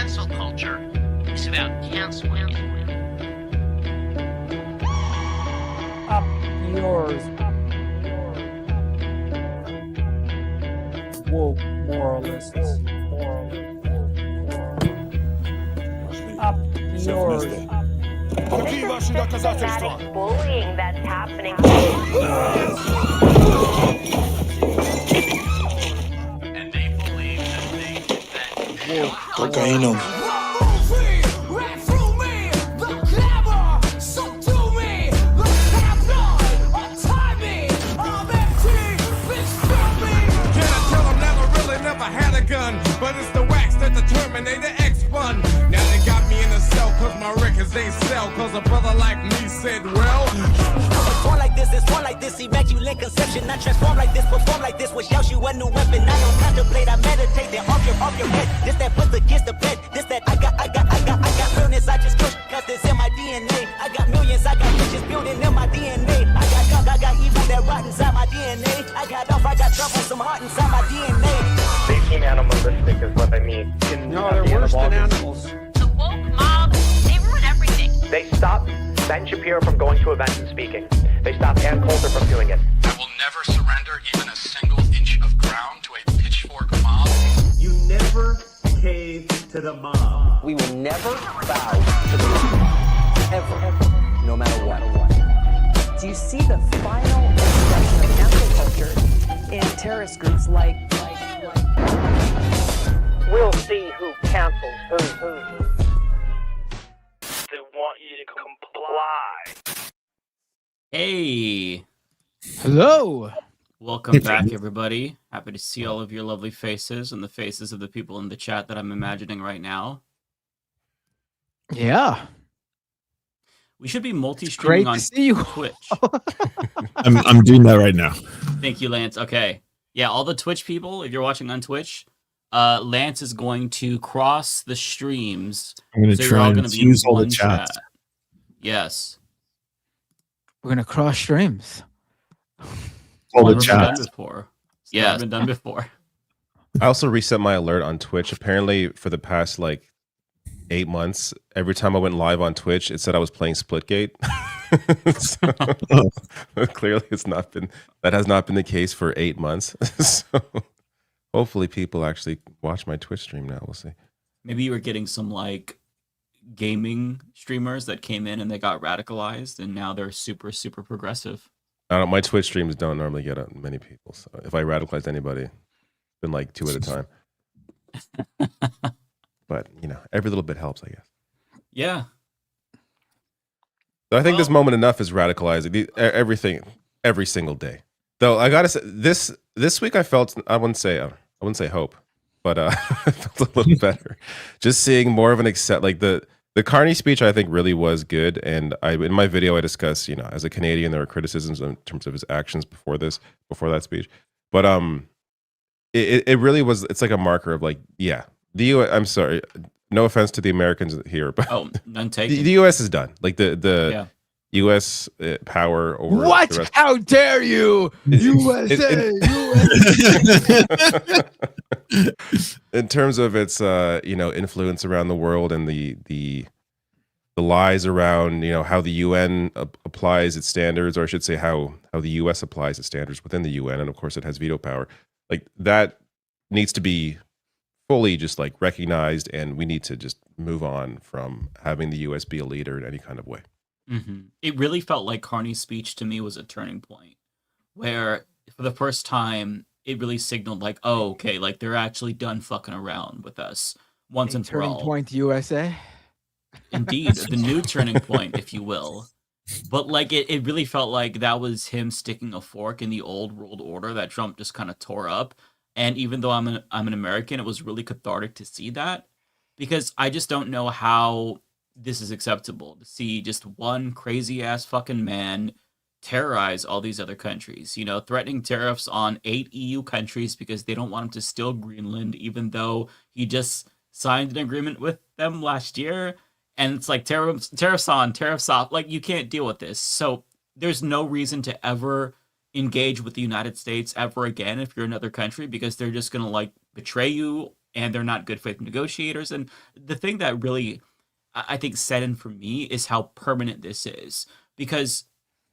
cancel culture is about canceling. Up yours. Woke moralists. Up yours. This is systematic bullying that's happening. And they believe that Cocaína. But it's the wax that the Terminator X run. Now they got me in a cell cause my records they sell. Cause a brother like me said, well, born like this, it's born like this, immaculate conception. I transform like this, perform like this, which yells you a new weapon. I don't contemplate, I meditate, then off your head. This that puts against the bed. This that I got realness, I just push, cause it's in my DNA. I got millions, I got riches building in my DNA. I got dark, I got evil that rot inside my DNA. I got off, I got trouble, some heart inside my DNA. They seem animalistic is what I mean. No, they're worse than animals. the woke mob, they ruin everything. They stopped Ben Shapiro from going to events and speaking. They stopped Ann Coulter from doing it. I will never surrender even a single inch of ground to a pitchfork mob. You never cave to the mob. We will never bow to the mob. Ever. No matter what. Do you see the final expression of cancel culture in terrorist groups like We'll see who cancels who. They want you to comply. Hey, Hello. welcome back, everybody. Happy to see all of your lovely faces and the faces of the people in the chat that I'm imagining right now. Yeah. We should be Great multi-streaming to on see you. Twitch. I'm doing that right now. Thank you, Lance. Okay. Yeah, all the Twitch people, if you're watching on Twitch, Lance is going to cross the streams. I'm going to you're all try gonna and be in use all the one chats. chat. Yes. We're gonna cross streams. All the Never been done chats. before. Yeah, never been done before. I also reset my alert on Twitch. Apparently, for the past 8 months, every time I went live on Twitch, it said I was playing Splitgate. So, clearly, that has not been the case for 8 months. So hopefully, people actually watch my Twitch stream now. We'll see. Maybe you were getting some gaming streamers that came in and they got radicalized, and now they're super, super progressive. I don't. My Twitch streams don't normally get many people. So if I radicalized anybody, it's been 2 at a time. But every little bit helps, I guess. Yeah. So I think this moment enough is radicalizing everything every single day. Though I gotta say, this week I felt I wouldn't say hope, but I felt a little better. Just seeing more of an the Carney speech I think really was good, and in my video I discussed as a Canadian there were criticisms in terms of his actions before that speech, but it really was. It's like a marker of the U.S. I'm sorry. No offense to the Americans here, but none taken. The U.S. is done. The U.S. Power over What? the rest. How dare you, USA? In terms of its influence around the world and the lies around how the UN applies its standards, or I should say how the U.S. applies its standards within the UN, and of course it has veto power. That needs to be fully just recognized, and we need to just move on from having the U.S. be a leader in any kind of way. Mm-hmm. It really felt like Carney's speech to me was a turning point, where for the first time it really signaled okay, they're actually done fucking around with us once and for all. Turning point USA. Indeed, the new turning point, if you will. But it really felt like that was him sticking a fork in the old world order that Trump just kind of tore up. And even though I'm an American, it was really cathartic to see that, because I just don't know how this is acceptable to see just one crazy ass fucking man terrorize all these other countries, threatening tariffs on 8 EU countries because they don't want him to steal Greenland, even though he just signed an agreement with them last year. And it's tariffs on, tariffs off. You can't deal with this. So there's no reason to ever engage with the United States ever again if you're another country, because they're just going to betray you and they're not good faith negotiators. And the thing that really, I think, set in for me is how permanent this is. Because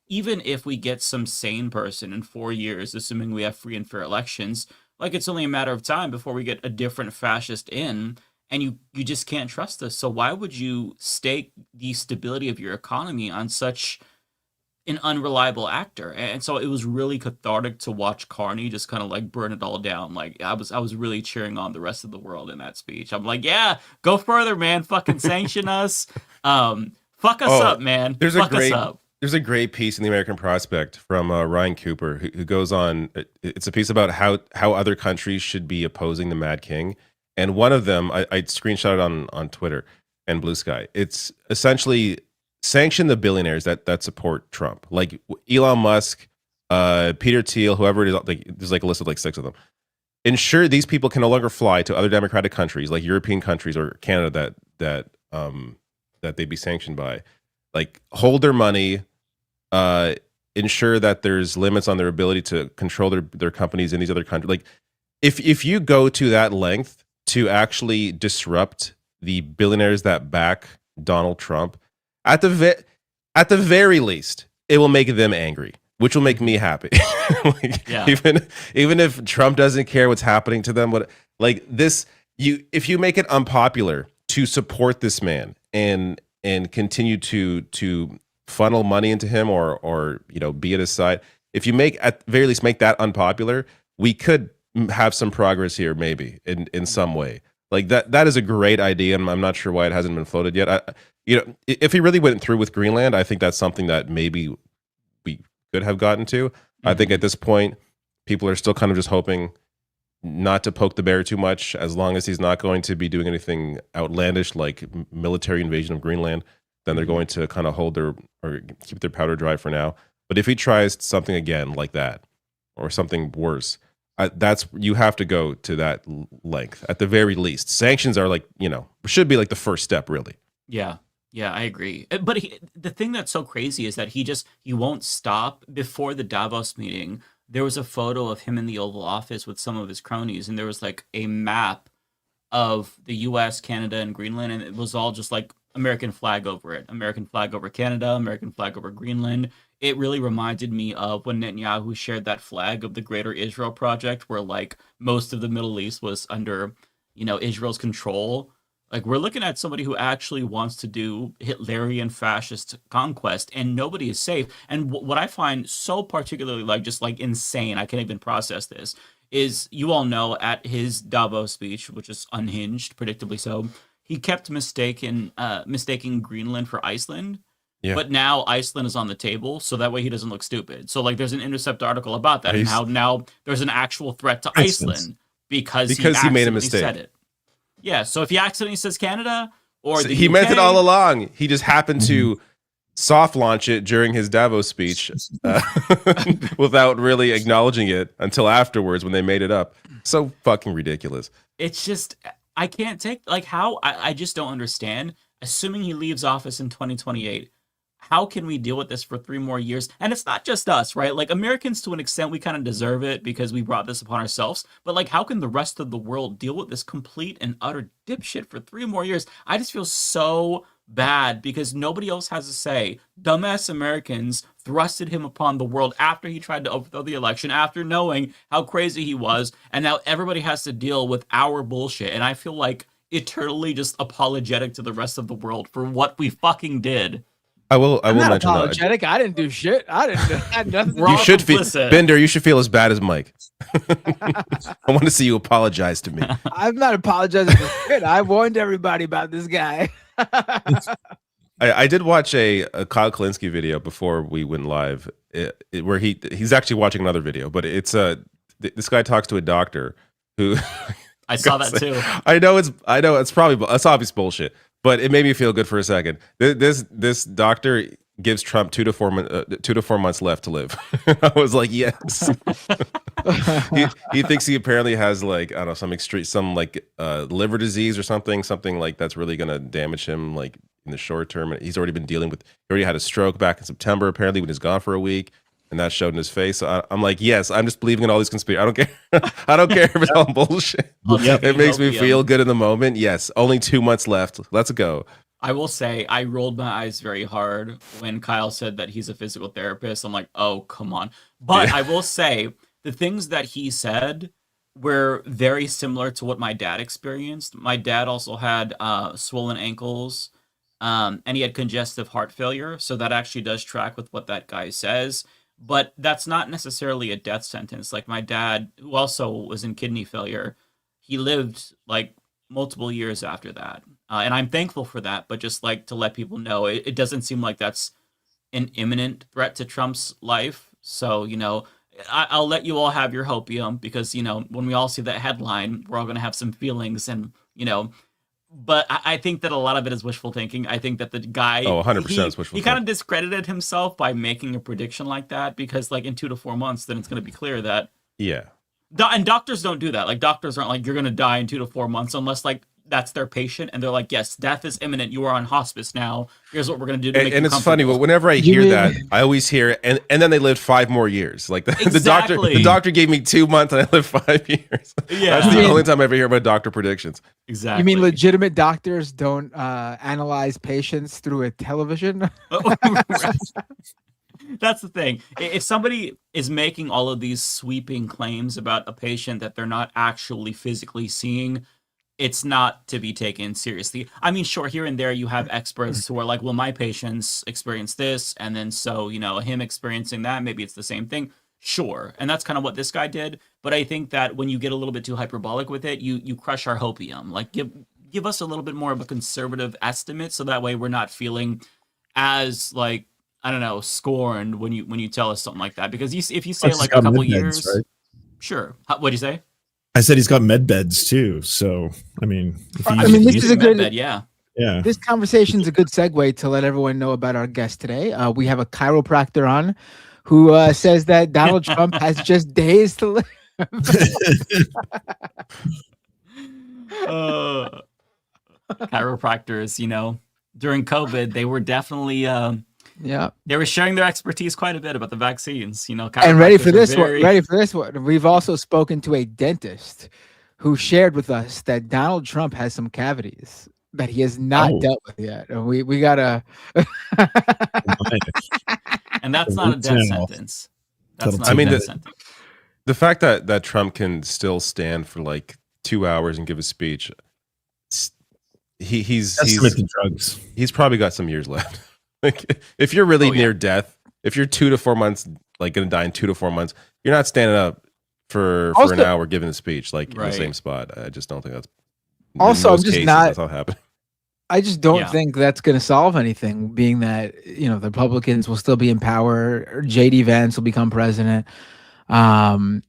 even if we get some sane person in 4 years, assuming we have free and fair elections, like it's only a matter of time before we get a different fascist in, and you just can't trust us. So why would you stake the stability of your economy on such an unreliable actor? And so it was really cathartic to watch Carney just kind of like burn it all down. Like I was really cheering on the rest of the world in that speech. I'm like, yeah, go further, man. Fucking sanction us. Fuck us up, man. There's Fuck us up. There's a great piece in the American Prospect from Ryan Cooper who goes on. It's a piece about how other countries should be opposing the Mad King. And one of them, I screenshotted on Twitter and Blue Sky. It's essentially sanction the billionaires that support Trump, like Elon Musk, Peter Thiel, whoever it is. Like, there's like a list of like 6 of them. Ensure these people can no longer fly to other democratic countries, like European countries or Canada, that they be sanctioned by. Like, hold their money, ensure that there's limits on their ability to control their companies in these other countries. Like, if you go to that length to actually disrupt the billionaires that back Donald Trump, at the very least, it will make them angry, which will make me happy. Like, Yeah. even if Trump doesn't care what's happening to them, if you make it unpopular to support this man and continue to funnel money into him or be at his side, if you at the very least make that unpopular, we could have some progress here, maybe in some way. Like that is a great idea, and I'm not sure why it hasn't been floated yet. If he really went through with Greenland, I think that's something that maybe we could have gotten to. I think at this point, people are still kind of just hoping not to poke the bear too much, as long as he's not going to be doing anything outlandish like military invasion of Greenland. Then they're going to kind of keep their powder dry for now. But if he tries something again like that, or something worse, you have to go to that length at the very least. Sanctions are should be like the first step, really. Yeah, I agree. But the thing that's so crazy is that he won't stop. Before the Davos meeting, there was a photo of him in the Oval Office with some of his cronies, and there was like a map of the U.S., Canada, and Greenland, and it was all just like American flag over it. American flag over Canada, American flag over Greenland. It really reminded me of when Netanyahu shared that flag of the Greater Israel Project, where like most of the Middle East was under, Israel's control. Like, we're looking at somebody who actually wants to do Hitlerian fascist conquest, and nobody is safe. And what I find so particularly just insane, I can't even process this, is you all know at his Davos speech, which is unhinged, predictably so, he kept mistaking Greenland for Iceland. Yeah. But now Iceland is on the table, so that way he doesn't look stupid. So there's an Intercept article about that, and how now there's an actual threat to Iceland because he made a mistake. Said it. Yeah, so if he accidentally says Canada or the he UK, meant it all along. He just happened to soft launch it during his Davos speech without really acknowledging it until afterwards when they made it up. So fucking ridiculous. It's just, I can't take, how, I just don't understand. Assuming he leaves office in 2028, how can we deal with this for 3 more years? And it's not just us, right? Like, Americans, to an extent, we kind of deserve it because we brought this upon ourselves. But how can the rest of the world deal with this complete and utter dipshit for 3 more years? I just feel so bad because nobody else has a say. Dumbass Americans thrusted him upon the world after he tried to overthrow the election, after knowing how crazy he was. And now everybody has to deal with our bullshit. And I feel like eternally just apologetic to the rest of the world for what we fucking did. I will mention apologetic. I didn't do shit. I had nothing. You should feel, Bender. You should feel as bad as Mike. I want to see you apologize to me. I'm not apologizing for shit. I warned everybody about this guy. I did watch a Kyle Kulinski video before we went live, where he's actually watching another video, but it's this guy talks to a doctor who. I saw that too. I know it's obvious bullshit, but it made me feel good for a second. This doctor gives Trump 2 to 4 months left to live. I was like, yes. he thinks he apparently has some liver disease or something like that's really gonna damage him in the short term. He's already been he already had a stroke back in September apparently when he's gone for a week. and that showed in his face. So I'm like, yes, I'm just believing in all these conspiracies. I don't care. I don't care if it's all bullshit. It makes me feel good in the moment. Yes, only 2 months left. Let's go. I will say I rolled my eyes very hard when Kyle said that he's a physical therapist. I'm like, oh, come on. But I will say the things that he said were very similar to what my dad experienced. My dad also had swollen ankles, and he had congestive heart failure. So that actually does track with what that guy says. But that's not necessarily a death sentence. Like my dad, who also was in kidney failure, he lived like multiple years after that. And I'm thankful for that, but just like to let people know, it doesn't seem like that's an imminent threat to Trump's life. So, I'll let you all have your hopium because, when we all see that headline, we're all going to have some feelings and, but I think that a lot of it is wishful thinking. I think that the guy, 100% is wishful thinking. He kind of discredited himself by making a prediction like that because like in 2 to 4 months, then it's going to be clear that. Yeah. And doctors don't do that. Like doctors aren't like, you're going to die in 2 to 4 months unless like that's their patient and they're like, yes, death is imminent. You are on hospice now. Here's what we're going to do to make you and it's funny, but whenever I hear that, I always hear and then they lived 5 more years. Like the doctor gave me 2 months and I lived 5 years. Yeah. That's the only time I ever hear about doctor predictions. Exactly. You mean legitimate doctors don't analyze patients through a television? That's the thing. If somebody is making all of these sweeping claims about a patient that they're not actually physically seeing, it's not to be taken seriously. I mean, sure, here and there you have experts who are like, well, my patients experience this, and then so, him experiencing that, maybe it's the same thing. Sure. And that's kind of what this guy did. But I think that when you get a little bit too hyperbolic with it, you crush our hopium. Like, give us a little bit more of a conservative estimate so that way we're not feeling as, like, I don't know, scorned when you tell us something like that. Because if you say like a couple years, right? Sure. What'd you say? I said he's got med beds too. So I mean, this is a good bed, yeah. This conversation is a good segue to let everyone know about our guest today. We have a chiropractor on who says that Donald Trump has just days to live. Chiropractors, during COVID, they were definitely they were sharing their expertise quite a bit about the vaccines. And ready for this one. We've also spoken to a dentist who shared with us that Donald Trump has some cavities that he has not dealt with yet. And we gotta and that's not a death sentence. That's not a death sentence. The fact that Trump can still stand for like 2 hours and give a speech, he's drugs. He's probably got some years left. Like, if you're really near death, if you're 2 to 4 months, like going to die in 2 to 4 months, you're not standing up for an hour giving a speech like in the same spot. I just don't think that's. Also, I'm just not. That's not happening. I just don't think that's going to solve anything. Being that the Republicans will still be in power, or JD Vance will become president. If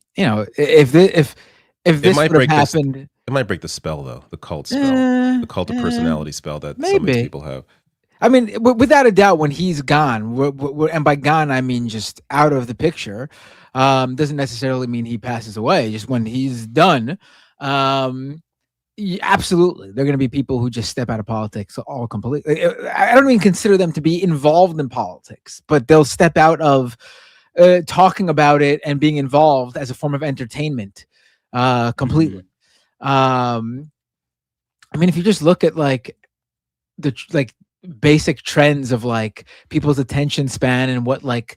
this would have happened, it might break the spell though. The cult spell, the cult of personality spell that some of these people have. I mean, without a doubt, when he's gone, and by gone, I mean just out of the picture, doesn't necessarily mean he passes away. Just when he's done, absolutely, they're going to be people who just step out of politics all completely. I don't even consider them to be involved in politics, but they'll step out of talking about it and being involved as a form of entertainment completely. I mean, if you just look at basic trends of like people's attention span and what like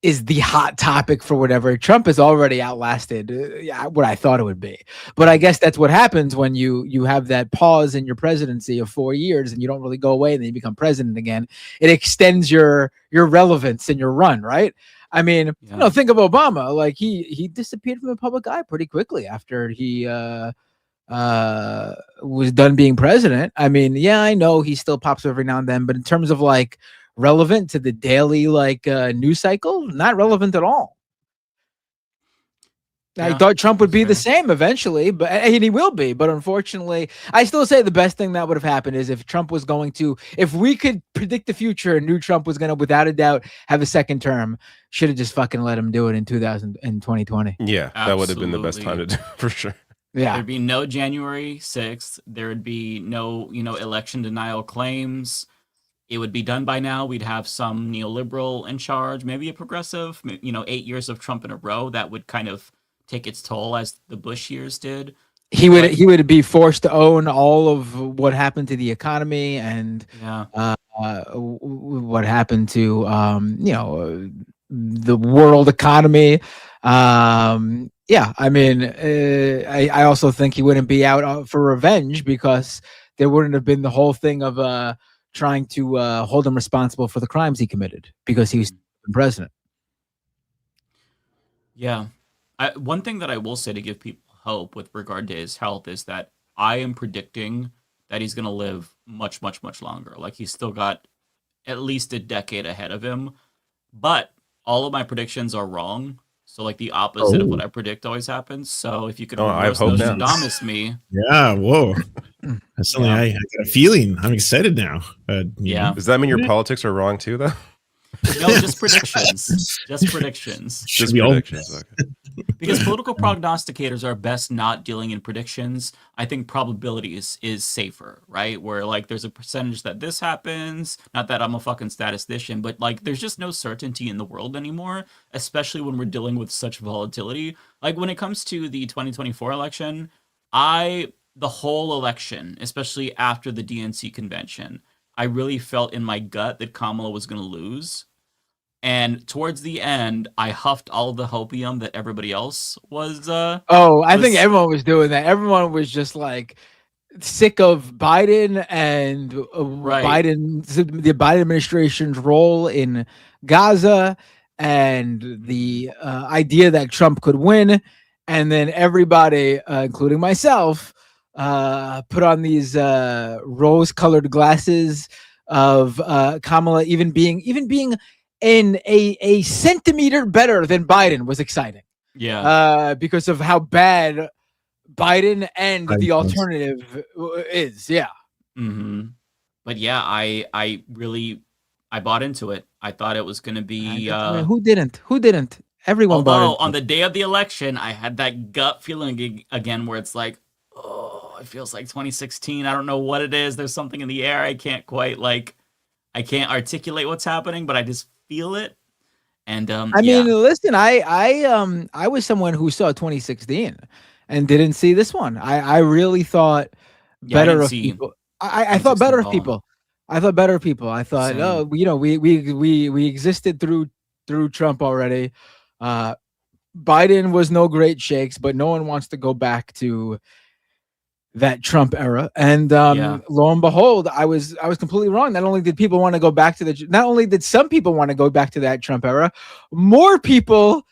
is the hot topic for whatever, Trump has already outlasted what I thought it would be. But I guess that's what happens when you have that pause in your presidency of 4 years and you don't really go away and then you become president again. It extends your relevance in your run, right? I mean, think of Obama. Like he disappeared from the public eye pretty quickly after he was done being president. I mean, I know he still pops up every now and then, but in terms of like relevant to the daily news cycle, not relevant at all. I thought Trump would be the same eventually, and he will be. But unfortunately, I still say the best thing that would have happened is if Trump was going to, if we could predict the future and knew Trump was going to, without a doubt, have a second term, should have just fucking let him do it in 2020. Yeah, that would have been the best time to do it, for sure. Yeah, there'd be no January 6th. There would be no, election denial claims. it would be done by now. We'd have some neoliberal in charge, maybe a progressive, 8 years of Trump in a row that would kind of take its toll as the Bush years did. He would be forced to own all of what happened to the economy and what happened to the world economy. I also think he wouldn't be out for revenge because there wouldn't have been the whole thing of trying to hold him responsible for the crimes he committed because he was president. Yeah. One thing that I will say to give people hope with regard to his health is that I am predicting that he's going to live much, much, much longer. Like, he's still got at least a decade ahead of him. But all of my predictions are wrong. So, like, the opposite of what I predict always happens. So, if you could Nostradamus me. Yeah, whoa. That's something I got a feeling. I'm excited now. Yeah. Does that mean your politics are wrong too, though? No, just predictions. Just predictions. Just predictions. Okay. Because political prognosticators are best not dealing in predictions. I think probabilities is safer, right? Where, like, there's a percentage that this happens. Not that I'm a fucking statistician, but, like, there's just no certainty in the world anymore, especially when we're dealing with such volatility. Like, when it comes to the 2024 election, the whole election, especially after the DNC convention, I really felt in my gut that Kamala was going to lose. And towards the end, I huffed all of the hopium that everybody else was. I think everyone was doing that. Everyone was just like sick of Biden and the Biden administration's role in Gaza and the idea that Trump could win. And then everybody, including myself, put on these rose-colored glasses of Kamala even being in a centimeter better than Biden was exciting. Yeah. Because of how bad Biden and the alternative is. Yeah. Mm-hmm. But yeah, I bought into it. I thought it was going to be. Who didn't? Everyone bought into on the day of the election, I had that gut feeling again where it's like, oh, it feels like 2016. I don't know what it is. There's something in the air. I can't articulate what's happening, but I just feel it. And I mean, listen, I was someone who saw 2016 and didn't see this one. I really thought better of people. I thought better of people. I thought better of people. I thought, we existed through Trump already. Biden was no great shakes, but no one wants to go back to that Trump era. And lo and behold, I was completely wrong. Not only did people want to go back to not only did some people want to go back to that Trump era, more people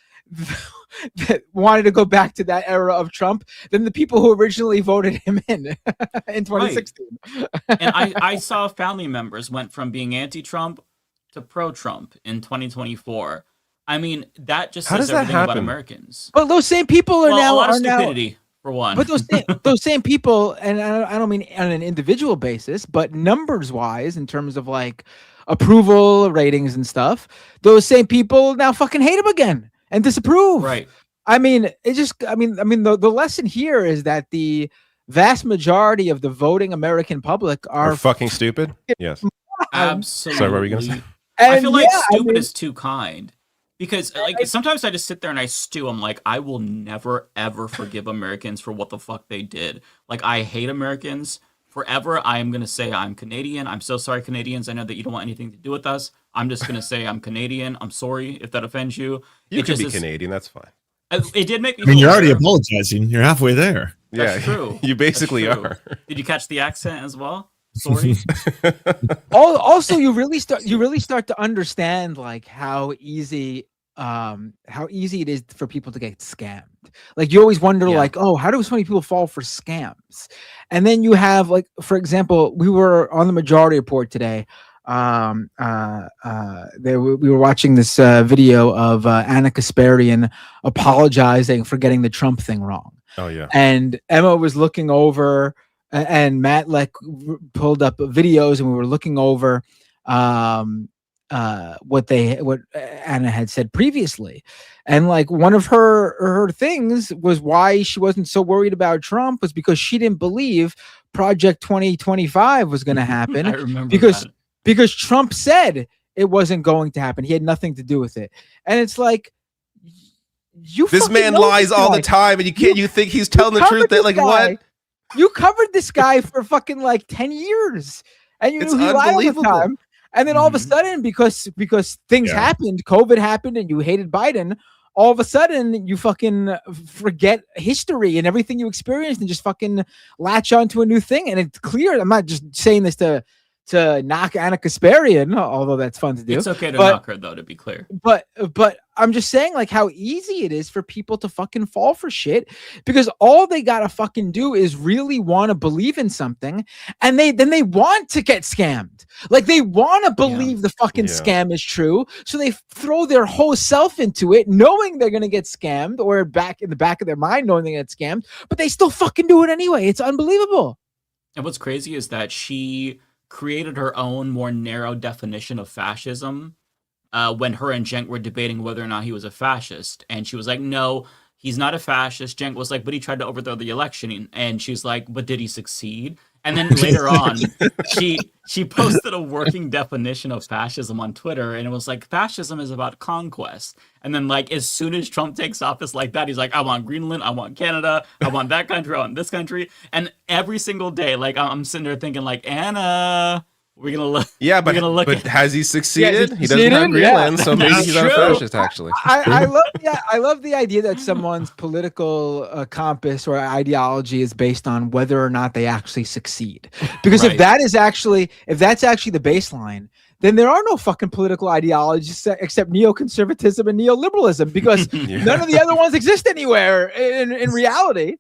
that wanted to go back to that era of Trump than the people who originally voted him in 2016. Right. And I saw family members went from being anti-Trump to pro-Trump in 2024. I mean, that just says everything about Americans. But those same people are now a lot of stupidity. For one. But those same people, and I don't mean on an individual basis, but numbers wise, in terms of like approval ratings and stuff, those same people now fucking hate him again and disapprove. Right. I mean, the lesson here is that the vast majority of the voting American public are fucking stupid. Yes. Absolutely. Sorry, what were you gonna say? I feel like stupid is too kind. Because like sometimes I just sit there and I stew. I'm like, I will never ever forgive Americans for what the fuck they did. Like, I hate Americans forever. I am gonna say I'm Canadian. I'm so sorry, Canadians. I know that you don't want anything to do with us. I'm just gonna say I'm Canadian. I'm sorry if that offends you. You can be Canadian. That's fine. It did make me. I mean, you're already apologizing. You're halfway there. That's true. You basically are. Did you catch the accent as well? Sorry. Also, you really start to understand like how easy it is for people to get scammed. Like, you always wonder, like, oh, how do so many people fall for scams? And then you have, like, for example, we were on the Majority Report today. We were watching this video of Anna Kasparian apologizing for getting the Trump thing wrong. Oh yeah. And Emma was looking over, and Matt pulled up videos, and we were looking over what Anna had said previously. And like, one of her things was why she wasn't so worried about Trump was because she didn't believe Project 2025 was going to happen. I remember because because Trump said it wasn't going to happen. He had nothing to do with it. And it's like, this man lies all the time, and you think he's telling the truth? That like what? You covered this guy for fucking like 10 years, and you knew he lied all the time. And then all of a sudden, because things happened, COVID happened, and you hated Biden, all of a sudden you fucking forget history and everything you experienced and just fucking latch onto a new thing. And it's clear. I'm not just saying this to knock Anna Kasparian, although that's fun to do. It's okay to knock her, though, to be clear. But I'm just saying, like, how easy it is for people to fucking fall for shit, because all they gotta fucking do is really want to believe in something, and then they want to get scammed. Like, they want to believe the fucking scam is true, so they throw their whole self into it, knowing they're gonna get scammed, or back in the back of their mind knowing they get scammed, but they still fucking do it anyway. It's unbelievable. And what's crazy is that she created her own more narrow definition of fascism when her and Cenk were debating whether or not he was a fascist. And she was like, no, he's not a fascist. Cenk was like, but he tried to overthrow the election. And she's like, but did he succeed? And then later on, she posted a working definition of fascism on Twitter, and it was like, fascism is about conquest. And then, like, as soon as Trump takes office like that, he's like, I want Greenland, I want Canada, I want that country, I want this country. And every single day, like, I'm sitting there thinking, like, Anna, we're gonna look. Yeah, but has he succeeded? He doesn't have Greenland, so maybe he's not a fascist. Actually, I love the idea that someone's political compass or ideology is based on whether or not they actually succeed. Because if that's actually the baseline, then there are no fucking political ideologies except neoconservatism and neoliberalism, because none of the other ones exist anywhere in reality.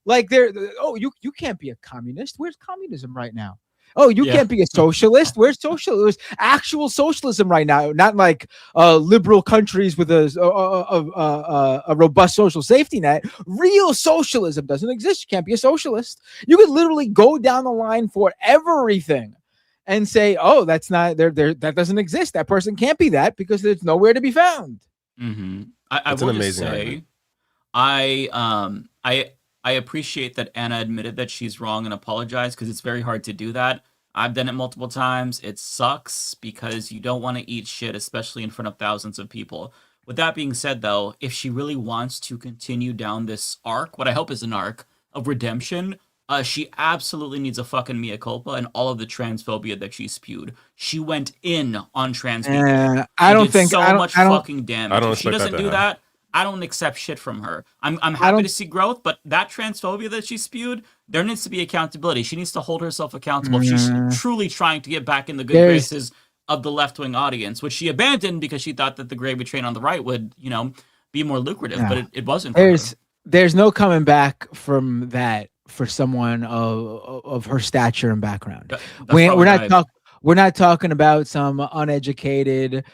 Like, you can't be a communist. Where's communism right now? Oh, you can't be a socialist. Where's socialism? There's actual socialism right now, not like liberal countries with a robust social safety net. Real socialism doesn't exist. You can't be a socialist. You could literally go down the line for everything and say, "Oh, that's not there. That doesn't exist. That person can't be that because there's nowhere to be found." Mm-hmm. I will just say, I appreciate that Anna admitted that she's wrong and apologized, because it's very hard to do that. I've done it multiple times. It sucks because you don't want to eat shit, especially in front of thousands of people. With that being said, though, if she really wants to continue down this arc, what I hope is an arc of redemption, she absolutely needs a fucking mea culpa and all of the transphobia that she spewed. She went in on trans people. I don't think so much fucking damage. I don't if she doesn't do that, I don't accept shit from her. I'm happy to see growth, but that transphobia that she spewed, there needs to be accountability. She needs to hold herself accountable if she's truly trying to get back in the good graces of the left-wing audience, which she abandoned because she thought that the gravy train on the right would, be more lucrative, but it wasn't. There's no coming back from that for someone of her stature and background. We're not talking about some uneducated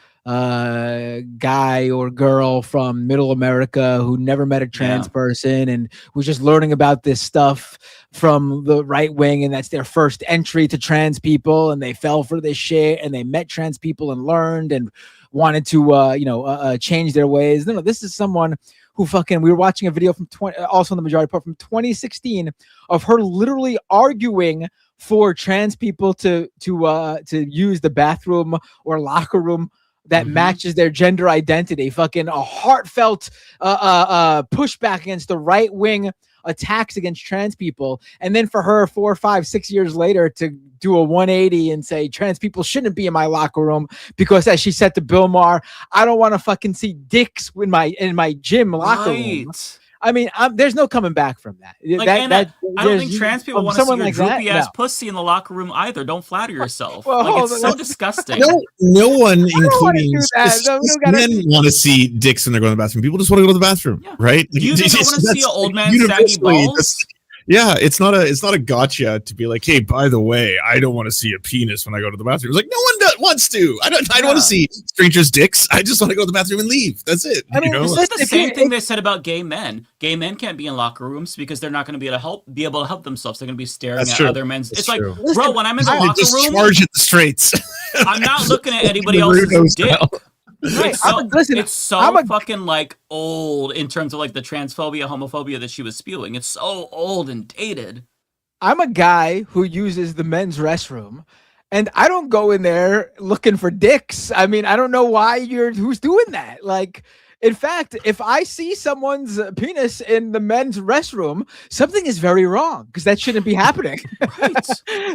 guy or girl from middle America who never met a trans person and was just learning about this stuff from the right wing, and that's their first entry to trans people, and they fell for this shit, and they met trans people and learned and wanted to change their ways. No, this is someone who we were watching a video from also in the majority report from 2016 of her literally arguing for trans people to use the bathroom or locker room that matches their gender identity. Fucking a heartfelt pushback against the right wing attacks against trans people, and then for her 4, 5, 6 years later to do a 180 and say trans people shouldn't be in my locker room because, as she said to Bill Maher, I don't want to fucking see dicks in my gym locker room. I mean, there's no coming back from that. I don't think trans people want to see your droopy ass pussy in the locker room either. Don't flatter yourself. It's so disgusting. No one, including men, want to see dicks when they're going to the bathroom. People just want to go to the bathroom, right? Do you think I want to see an old man saggy balls? Yeah, it's not a gotcha to be like, hey, by the way, I don't want to see a penis when I go to the bathroom. It's like, no one wants to. I don't want to see strangers' dicks. I just want to go to the bathroom and leave. That's it. It's the same thing they said about gay men. Gay men can't be in locker rooms because they're not going to be able to help themselves. They're going to be staring at other men's. It's like, bro, when I'm in the locker room, charge at the straights. I'm not looking at anybody else's dick. Right. It's so fucking like old in terms of like the transphobia, homophobia that she was spewing. It's so old and dated. I'm a guy who uses the men's restroom, And I don't go in there looking for dicks. I mean, I don't know why who's doing that. Like, in fact, if I see someone's penis in the men's restroom, something is very wrong because that shouldn't be happening. Right.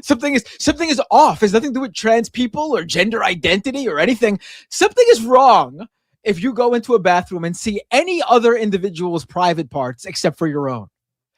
Something is off. It has nothing to do with trans people or gender identity or anything. Something is wrong if you go into a bathroom and see any other individual's private parts except for your own.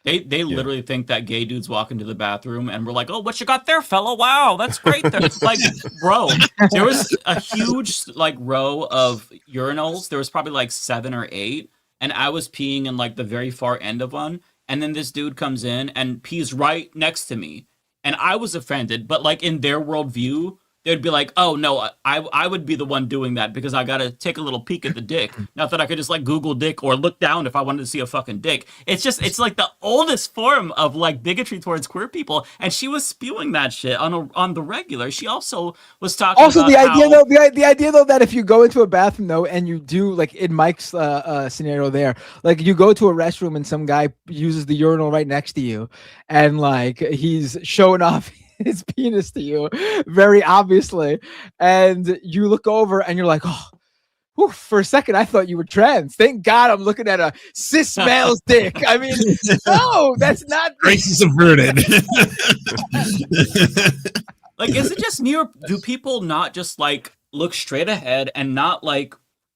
They literally think that gay dudes walk into the bathroom and we're like, oh, what you got there, fella? Wow, that's great. It's like, bro, there was a huge like row of urinals. There was probably like 7 or 8, and I was peeing in like the very far end of one. And then this dude comes in and pees right next to me, and I was offended. But like in their worldview, they'd be like, oh, no, I would be the one doing that because I got to take a little peek at the dick. Not that I could just like Google dick or look down if I wanted to see a fucking dick. It's like the oldest form of like bigotry towards queer people. And she was spewing that shit on the regular. She also was talking about the idea though that if you go into a bathroom though and you do like in Mike's scenario there, like you go to a restroom and some guy uses the urinal right next to you and like he's showing off his penis to you very obviously, and you look over and you're like, oh, whew, for a second I thought you were trans. Thank God I'm looking at a cis male's dick. I mean, no, that's not race is averted. Like, is it just me or do people not just like look straight ahead and not like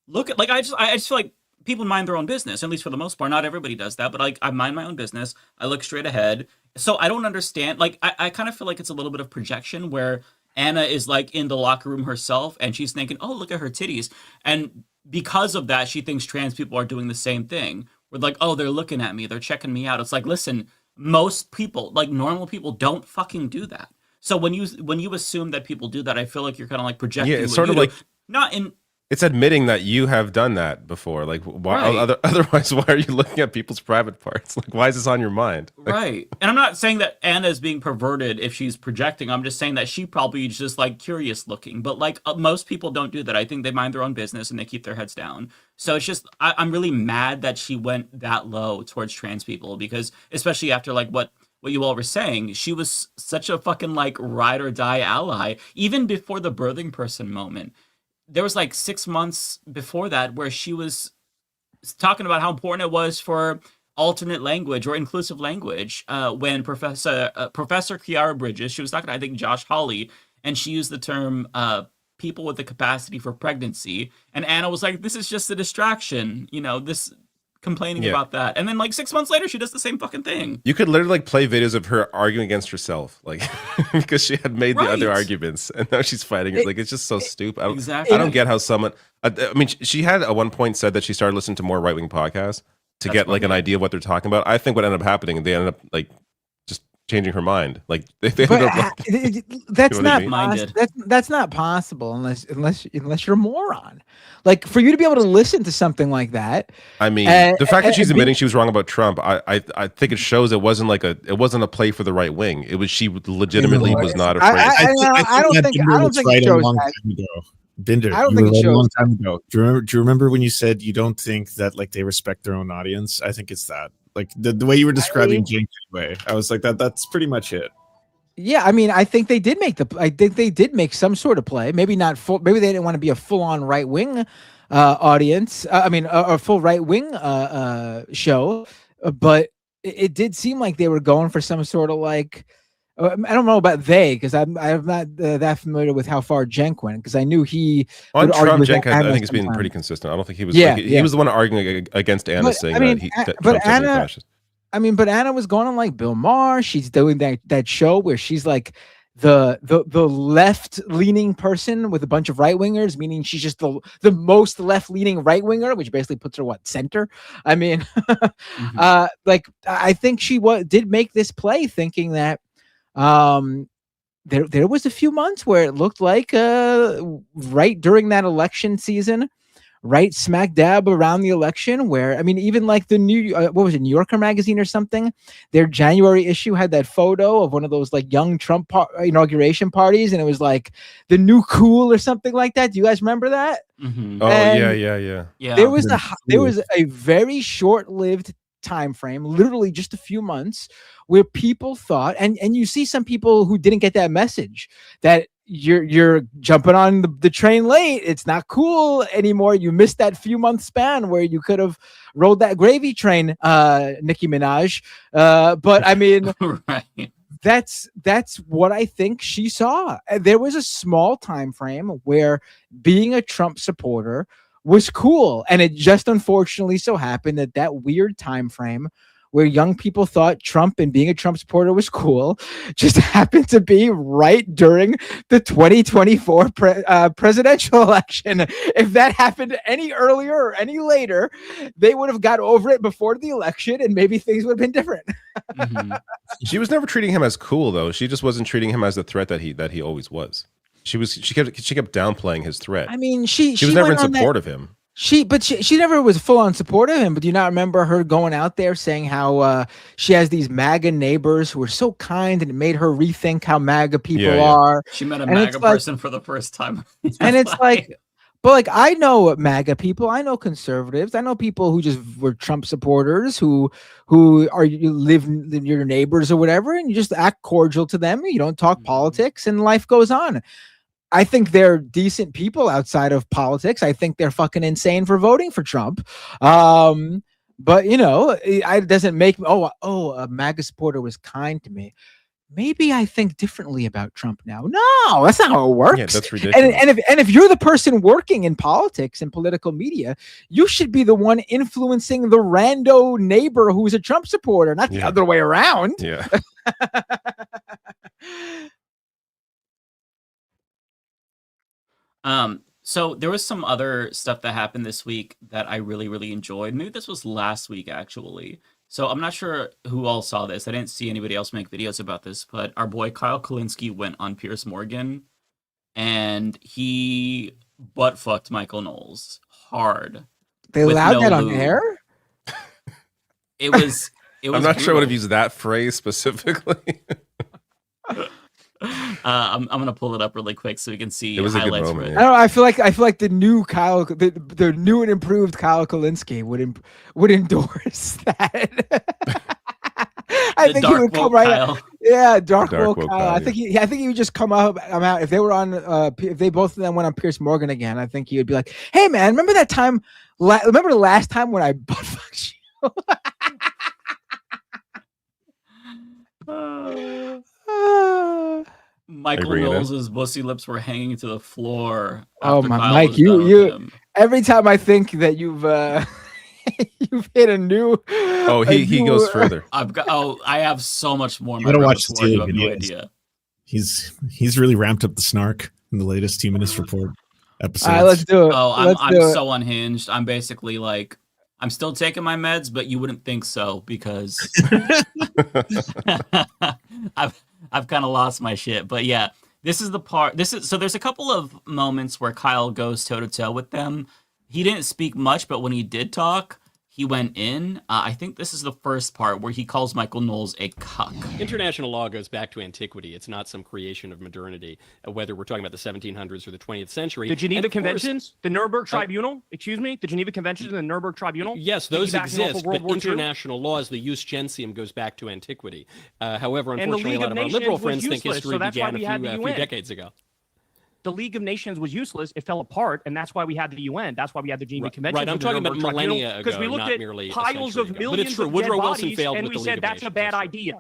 look at like I just feel like people mind their own business, at least for the most part. Not everybody does that, but like I mind my own business. I look straight ahead. So I don't understand. Like I kind of feel like it's a little bit of projection where Anna is like in the locker room herself and she's thinking, oh, look at her titties. And because of that, she thinks trans people are doing the same thing. We're like, oh, they're looking at me. They're checking me out. It's like, listen, most people, like normal people, don't fucking do that. So when you assume that people do that, I feel like you're kind of like projecting. Yeah, it's sort of like not in. It's admitting that you have done that before. Like, why? Right. Otherwise, why are you looking at people's private parts? Like, why is this on your mind? Like, Right. And I'm not saying that Anna is being perverted if she's projecting. I'm just saying that she probably is just like curious looking. But like most people don't do that. I think they mind their own business and they keep their heads down. So it's just I'm really mad that she went that low towards trans people because especially after like what you all were saying, she was such a fucking like ride or die ally even before the birthing person moment. There was like 6 months before that where she was talking about how important it was for alternate language or inclusive language when Professor Kiara Bridges, she was talking to, I think, Josh Hawley, and she used the term people with the capacity for pregnancy. And Anna was like, this is just a distraction, this complaining about that. And then like 6 months later, she does the same fucking thing. You could literally like play videos of her arguing against herself, like because she had made the other arguments and now she's fighting it. Like it's just so stupid. I don't get how someone. I mean, she had at one point said that she started listening to more right wing podcasts to get like an idea of what they're talking about. I think what ended up happening, they ended up like just changing her mind. Like they ended up like, that's not that's not possible unless you're a moron. Like for you to be able to listen to something like that. I mean, the fact that she's admitting she was wrong about Trump, I think it shows it wasn't a play for the right wing. It was she legitimately was not afraid. I don't think it shows that. Binder, I don't you think were it right a shows long time ago. Do you remember when you said you don't think that like they respect their own audience? I think it's that. Like the way you were describing Jake anyway, I was like that's pretty much it. Yeah, I mean, I think they did make some sort of play. Maybe not full. Maybe they didn't want to be a full-on right-wing audience. A full right-wing show. But it did seem like they were going for some sort of like. I don't know about they because I'm not that familiar with how far Cenk went because I knew he on Trump. Cenk, I think, has been pretty consistent. I don't think he was. He was the one arguing against Anna, saying that Trump's fascist. I mean, but Anna was going on like Bill Maher. She's doing that show where she's like the left-leaning person with a bunch of right-wingers, meaning she's just the most left-leaning right-winger, which basically puts her center. I mean, like I think she did make this play thinking that there was a few months where it looked like right during that election season, right smack dab around the election, where I mean, even like the New Yorker magazine or something, their January issue had that photo of one of those like young Trump inauguration parties, and it was like the new cool or something like that. Do you guys remember that? Mm-hmm. Oh yeah. There was a very short-lived time frame, literally just a few months, where people thought, and you see some people who didn't get that message, that you're jumping on the train late. It's not cool anymore. You missed that few month span where you could have rode that gravy train, Nicki Minaj. But I mean, right. That's what I think she saw. There was a small time frame where being a Trump supporter was cool, and it just unfortunately so happened that weird time frame where young people thought Trump and being a Trump supporter was cool just happened to be right during the 2024 presidential election. If that happened any earlier or any later, they would have got over it before the election and maybe things would have been different. Mm-hmm. She was never treating him as cool, though. She just wasn't treating him as the threat that he always was. She kept downplaying his threat. I mean, she was never in support of him. She never was full on support of him. But do you not remember her going out there saying how she has these MAGA neighbors who are so kind, and it made her rethink how MAGA people are. She met a MAGA person for the first time. And it's like, but like, I know MAGA people, I know conservatives, I know people who just were Trump supporters who live your neighbors or whatever, and you just act cordial to them. You don't talk politics, and life goes on. I think they're decent people outside of politics. I think they're fucking insane for voting for Trump. But you know, it doesn't make me, a MAGA supporter was kind to me. Maybe I think differently about Trump now. No, that's not how it works. Yeah, that's ridiculous. And if you're the person working in politics and political media, you should be the one influencing the rando neighbor who's a Trump supporter, not the other way around. Yeah. So there was some other stuff that happened this week that I really, really enjoyed. Maybe this was last week, actually. So I'm not sure who all saw this. I didn't see anybody else make videos about this, but our boy Kyle Kulinski went on Piers Morgan, and he butt-fucked Michael Knowles hard. They allowed that on air? It was I'm not brutal. sure I would have used that phrase specifically. I'm gonna pull it up really quick so we can see It was a good highlights moment, for it. I don't know. I feel like the new Kyle, the new and improved Kyle Kulinski would endorse that. I think he would come right out. Yeah, dark woke Kyle. I think he would just come out. If they were on, if they both of them went on Piers Morgan again, I think he would be like, "Hey man, remember that time? Remember the last time when I butt fucked you?" Michael Knowles' pussy lips were hanging to the floor. Oh my, Mike! You every time I think that you've you've hit a new. Oh, he goes further. I have so much more. You gotta watch the you have no idea. He's really ramped up the snark in the latest Humanist Report episode. All right, let's do it. Oh, I'm so unhinged. I'm basically like, I'm still taking my meds, but you wouldn't think so because I've kind of lost my shit. But yeah, this is the part. So there's a couple of moments where Kyle goes toe to toe with them. He didn't speak much, but when he did talk, he went in. I think this is the first part where he calls Michael Knowles a cuck. International law goes back to antiquity. It's not some creation of modernity, whether we're talking about the 1700s or the 20th century. The Geneva Conventions, the Nuremberg Tribunal, the Geneva Conventions and the Nuremberg Tribunal? Yes, those exist, but international laws, the jus gentium goes back to antiquity. However, unfortunately, a lot of our liberal friends think history began a few decades ago. The League of Nations was useless. It fell apart, and that's why we had the UN. That's why we had the Geneva Convention. Right, I'm talking about millennia ago, because we looked at piles of millions of dead bodies, and we said that's a bad idea.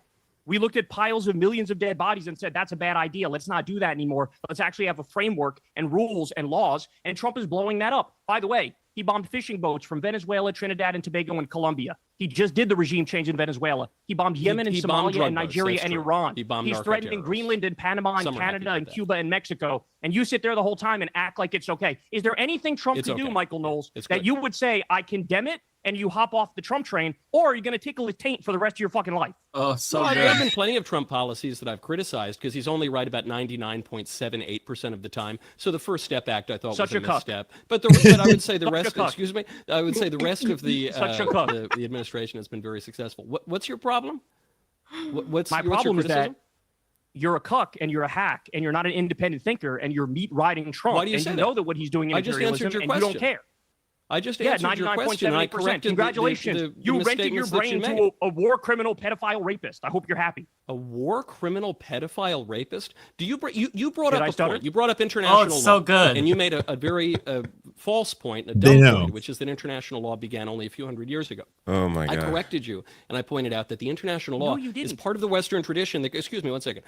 We looked at piles of millions of dead bodies and said that's a bad idea. Let's not do that anymore. Let's actually have a framework and rules and laws. And Trump is blowing that up. By the way, he bombed fishing boats from Venezuela, Trinidad, and Tobago, and Colombia. He just did the regime change in Venezuela. He bombed Yemen and Somalia and Nigeria and Iran. He's threatening Greenland and Panama and Canada and Cuba and Mexico. And you sit there the whole time and act like it's okay. Is there anything Trump could do, Michael Knowles, that you would say, I condemn it, and you hop off the Trump train, or are you going to tickle his taint for the rest of your fucking life? Oh, so good. There have been plenty of Trump policies that I've criticized because he's only right about 99.78% of the time. So the First Step Act I thought was a misstep. But I would say the rest. Excuse me. I would say the rest of the administration has been very successful. What's your problem? What's my your problem is criticism? that you're a cuck and you're a hack and you're not an independent thinker and you're meat riding Trump. Why do you say and that? you know that what he's doing is I just imperialism answered your and question. you don't care. I just answered your question, and I corrected Congratulations. You rented your brain to a war criminal, pedophile, rapist. I hope you're happy. A war criminal, pedophile, rapist? Do you brought up a stutter? point? You brought up international it's law. so good. And you made a very false point, a dumb point, which is that international law began only a few hundred years ago. Oh my God. I corrected you, and I pointed out that the international law is part of the Western tradition. That, excuse me, one second.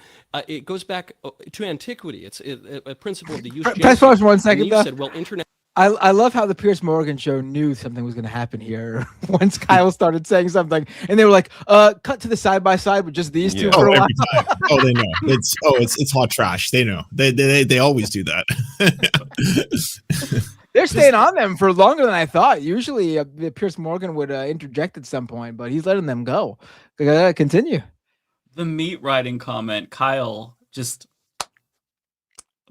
It goes back to antiquity. It's a principle of the use. Press pause for 1 second. You said, well, internet. I love how the Piers Morgan show knew something was going to happen here once Kyle started saying something, and they were like, "Cut to the side by side with just these two for a while." Every time. Oh, they know. It's hot trash. They know. They always do that. They're staying on them for longer than I thought. Usually, Piers Morgan would interject at some point, but he's letting them go. Continue. The meat riding comment, Kyle. I'm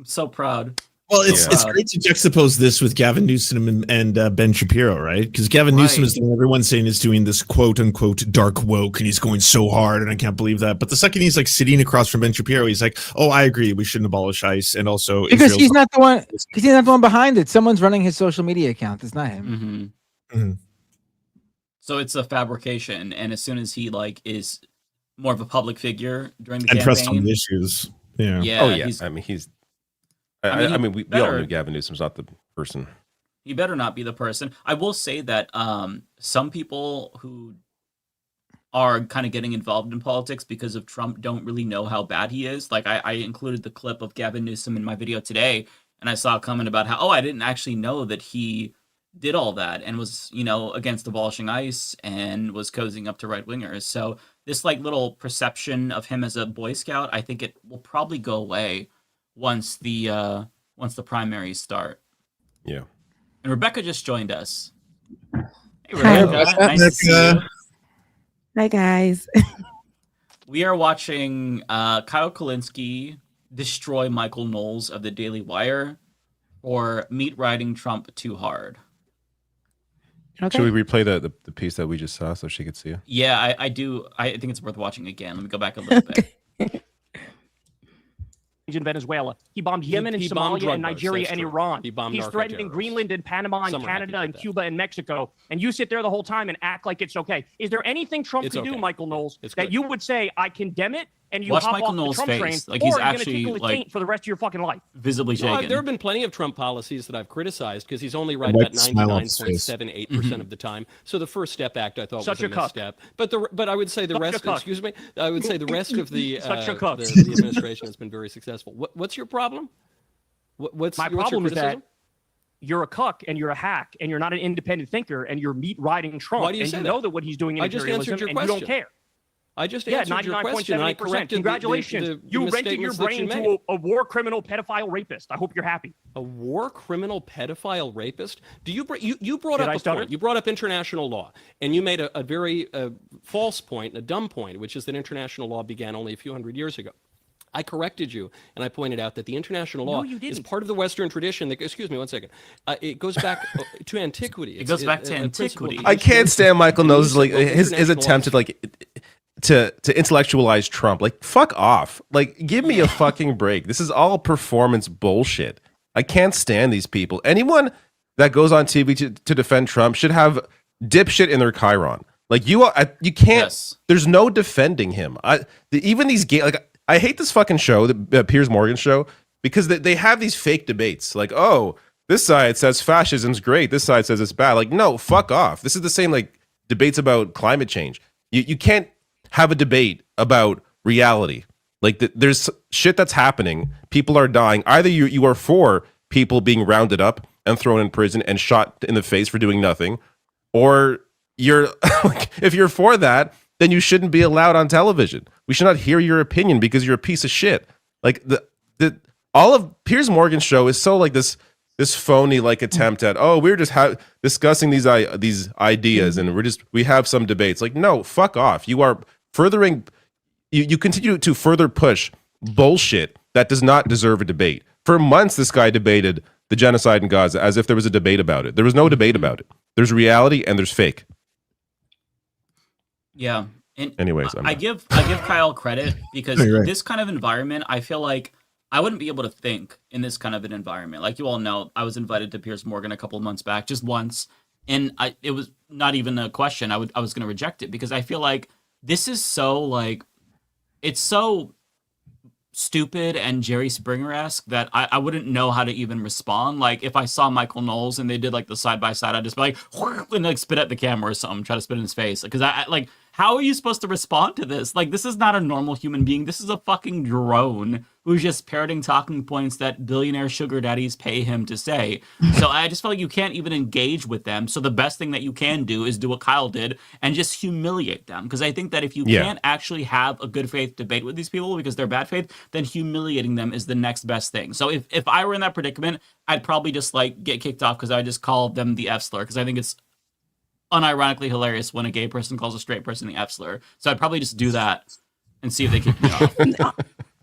so proud. Well, it's great to juxtapose this with Gavin Newsom and Ben Shapiro, right? Because Gavin Newsom is the one everyone's saying is doing this quote unquote dark woke, and he's going so hard, and I can't believe that. But the second he's like sitting across from Ben Shapiro, he's like, "Oh, I agree, we shouldn't abolish ICE," and also because he's not the one. Because he's not the one behind it. Someone's running his social media account. It's not him. So it's a fabrication, and as soon as he is more of a public figure during the and campaign, pressed on the issues, yeah. Oh yeah, I mean, we all knew Gavin Newsom's not the person. He better not be the person. I will say that some people who are kind of getting involved in politics because of Trump don't really know how bad he is. Like I included the clip of Gavin Newsom in my video today, and I saw a comment about how, I didn't actually know that he did all that and was, against abolishing ICE and was cozying up to right wingers. So this little perception of him as a Boy Scout, I think it will probably go away once the primaries start. Yeah. And Rebecca just joined us. Hey, Hi, Rebecca. Nice to see you. Hi, guys. We are watching Kyle Kulinski destroy Michael Knowles of the Daily Wire for meat riding Trump too hard. Okay. Should we replay the piece that we just saw so she could see it? Yeah, I do. I think it's worth watching again. Let me go back a little bit. In Venezuela. He bombed Yemen and Somalia and Nigeria and Iran. He's threatening Greenland and Panama and Canada and Cuba and Mexico. And you sit there the whole time and act like it's okay. Is there anything Trump could do, Michael Knowles, that you would say, I condemn it, and you watch hop Michael off Knowles' the Trump face. train, He's or actually you're going to for the rest of your fucking life? Visibly shaken. There have been plenty of Trump policies that I've criticized because he's only right about 99.78% of the time. So the First Step Act I thought was a misstep. But I would say the rest. Excuse me. I would say the rest of the administration has been very successful. What's your problem? What's my your problem? Is that criticism? you're a cuck and you're a hack and you're not an independent thinker and you're meat riding Trump. Why do you say and that? You know that what he's doing in I just answered your and question. you don't care. I just answered your question. And I corrected Congratulations. You rented your brain to a war criminal, pedophile, rapist. I hope you're happy. A war criminal, pedophile, rapist? Do you brought up a point? You brought up international law, and you made a very false point, a dumb point, which is that international law began only a few hundred years ago. I corrected you, and I pointed out that the international law is part of the Western tradition. That, excuse me, one second. It goes back to antiquity. It goes back to antiquity. I can't stand Michael Knowles' his attempt to intellectualize Trump. Fuck off. Give me a fucking break. This is all performance bullshit. I can't stand these people. Anyone that goes on TV to defend Trump should have dipshit in their chyron. You can't. Yes. There's no defending him. Even these gay I hate this fucking show, the Piers Morgan show, because they have these fake debates. Oh, this side says fascism's great. This side says it's bad. No, fuck off. This is the same debates about climate change. You can't have a debate about reality. There's shit that's happening. People are dying. Either you are for people being rounded up and thrown in prison and shot in the face for doing nothing, or you're if you're for that, then you shouldn't be allowed on television. We should not hear your opinion because you're a piece of shit. All of Piers Morgan's show is so this phony attempt at, we're just discussing these ideas and we have some debates. No, fuck off. You are furthering. You continue to further push bullshit that does not deserve a debate. For months, this guy debated the genocide in Gaza as if there was a debate about it. There was no debate about it. There's reality and there's fake. Yeah. And anyways, I give Kyle credit because this kind of environment, I feel like I wouldn't be able to think in this kind of an environment. Like you all know, I was invited to Piers Morgan a couple of months back, just once, and it was not even a question. I was going to reject it because I feel like this is so like it's so stupid and Jerry Springer-esque that I wouldn't know how to even respond. Like if I saw Michael Knowles and they did like the side by side, I'd just be like and like spit at the camera or something, try to spit in his face because I like. How are you supposed to respond to this? Like, this is not a normal human being. This is a fucking drone who's just parroting talking points that billionaire sugar daddies pay him to say. So I just feel like you can't even engage with them. So the best thing that you can do is do what Kyle did and just humiliate them. Because I think that if you can't actually have a good faith debate with these people because they're bad faith, then humiliating them is the next best thing. So if I were in that predicament, I'd probably just like get kicked off because I would just call them the F slur because I think it's unironically hilarious when a gay person calls a straight person the F slur. So I'd probably just do that and see if they kick me off.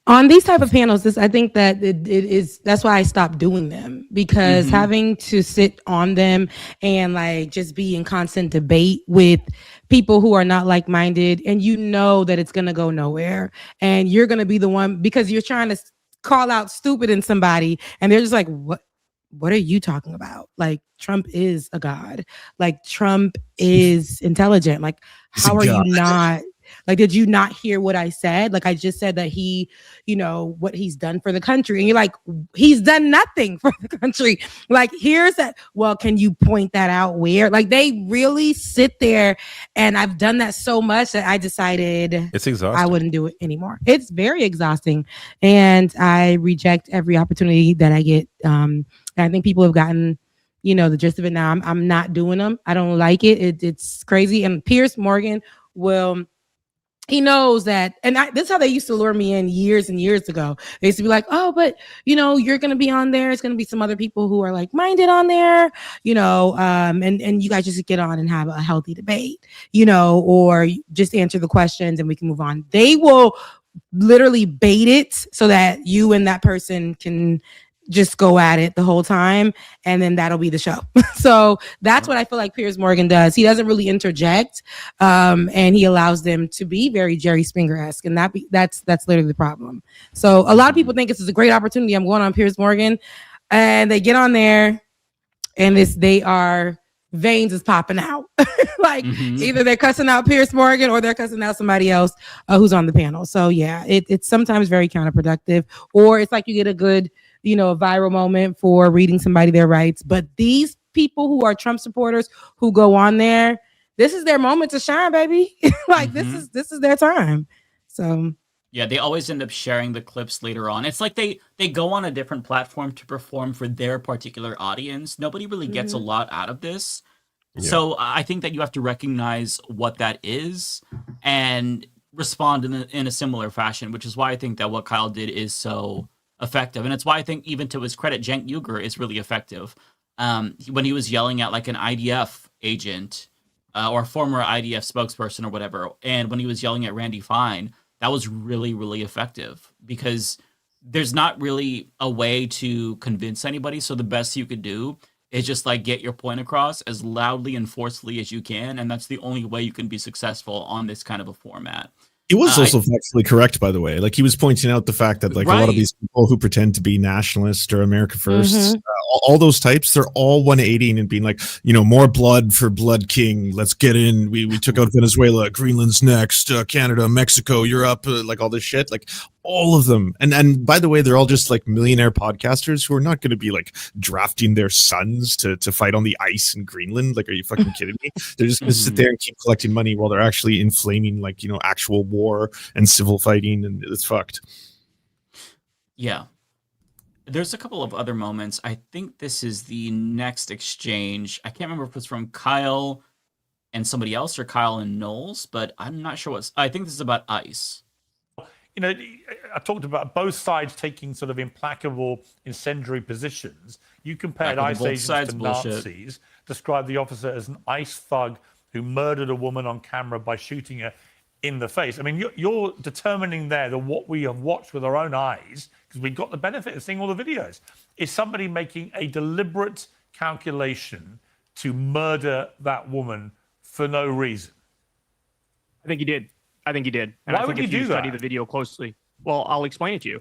On these type of panels, I think that it is, that's why I stopped doing them, because having to sit on them and like just be in constant debate with people who are not like-minded, and you know that it's going to go nowhere, and you're going to be the one because you're trying to call out stupid in somebody and they're just like, what are you talking about? Like, Trump is a god. Like, Trump is intelligent. Like, how are you not? Like, did you not hear what I said? Like, I just said that he, you know, what he's done for the country. And you're like, he's done nothing for the country. Like, here's that. Well, can you point that out where? Like, they really sit there. And I've done that so much that I decided it's exhausting. I wouldn't do it anymore. It's very exhausting. And I reject every opportunity that I get. And I think people have gotten, you know, the gist of it now. I'm not doing them. I don't like it. It's crazy. And Piers Morgan will... He knows that, and this is how they used to lure me in years and years ago. They used to be like, oh, but, you know, you're going to be on there. It's going to be some other people who are like-minded on there, you know, and you guys just get on and have a healthy debate, you know, or just answer the questions and we can move on. They will literally bait it so that you and that person can just go at it the whole time, and then that'll be the show. So that's what I feel like Piers Morgan does. He doesn't really interject, and he allows them to be very Jerry Springer-esque, and that's literally the problem. So a lot of people think this is a great opportunity. I'm going on Piers Morgan, and they get on there, and they are veins is popping out. Like either they're cussing out Piers Morgan or they're cussing out somebody else who's on the panel. So yeah, it's sometimes very counterproductive, or it's like you get a good, you know, a viral moment for reading somebody their rights. But these people who are Trump supporters who go on there, this is their moment to shine, baby. Like this is their time. So yeah, they always end up sharing the clips later on. It's like they go on a different platform to perform for their particular audience. Nobody really gets a lot out of this. Yeah. So I think that you have to recognize what that is and respond in a similar fashion, which is why I think that what Kyle did is so effective. And it's why I think, even to his credit, Cenk Uygur is really effective. When he was yelling at like an IDF agent or former IDF spokesperson or whatever, and when he was yelling at Randy Fine, that was really, really effective because there's not really a way to convince anybody. So the best you could do is just like get your point across as loudly and forcefully as you can. And that's the only way you can be successful on this kind of a format. It was also factually correct, by the way. Like, he was pointing out the fact that, like, a lot of these people who pretend to be nationalist or America First, all those types, they're all 180ing and being like, you know, more blood for Blood King. Let's get in. We took out Venezuela. Greenland's next. Canada, Mexico, Europe, like all this shit. Like, all of them. And by the way, they're all just like millionaire podcasters who are not going to be like drafting their sons to fight on the ice in Greenland. Like, are you fucking kidding me? They're just going to sit there and keep collecting money while they're actually inflaming, like, you know, actual war and civil fighting, and it's fucked. Yeah. There's a couple of other moments. I think this is the next exchange. I can't remember if it's from Kyle and somebody else or Kyle and Knowles, but I'm not sure I think this is about ICE. You know, I talked about both sides taking sort of implacable, incendiary positions. You compared ICE agents to Nazis, described the officer as an ICE thug who murdered a woman on camera by shooting her in the face. I mean, you're determining there that what we have watched with our own eyes, because we got the benefit of seeing all the videos, is somebody making a deliberate calculation to murder that woman for no reason. I think he did. And Why would you do that? Study the video closely. Well, I'll explain it to you.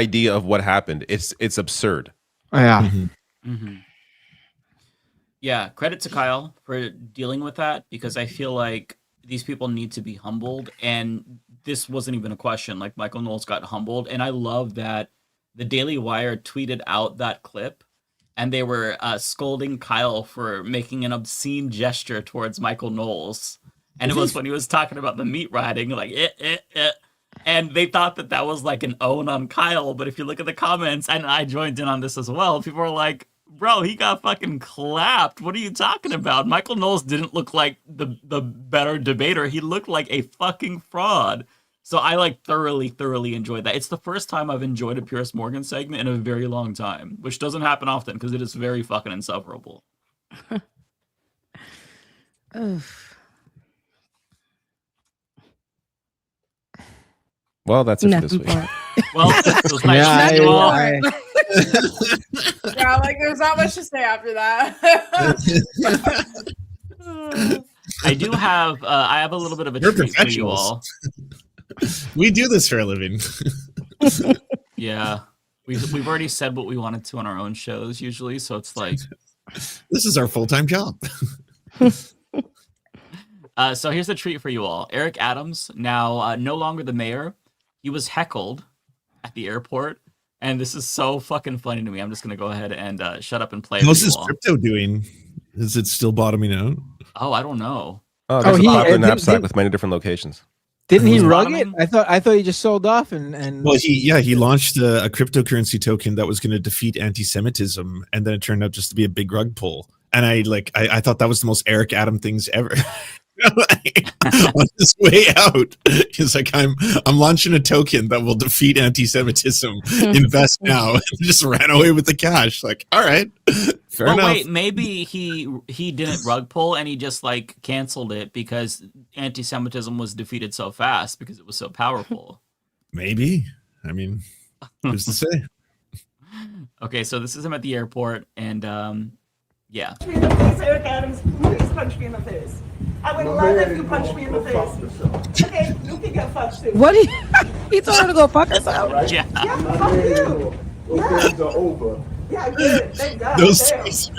idea of what happened. It's absurd. Yeah. Mm-hmm. Yeah, credit to Kyle for dealing with that, because I feel like these people need to be humbled, and this wasn't even a question. Like, Michael Knowles got humbled, and I love that the Daily Wire tweeted out that clip, and they were scolding Kyle for making an obscene gesture towards Michael Knowles. And it was when he was talking about the meat riding, like, and they thought that was like an own on Kyle. But if you look at the comments, and I joined in on this as well, people were like, bro, he got fucking clapped. What are you talking about? Michael Knowles didn't look like the better debater. He looked like a fucking fraud. So I like thoroughly enjoyed that. It's the first time I've enjoyed a Piers Morgan segment in a very long time, which doesn't happen often because it is very fucking insufferable. Well, that's it for this week. Well, it was nice to meet you all. Yeah, like there's not much to say after that. I do have I have a little bit of a treat for you all. We do this for a living. Yeah. We've already said what we wanted to on our own shows usually, so it's like this is our full-time job. So here's the treat for you all. Eric Adams, now no longer the mayor. He was heckled at the airport, and this is so fucking funny to me. I'm just gonna go ahead and shut up and play. How's his crypto doing? Is it still bottoming out? Oh, I don't know. Oh, there's a popular knapsack with many different locations. Didn't he rug it? I thought he just sold off and. Well, he launched a cryptocurrency token that was going to defeat anti-Semitism, and then it turned out just to be a big rug pull. And I thought that was the most Eric Adam things ever. On his way out, he's like, I'm launching a token that will defeat anti-Semitism. Invest now. And just ran away with the cash. Like, all right, fair enough. Wait, maybe he didn't rug pull and he just like canceled it because anti-Semitism was defeated so fast because it was so powerful. Maybe. I mean, who's to say? Okay, so this is him at the airport, and yeah. Punch me in the face, Eric Adams. Please punch me in the face. I would love if you punch me in the face. Okay, you can get fucked too. What? He told her to go fuck herself. Yeah. Yeah, fuck you. Things are over. Yeah, good. Thank God. Those damn. things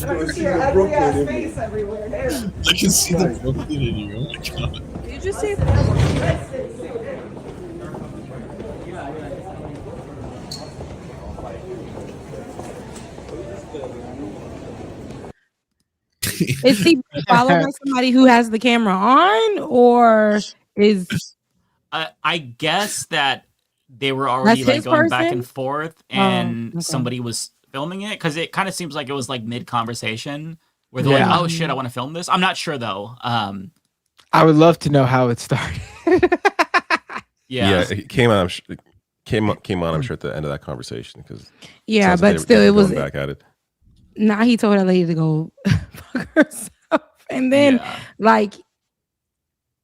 are I can see your ugly ass face everywhere. Damn. I can see the Brooklyn in you. Oh my god. Did you just say Is he followed by somebody who has the camera on, or is? I guess that they were already like going back and forth, and okay. somebody was filming it because it kind of seems like it was like mid conversation where they're like, "Oh shit, I want to film this." I'm not sure though. I would love to know how it started. Yeah, it came on. Came on. I'm sure at the end of that conversation because but still, it was back at it. Nah, he told that lady to go fuck herself, and then like,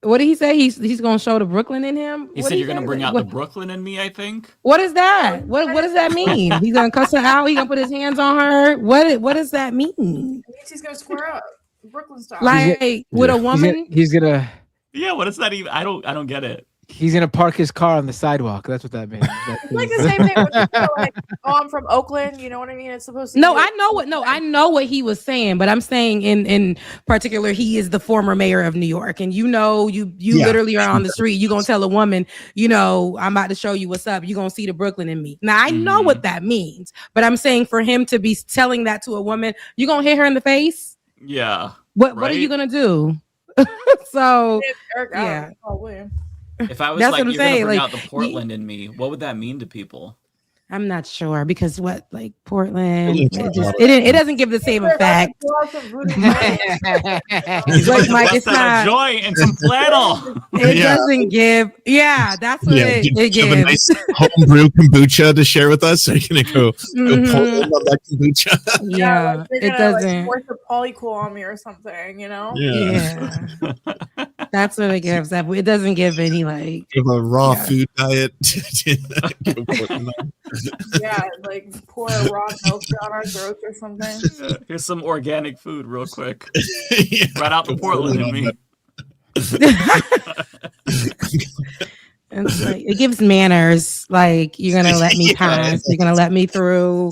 what did he say? He's gonna show the Brooklyn in him. He said you're gonna bring out the Brooklyn in me. I think. What is that? What does that mean? He's gonna cuss her out. He's gonna put his hands on her. What does that mean? It means he's gonna square up, Brooklyn style. Like with a woman. He's gonna. Yeah, what is that even? I don't get it. He's gonna park his car on the sidewalk. That's what that means. Like the same thing. When people are like, oh, I'm from Oakland. You know what I mean? It's supposed to. No, I know what. No, I know what he was saying, but I'm saying in particular, he is the former mayor of New York, and you literally are on the street. You gonna tell a woman, I'm about to show you what's up. You gonna see the Brooklyn in me. Now I know what that means, but I'm saying for him to be telling that to a woman, you gonna hit her in the face. Yeah. What are you gonna do? So yeah. If I was That's like, what I'm you're going to saying, bring like, out the Portland in me, what would that mean to people? I'm not sure because Portland, it doesn't give the same effect. Like, Mike, it's not joy and some flannel. It doesn't give. Yeah, that's what it gives. You have a nice homebrew kombucha to share with us. Are you gonna go Portland on that kombucha? Yeah, it doesn't. Force a polycool on me or something, Yeah. That's what it gives. It doesn't give any like. Give a raw food diet. Yeah, like pour a raw milk down our throats or something. Yeah, here's some organic food real quick. Right out the Portland in me. It's like, it gives manners. Like, you're gonna let me pass. You're gonna let me through.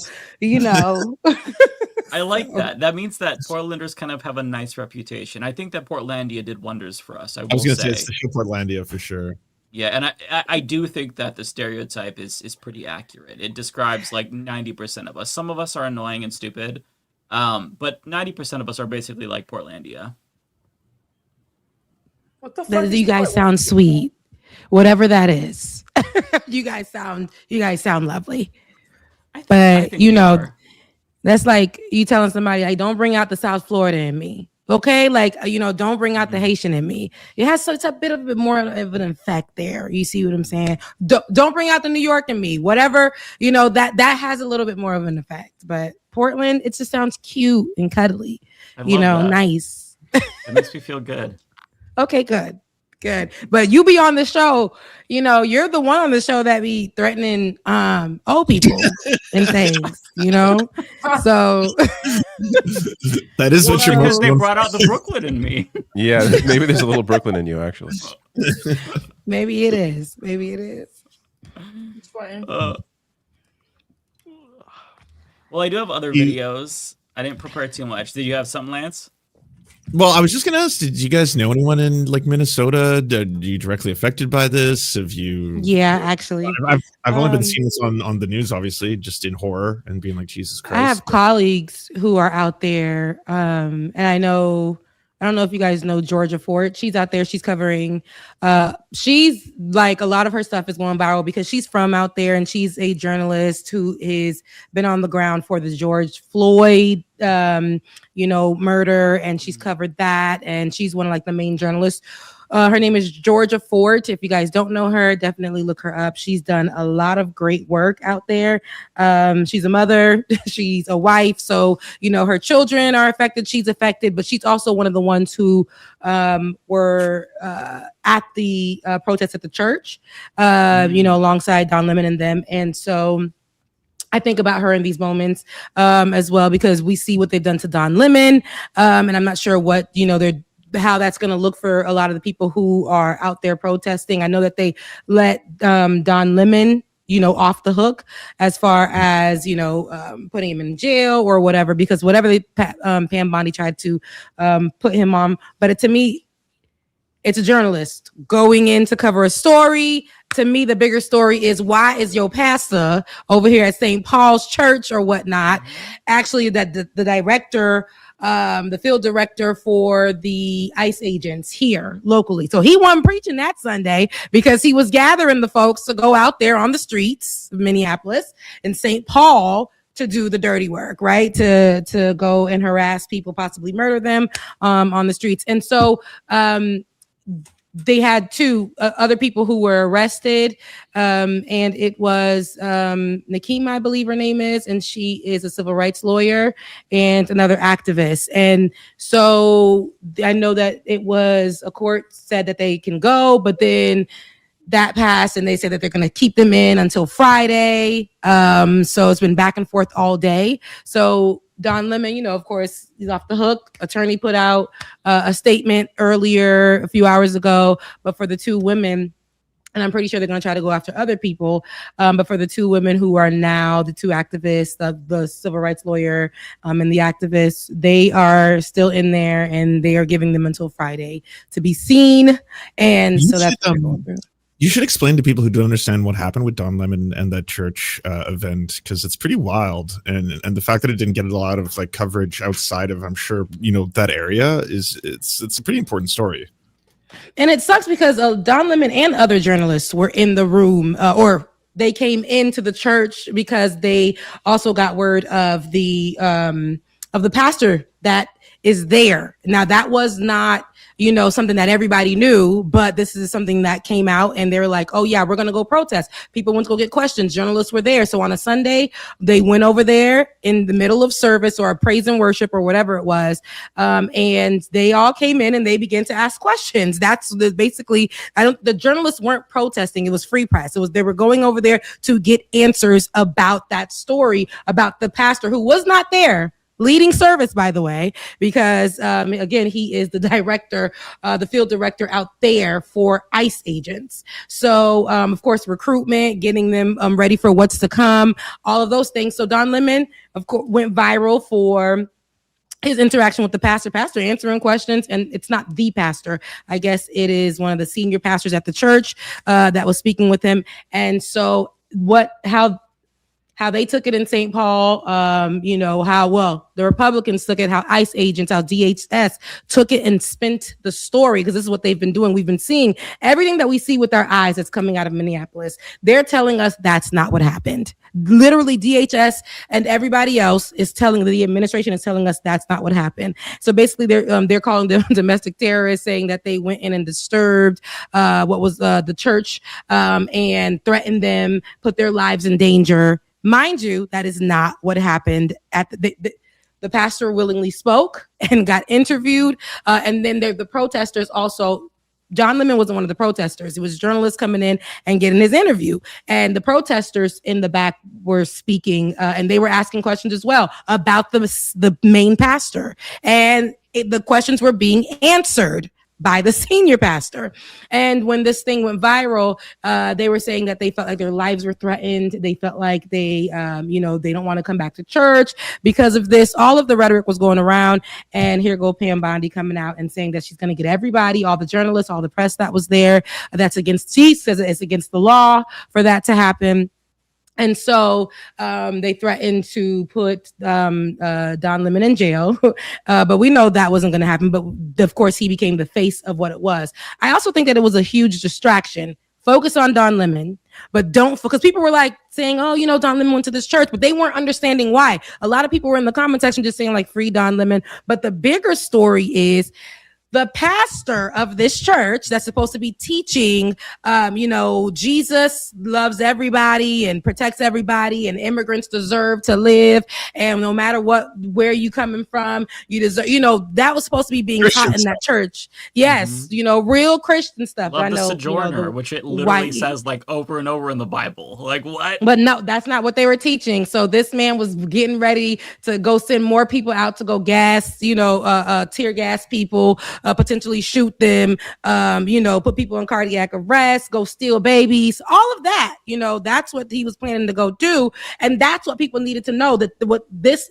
I like that. That means that Portlanders kind of have a nice reputation. I think that Portlandia did wonders for us. I was going to say it's the show Portlandia for sure. Yeah, and I do think that the stereotype is pretty accurate. It describes like 90% of us. Some of us are annoying and stupid, but 90% of us are basically like Portlandia. What the fuck? You guys sound sweet, whatever that is. you guys sound lovely. But you know, that's like you telling somebody, like, don't bring out the South Florida in me. Okay, like, you know, don't bring out the Haitian in me. It has such a bit more of an effect there. You see what I'm saying? Don't bring out the New York in me. Whatever, you know, that has a little bit more of an effect. But Portland, it just sounds cute and cuddly. You know, that. Nice. It makes me feel good. Okay, good. But you be on the show, you know, you're the one on the show that be threatening old people and things, you know. So that is what you're because they brought out the Brooklyn in me. Yeah, maybe there's a little Brooklyn in you, actually. Maybe it is. It's fine. Well, I do have other videos. I didn't prepare too much. Did you have something, Lance? Well, I was just going to ask, did you guys know anyone in like Minnesota? Are you directly affected by this? Have you? Yeah, actually. I've only been seeing this on the news, obviously, just in horror and being like, Jesus Christ. I have colleagues who are out there. And I don't know if you guys know Georgia Fort. She's out there. She's covering. She's like, a lot of her stuff is going viral because she's from out there and she's a journalist who has been on the ground for the George Floyd, murder, and she's covered that. And she's one of like the main journalists. Her name is Georgia Fort. If you guys don't know her, definitely look her up. She's done a lot of great work out there. She's a mother, she's a wife. So, you know, her children are affected. She's affected, but she's also one of the ones who were at the protest at the church, alongside Don Lemon and them. And so I think about her in these moments as well, because we see what they've done to Don Lemon. And I'm not sure what, how that's going to look for a lot of the people who are out there protesting. I know that they let Don Lemon, off the hook as far as, putting him in jail or whatever, because whatever Pam Bondi tried to put him on. But to me, it's a journalist going in to cover a story. To me, the bigger story is, why is your pastor over here at St. Paul's Church or whatnot, actually that the director, the field director for the ICE agents here locally. So he wasn't preaching that Sunday because he was gathering the folks to go out there on the streets of Minneapolis and St. Paul to do the dirty work, right? To go and harass people, possibly murder them on the streets. And so they had two other people who were arrested, and it was Nakeem, I believe her name is, and she is a civil rights lawyer, and another activist. And so I know that it was, a court said that they can go, but then that passed and they said that they're going to keep them in until Friday. So it's been back and forth all day. So Don Lemon, of course, he's off the hook. Attorney put out a statement earlier, a few hours ago, but for the two women, and I'm pretty sure they're going to try to go after other people, but for the two women who are now the two activists, the civil rights lawyer and the activists, they are still in there and they are giving them until Friday to be seen. And so that's what they're going through. You should explain to people who don't understand what happened with Don Lemon and that church event, because it's pretty wild, and the fact that it didn't get a lot of like coverage outside of, I'm sure, that area it's a pretty important story. And it sucks because Don Lemon and other journalists were in the room, or they came into the church because they also got word of the pastor that is there. Now that was not, something that everybody knew, but this is something that came out and they were like, oh yeah, we're going to go protest. People went to go get questions. Journalists were there. So on a Sunday, they went over there in the middle of service or praise and worship or whatever it was. And they all came in and they began to ask questions. That's basically, the journalists weren't protesting. It was free press. They were going over there to get answers about that story, about the pastor who was not there leading service, by the way, because again, he is the director, the field director out there for ICE agents. So, of course, recruitment, getting them ready for what's to come, all of those things. So Don Lemon, of course, went viral for his interaction with the pastor answering questions, and it's not the pastor. I guess it is one of the senior pastors at the church that was speaking with him. And so how they took it in St. Paul, how the Republicans took it, how ICE agents, how DHS took it and spent the story, because this is what they've been doing. We've been seeing everything that we see with our eyes that's coming out of Minneapolis. They're telling us that's not what happened. Literally, DHS and everybody else is telling, the administration is telling us that's not what happened. So basically, they're calling them domestic terrorists, saying that they went in and disturbed what was the church and threatened them, put their lives in danger. Mind you, that is not what happened. At the pastor willingly spoke and got interviewed, and then the protesters also. John Lemon wasn't one of the protesters. It was journalists coming in and getting his interview. And the protesters in the back were speaking, and they were asking questions as well about the main pastor. And the questions were being answered by the senior pastor. And when this thing went viral, they were saying that they felt like their lives were threatened. They felt like they don't want to come back to church because of this. All of the rhetoric was going around. And here go Pam Bondi coming out and saying that she's going to get everybody, all the journalists, all the press that was there, she says it's against the law for that to happen. And so they threatened to put Don Lemon in jail, but we know that wasn't going to happen. But of course, he became the face of what it was. I also think that it was a huge distraction. Focus on Don Lemon, but because people were like saying, oh, Don Lemon went to this church, but they weren't understanding why. A lot of people were in the comment section just saying like, free Don Lemon. But the bigger story is the pastor of this church that's supposed to be teaching, Jesus loves everybody and protects everybody, and immigrants deserve to live, and no matter where you coming from, you deserve, that was supposed to be being Christian taught in that church. Yes, real Christian stuff. Love I know, the sojourner, which it literally says like over and over in the Bible. Like what? But no, that's not what they were teaching. So this man was getting ready to go send more people out to go gas, tear gas people, potentially shoot them, put people in cardiac arrest, go steal babies, all of that. That's what he was planning to go do. And that's what people needed to know, that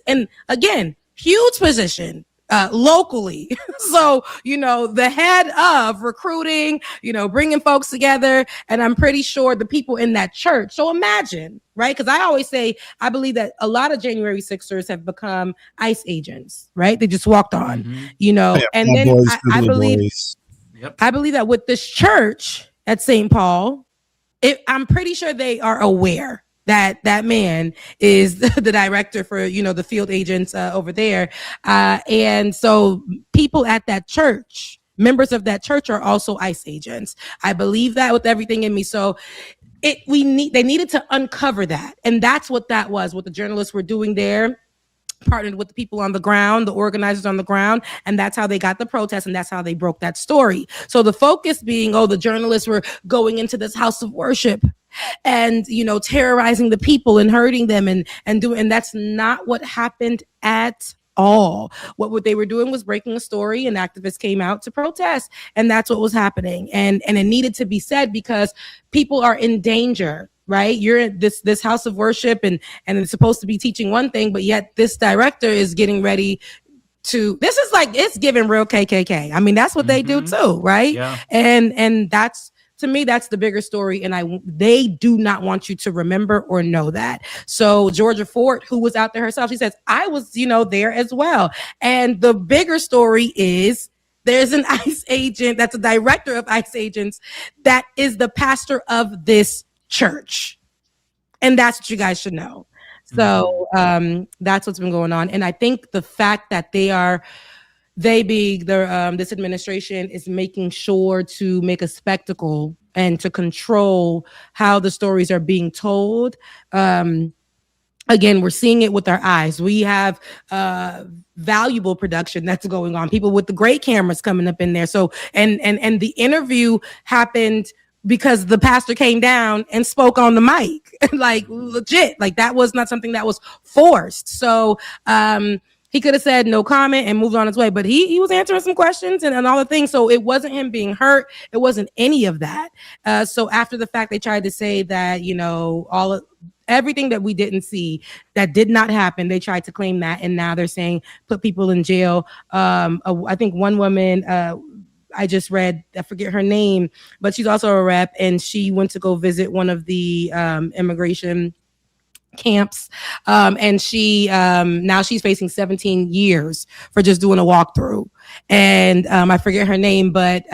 and again, huge position locally. So, the head of recruiting, bringing folks together. And I'm pretty sure the people in that church. So imagine, right? Because I always say, I believe that a lot of January 6ers have become ICE agents, right? They just walked on, and then I believe that with this church at St. Paul, I'm pretty sure they are aware that man is the director for, the field agents over there. And so people at that church, members of that church, are also ICE agents. I believe that with everything in me. So they needed to uncover that. And that's what that was, what the journalists were doing there. Partnered with the people on the ground, the organizers on the ground, and that's how they got the protest, and that's how they broke that story. So the focus being, the journalists were going into this house of worship and terrorizing the people and hurting them and that's not what happened at all. What they were doing was breaking a story, and activists came out to protest, and that's what was happening. And it needed to be said because people are in danger. Right, you're in this house of worship, and it's supposed to be teaching one thing, but yet this director is getting ready to. This is like, it's giving real KKK. I mean, that's what they do too, right? Yeah. And that's, to me, that's the bigger story, and they do not want you to remember or know that. So Georgia Ford, who was out there herself, she says, I was there as well. And the bigger story is, there's an ICE agent that's a director of ICE agents that is the pastor of this church, and that's what you guys should know. So that's what's been going on, and I think the fact that this administration is making sure to make a spectacle and to control how the stories are being told. Again, we're seeing it with our eyes. We have valuable production that's going on. People with the great cameras coming up in there. So and the interview happened because the pastor came down and spoke on the mic, like legit, like that was not something that was forced. So He could have said no comment and moved on his way, but he was answering some questions and all the things. So it wasn't him being hurt. It wasn't any of that. So after the fact, they tried to say that, everything that we didn't see, that did not happen. They tried to claim that. And now they're saying put people in jail. I think one woman, I just read, I forget her name, but she's also a rep, and she went to go visit one of the immigration camps, and she now she's facing 17 years for just doing a walkthrough. And I forget her name, but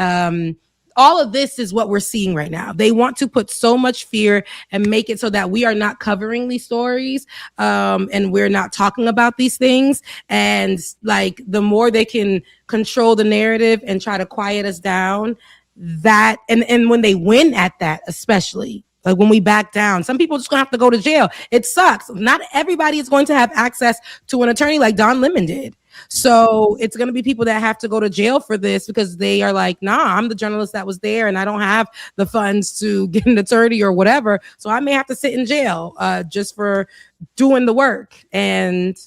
all of this is what we're seeing right now. They want to put so much fear and make it so that we are not covering these stories, and we're not talking about these things. And like, the more they can control the narrative and try to quiet us down, that and when they win at that, especially like when we back down, some people just gonna have to go to jail. It sucks. Not everybody is going to have access to an attorney like Don Lemon did. So it's going to be people that have to go to jail for this because they are like, nah, I'm the journalist that was there and I don't have the funds to get an attorney or whatever. So I may have to sit in jail just for doing the work. And,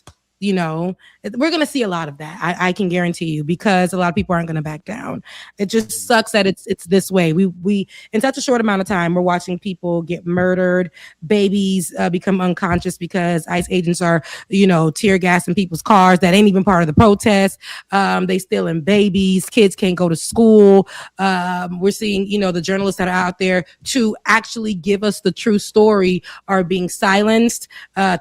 we're going to see a lot of that. I can guarantee you, because a lot of people aren't going to back down. It just sucks that it's this way. We in such a short amount of time, we're watching people get murdered, babies become unconscious because ICE agents are, tear gassing people's cars that ain't even part of the protest. They stealing babies, kids can't go to school. We're seeing, the journalists that are out there to actually give us the true story are being silenced,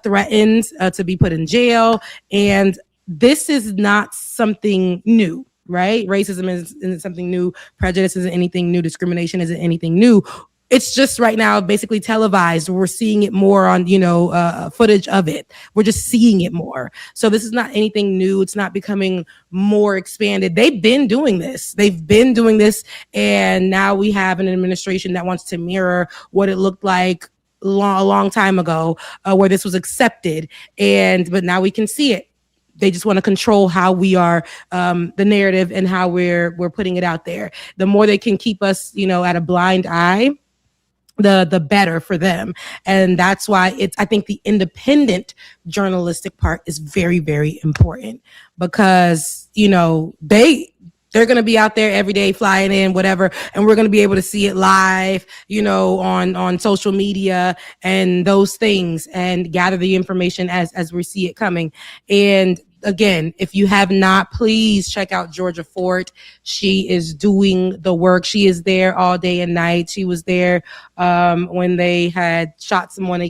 threatened to be put in jail. And this is not something new, right? Racism isn't something new. Prejudice isn't anything new. Discrimination isn't anything new. It's just right now basically televised. We're seeing it more on, footage of it. We're just seeing it more. So this is not anything new. It's not becoming more expanded. They've been doing this. And now we have an administration that wants to mirror what it looked like a long time ago, where this was accepted. But now we can see it. They just want to control how we are, the narrative, and how we're putting it out there. The more they can keep us, at a blind eye, the better for them. And that's why I think the independent journalistic part is very, very important, because, they're going to be out there every day flying in, whatever, and we're going to be able to see it live, on social media and those things, and gather the information as we see it coming. And again, if you have not, please check out Georgia Fort. She is doing the work. She is there all day and night. She was there when they had shot someone,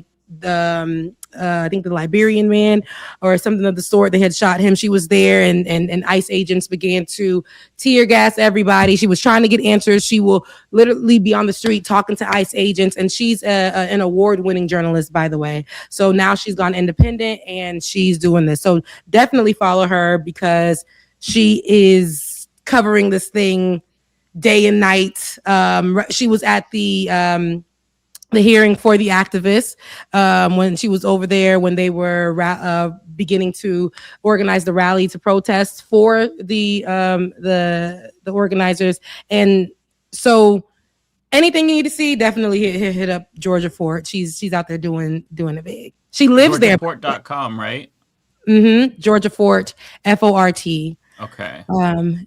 I think the Liberian man or something of the sort. They had shot him. She was there, and ICE agents began to tear gas everybody. She was trying to get answers. She will literally be on the street talking to ICE agents, and she's an award-winning journalist, by the way. So now she's gone independent and she's doing this. So definitely follow her, because she is covering this thing day and night. She was at the hearing for the activists when she was over there, when they were beginning to organize the rally to protest for the organizers. And so anything you need to see, definitely hit up Georgia Fort. She's out there doing it big. She lives there. GeorgiaFort.com, right? Georgia Fort, Fort. Okay.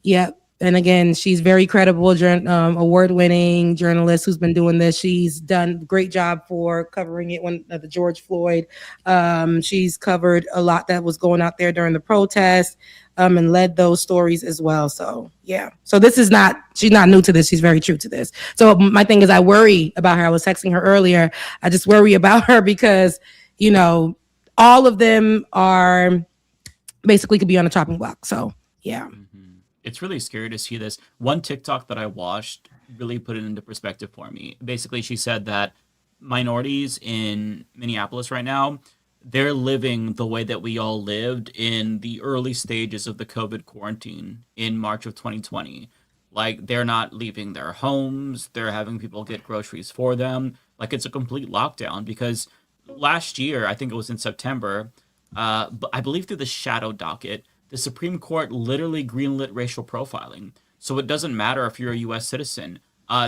Yep. And again, she's very credible, award-winning journalist who's been doing this. She's done a great job for covering it when the George Floyd. She's covered a lot that was going out there during the protest, and led those stories as well. So yeah. So she's not new to this. She's very true to this. So my thing is, I worry about her. I was texting her earlier. I just worry about her because, all of them are basically could be on a chopping block. So yeah. It's really scary to see this. One TikTok that I watched really put it into perspective for me. Basically, she said that minorities in Minneapolis right now, they're living the way that we all lived in the early stages of the COVID quarantine in March of 2020. Like, they're not leaving their homes. They're having people get groceries for them. Like, it's a complete lockdown, because last year, I think it was in September, but I believe through the shadow docket, the Supreme Court literally greenlit racial profiling. So it doesn't matter if you're a U.S. citizen.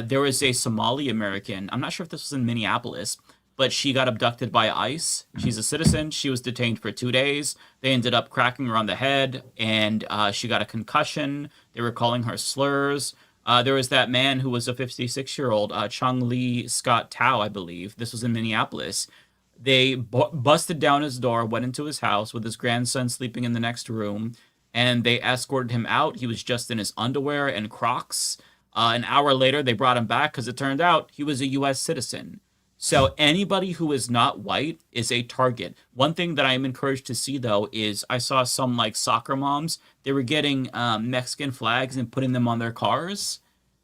There was a Somali American, I'm not sure if this was in Minneapolis, but she got abducted by ICE. She's a citizen. She was detained for 2 days. They ended up cracking her on the head, and she got a concussion. They were calling her slurs. There was that man who was a 56-year-old, Chung Lee Scott Tao, I believe. This was in Minneapolis. They busted down his door, went into his house with his grandson sleeping in the next room, and they escorted him out. He was just in his underwear and Crocs. An hour later, they brought him back because it turned out he was a U.S. citizen. So anybody who is not white is a target. One thing that I'm encouraged to see, though, is I saw some like soccer moms. They were getting Mexican flags and putting them on their cars.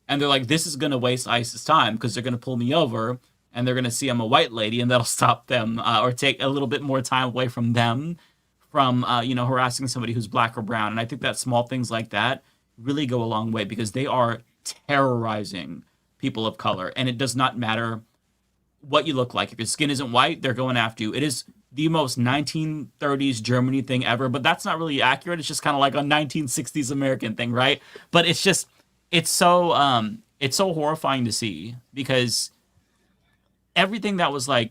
And they're like, this is going to waste ICE's time because they're going to pull me over and they're going to see I'm a white lady, and that'll stop them or take a little bit more time away from them from, harassing somebody who's black or brown. And I think that small things like that really go a long way because they are terrorizing people of color. And it does not matter what you look like. If your skin isn't white, they're going after you. It is the most 1930s Germany thing ever, but that's not really accurate. It's just kind of like a 1960s American thing, right? But it's just, it's so horrifying to see because everything that was like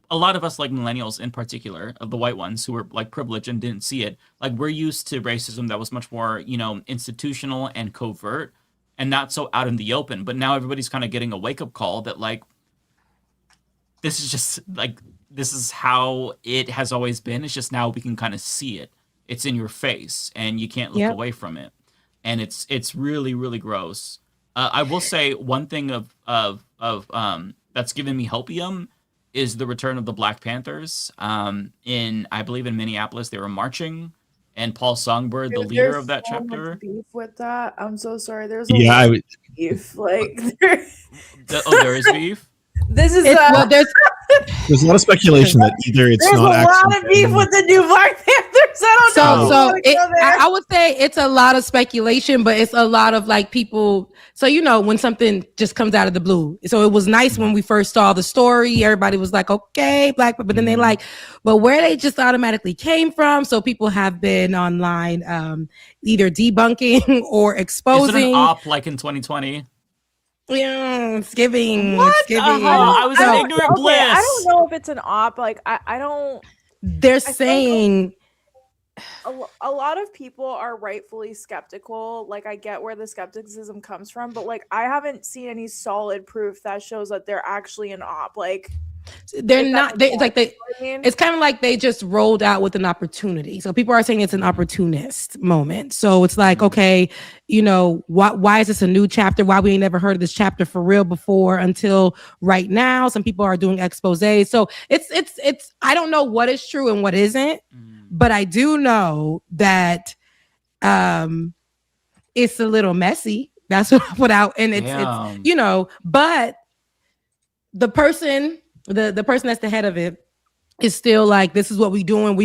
a lot of us, like millennials in particular, of the white ones who were like privileged and didn't see it, like we're used to racism that was much more, institutional and covert and not so out in the open. But now everybody's kind of getting a wake-up call that like, this is just like, this is how it has always been. It's just now we can kind of see it. It's in your face and you can't look away from it. And it's really, really gross. I will say one thing of that's given me hopium is the return of the Black Panthers. I believe in Minneapolis, they were marching, and Paul Songbird, the leader of that chapter. Much beef with that. I'm so sorry. There's beef. Like there is beef. This is there's a lot of speculation that either it's there's not a lot of beef with the new Black Panthers. I don't know. I would say it's a lot of speculation, but it's a lot of like people. So when something just comes out of the blue. So it was nice when we first saw the story. Everybody was like, okay, black, but then they like, but where they just automatically came from. So people have been online either debunking or exposing. Is it an op like in 2020? Yeah, it's giving. What? It's giving. I was in ignorant bliss. I don't know if it's an op. Like I don't. They're saying a lot of people are rightfully skeptical. Like I get where the skepticism comes from, but like I haven't seen any solid proof that shows that they're actually an op. Like they're not. It's kind of like they just rolled out with an opportunity. So people are saying it's an opportunist moment. So it's like, okay, why is this a new chapter? Why we ain't never heard of this chapter for real before until right now? Some people are doing exposés. So it's. I don't know what is true and what isn't, but I do know that it's a little messy. That's what I put out, and it's but the person. The person that's the head of it is still like, this is what we doing.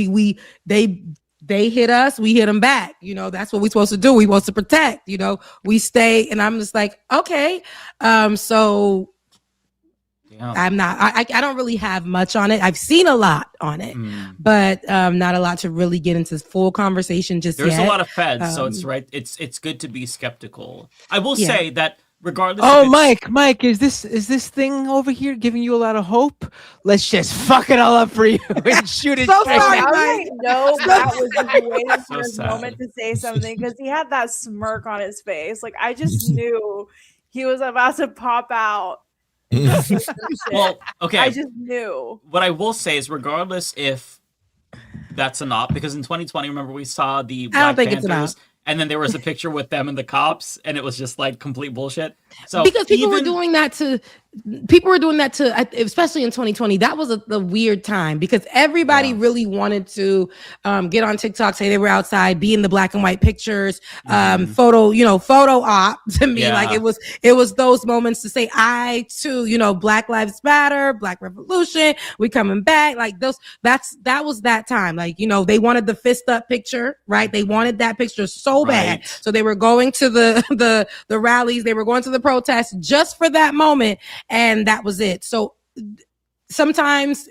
They hit us, we hit them back. That's what we're supposed to do. We supposed to protect. We stay, and I'm just like, okay. So I'm not. I don't really have much on it. I've seen a lot on it, but not a lot to really get into full conversation just There's yet. a lot of feds, so it's right. It's good to be skeptical. I will say that. Regardless. Oh, Mike, is this thing over here giving you a lot of hope? Let's just fuck it all up for you and shoot it. So straight sorry, out. I know that was just waiting for his moment to say something because he had that smirk on his face. Like I just knew he was about to pop out. Well, okay. I just knew. What I will say is, regardless if that's an op, because in 2020, remember we saw the Black Panthers. And then there was a picture with them and the cops, and it was just like complete bullshit. So because people were doing that to, especially in 2020. That was a weird time because everybody really wanted to get on TikTok, say they were outside, be in the black and white pictures, photo op to me. Like it was those moments to say, I too, Black Lives Matter, Black Revolution, we coming back. Like that was that time. Like, they wanted the fist up picture, right? They wanted that picture so bad. So they were going to the rallies, they were going to the protests just for that moment. And that was it. So sometimes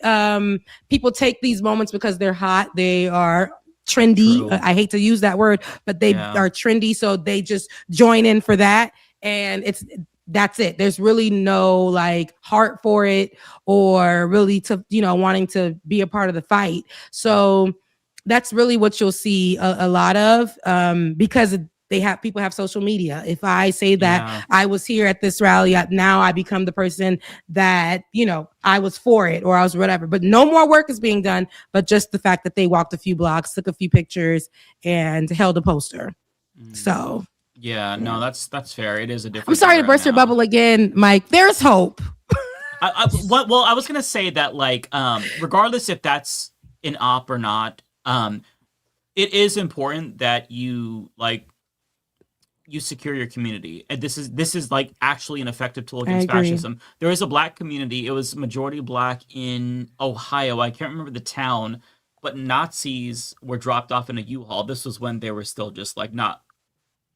people take these moments because they're hot. They are trendy. I hate to use that word, but they are trendy. So they just join in for that. And that's it. There's really no like heart for it or really to, wanting to be a part of the fight. So that's really what you'll see a lot of, because people have social media. If I say that I was here at this rally, now I become the person that, I was for it or I was whatever, but no more work is being done, but just the fact that they walked a few blocks, took a few pictures and held a poster. So yeah, no, that's fair. It is a different. I'm sorry to burst your bubble again, Mike. There's hope. I was gonna say that like, regardless if that's an op or not, it is important that you secure your community, and this is like actually an effective tool against fascism. There is a black community. It was majority black in Ohio. I can't remember the town, but Nazis were dropped off in a U-Haul. This was when they were still just like not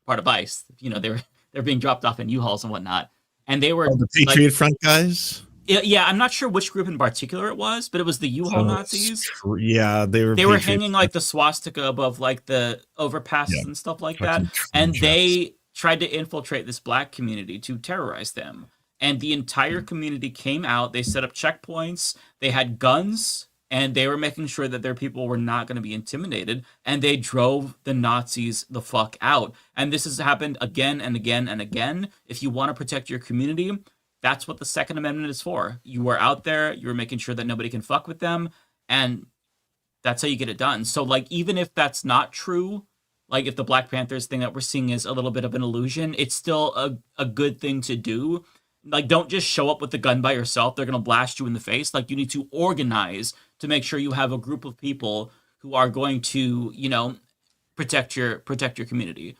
part of ICE. They're being dropped off in U-Hauls and whatnot, and they were the Patriot Front guys. Yeah, I'm not sure which group in particular it was, but it was the U-Haul Nazis. Yeah, they were hanging like the swastika above like the overpasses and stuff like that, and they tried to infiltrate this black community to terrorize them. And the entire community came out. They set up checkpoints. They had guns, and they were making sure that their people were not going to be intimidated. And they drove the Nazis the fuck out. And this has happened again and again and again. If you want to protect your community, that's what the Second Amendment is for. You were out there, you were making sure that nobody can fuck with them, and that's how you get it done. So, like, even if that's not true, like if the Black Panthers thing that we're seeing is a little bit of an illusion, it's still a good thing to do. Like, don't just show up with the gun by yourself. They're going to blast you in the face. Like, you need to organize to make sure you have a group of people who are going to, protect your community.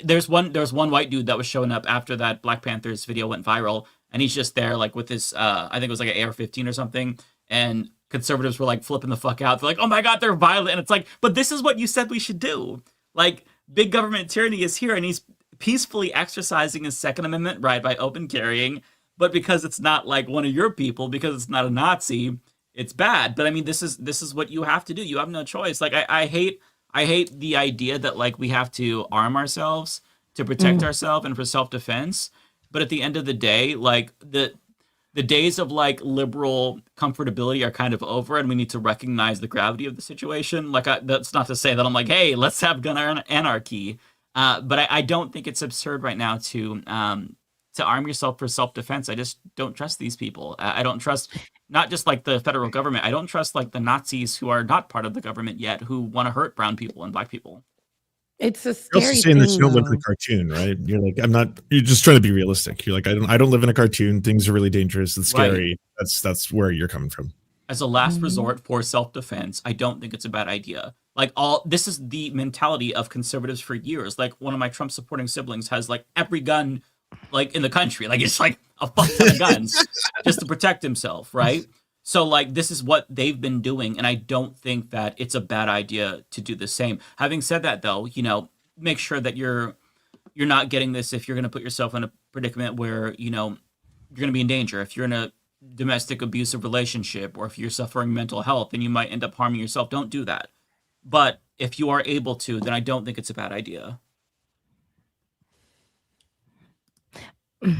There's one white dude that was showing up after that Black Panthers video went viral, and he's just there like with his I think it was like an AR-15 or something, and conservatives were like flipping the fuck out. They're like, oh my god, they're violent. And it's like, but this is what you said we should do. Like, big government tyranny is here, and he's peacefully exercising his Second Amendment right by open carrying, but because it's not like one of your people, because it's not a Nazi, it's bad. But I mean, this is what you have to do. You have no choice. Like, I hate the idea that like we have to arm ourselves to protect ourselves and for self-defense. But at the end of the day, like the days of like liberal comfortability are kind of over, and we need to recognize the gravity of the situation. Like, that's not to say that I'm like, hey, let's have gun anarchy. But I don't think it's absurd right now to arm yourself for self-defense. I just don't trust these people. I don't trust not just like the federal government. I don't trust like the Nazis who are not part of the government yet, who want to hurt brown people and black people. It's a You're scary also saying that you don't thing, live in a cartoon, right? You're like, you're just trying to be realistic. You're like, I don't live in a cartoon. Things are really dangerous. It's scary. Right. That's where you're coming from. As a last resort for self-defense, I don't think it's a bad idea. Like, this is the mentality of conservatives for years. Like, one of my Trump supporting siblings has like every gun like in the country. Like, it's like a fuck ton of guns just to protect himself, right? So like, this is what they've been doing, and I don't think that it's a bad idea to do the same. Having said that, though, make sure that you're not getting this if you're going to put yourself in a predicament where you're going to be in danger. If you're in a domestic abusive relationship, or if you're suffering mental health and you might end up harming yourself, don't do that. But if you are able to, then I don't think it's a bad idea. I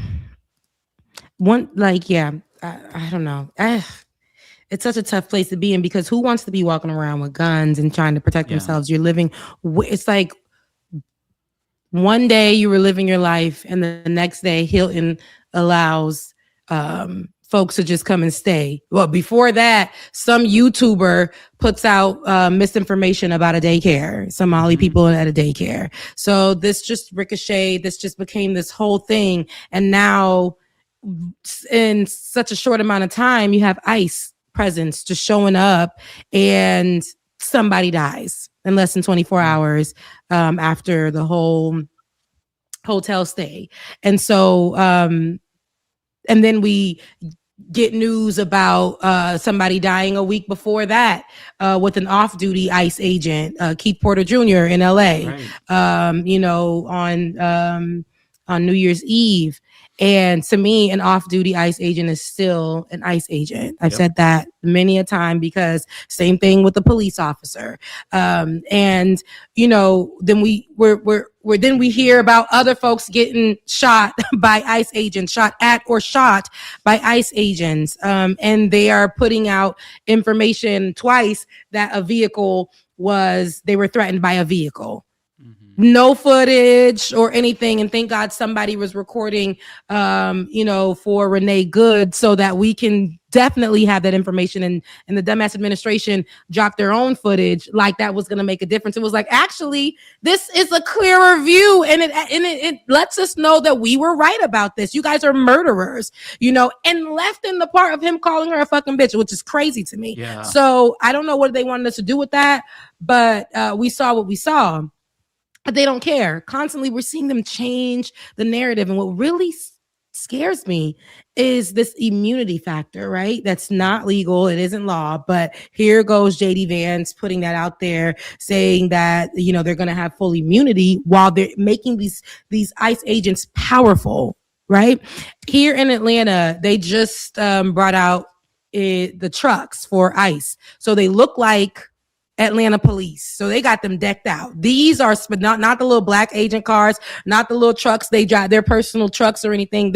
don't know. It's such a tough place to be in, because who wants to be walking around with guns and trying to protect themselves? You're living, it's like one day you were living your life, and the next day Hilton allows folks to just come and stay. Well, before that, some YouTuber puts out misinformation about a daycare, Somali people at a daycare. So this just ricocheted, this just became this whole thing. And now in such a short amount of time, you have ICE presence just showing up, and somebody dies in less than 24 hours after the whole hotel stay. And so, and then we get news about somebody dying a week before that with an off-duty ICE agent, Keith Porter Jr. in LA, right. On New Year's Eve. And to me, an off-duty ICE agent is still an ICE agent. I've said that many a time, because same thing with the police officer. And you know, then then we hear about other folks getting shot by ICE agents, shot at or shot by ICE agents. And they are putting out information twice that they were threatened by a vehicle. No footage or anything, and thank God somebody was recording for Renee Good, so that we can definitely have that information. And the dumbass administration dropped their own footage like that was going to make a difference. It was like, actually, this is a clearer view, and it lets us know that we were right about this. You guys are murderers, and left in the part of him calling her a fucking bitch, which is crazy to me. So I don't know what they wanted us to do with that, but we saw what we saw. But they don't care. Constantly, we're seeing them change the narrative. And what really scares me is this immunity factor, right? That's not legal. It isn't law. But here goes JD Vance putting that out there, saying that, they're going to have full immunity while they're making these ICE agents powerful, right? Here in Atlanta, they just brought out the trucks for ICE. So they look like Atlanta police. So they got them decked out. These are not the little black agent cars, not the little trucks they drive, their personal trucks or anything.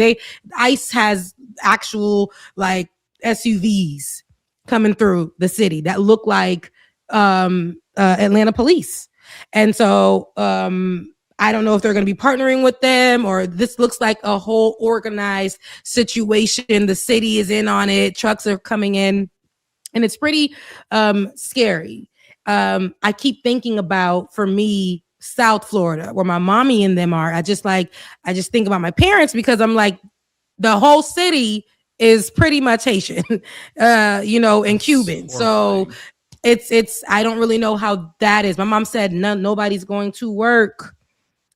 ICE has actual like SUVs coming through the city that look like Atlanta police. And so I don't know if they're going to be partnering with them, or this looks like a whole organized situation. The city is in on it. Trucks are coming in, and it's pretty scary. I keep thinking about, for me, South Florida, where my mommy and them are. I just think about my parents, because I'm like, the whole city is pretty much Haitian, and Cuban. So it's I don't really know how that is. My mom said nobody's going to work.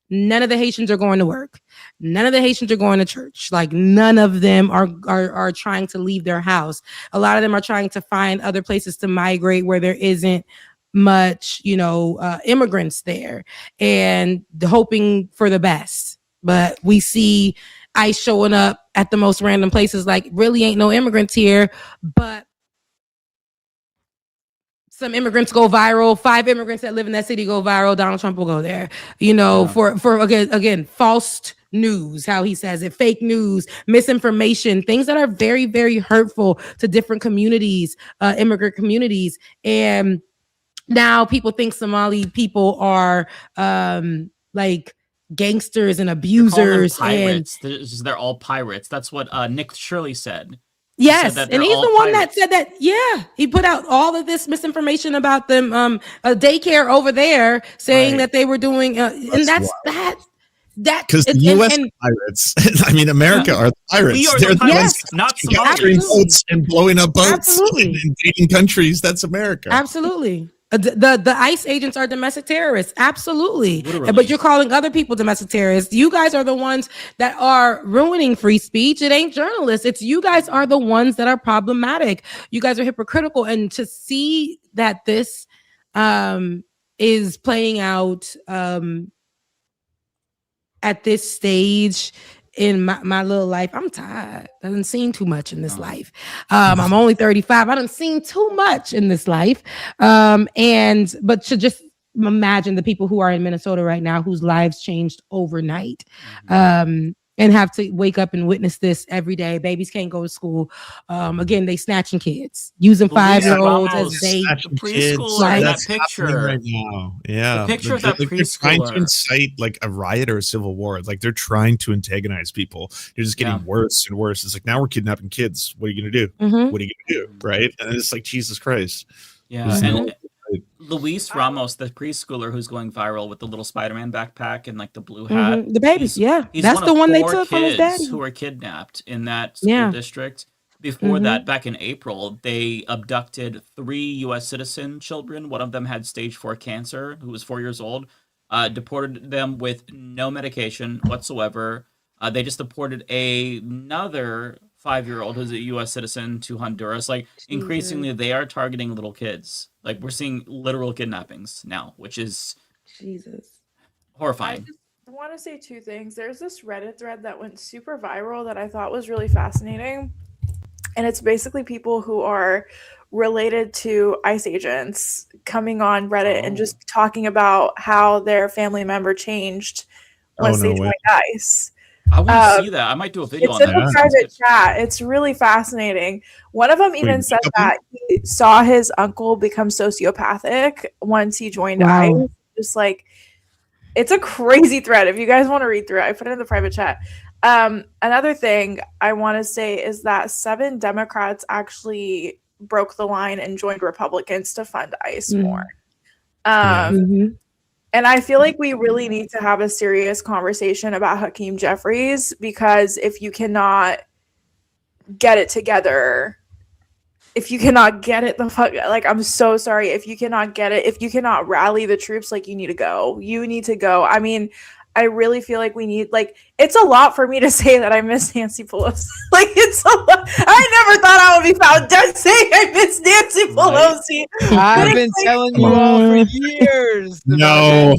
None of the Haitians are going to work. None of the Haitians are going to church. Like, none of them are trying to leave their house. A lot of them are trying to find other places to migrate where there isn't much, immigrants there, and hoping for the best. But we see ICE showing up at the most random places, like, really ain't no immigrants here, but some immigrants go viral. 5 immigrants that live in that city go viral. Donald Trump will go there, for again, false news, how he says it, fake news, misinformation, things that are very, very hurtful to different communities, immigrant communities. And now people think Somali people are like gangsters and abusers. Pirates. They're all pirates. That's what Nick Shirley said. Yes, and he's the one that said that. Yeah, he put out all of this misinformation about them, a daycare over there, saying that they were doing, and that's that. Because the U.S. pirates, I mean, America are the pirates. We are They're the pirates, ones not capturing Somalis. boats and blowing up boats and invading countries. That's America. Absolutely. The ICE agents are domestic terrorists. Absolutely. Literally. But you're calling other people domestic terrorists. You guys are the ones that are ruining free speech. It ain't journalists. It's you guys are the ones that are problematic. You guys are hypocritical. And to see that this is playing out at this stage in my little life, I'm tired. I done seen too much in this life. I'm only 35. I done seen too much in this life. But to just imagine the people who are in Minnesota right now, whose lives changed overnight, and have to wake up and witness this every day. Babies can't go to school. Again, they snatching kids, using 5-year-olds as bait. Preschooler, Right. that picture right now. Yeah, The picture of that they're trying to preschooler. incite like a riot or a civil war. Like, they're trying to antagonize people. They're just getting worse and worse. It's like, now we're kidnapping kids. What are you gonna do? Mhm. What are you gonna do? Right? And it's like, Jesus Christ. Yeah, There's and no- Luis Ramos, the preschooler who's going viral with the little Spider-Man backpack and like the blue hat. The babies, He's that's one the of one they 4 took from his kids daddy. who were kidnapped in that school Yeah. district. Before Mhm. that, back in April, they abducted 3 U.S. citizen children. One of them had stage 4 cancer, who was 4 years old. Deported them with no medication whatsoever. They just deported another 5-year-old who's a U.S. citizen to Honduras. Like, increasingly, they are targeting little kids. Like, we're seeing literal kidnappings now, which is Jesus horrifying. want to say two things. There's this Reddit thread that went super viral that I thought was really fascinating. And it's basically people who are related to ICE agents coming on Reddit and just talking about how their family member changed once they joined ICE. I want to see that. I might do a video on that. It's in the private chat. It's really fascinating. One of them even said that he saw his uncle become sociopathic once he joined ICE. Just like, it's a crazy thread. If you guys want to read through it, I put it in the private chat. Another thing I want to say is that 7 Democrats actually broke the line and joined Republicans to fund ICE more. And I feel like we really need to have a serious conversation about Hakeem Jeffries, because if you cannot get it together, if you cannot get it the fuck, like, I'm so sorry. If you cannot get it, if you cannot rally the troops, like, you need to go. You need to go. I mean, I really feel like we need, like, it's a lot for me to say that I miss Nancy Pelosi. Like, it's a lot. I never thought I would be found dead saying I miss Nancy Pelosi. I've been telling you all for years. No.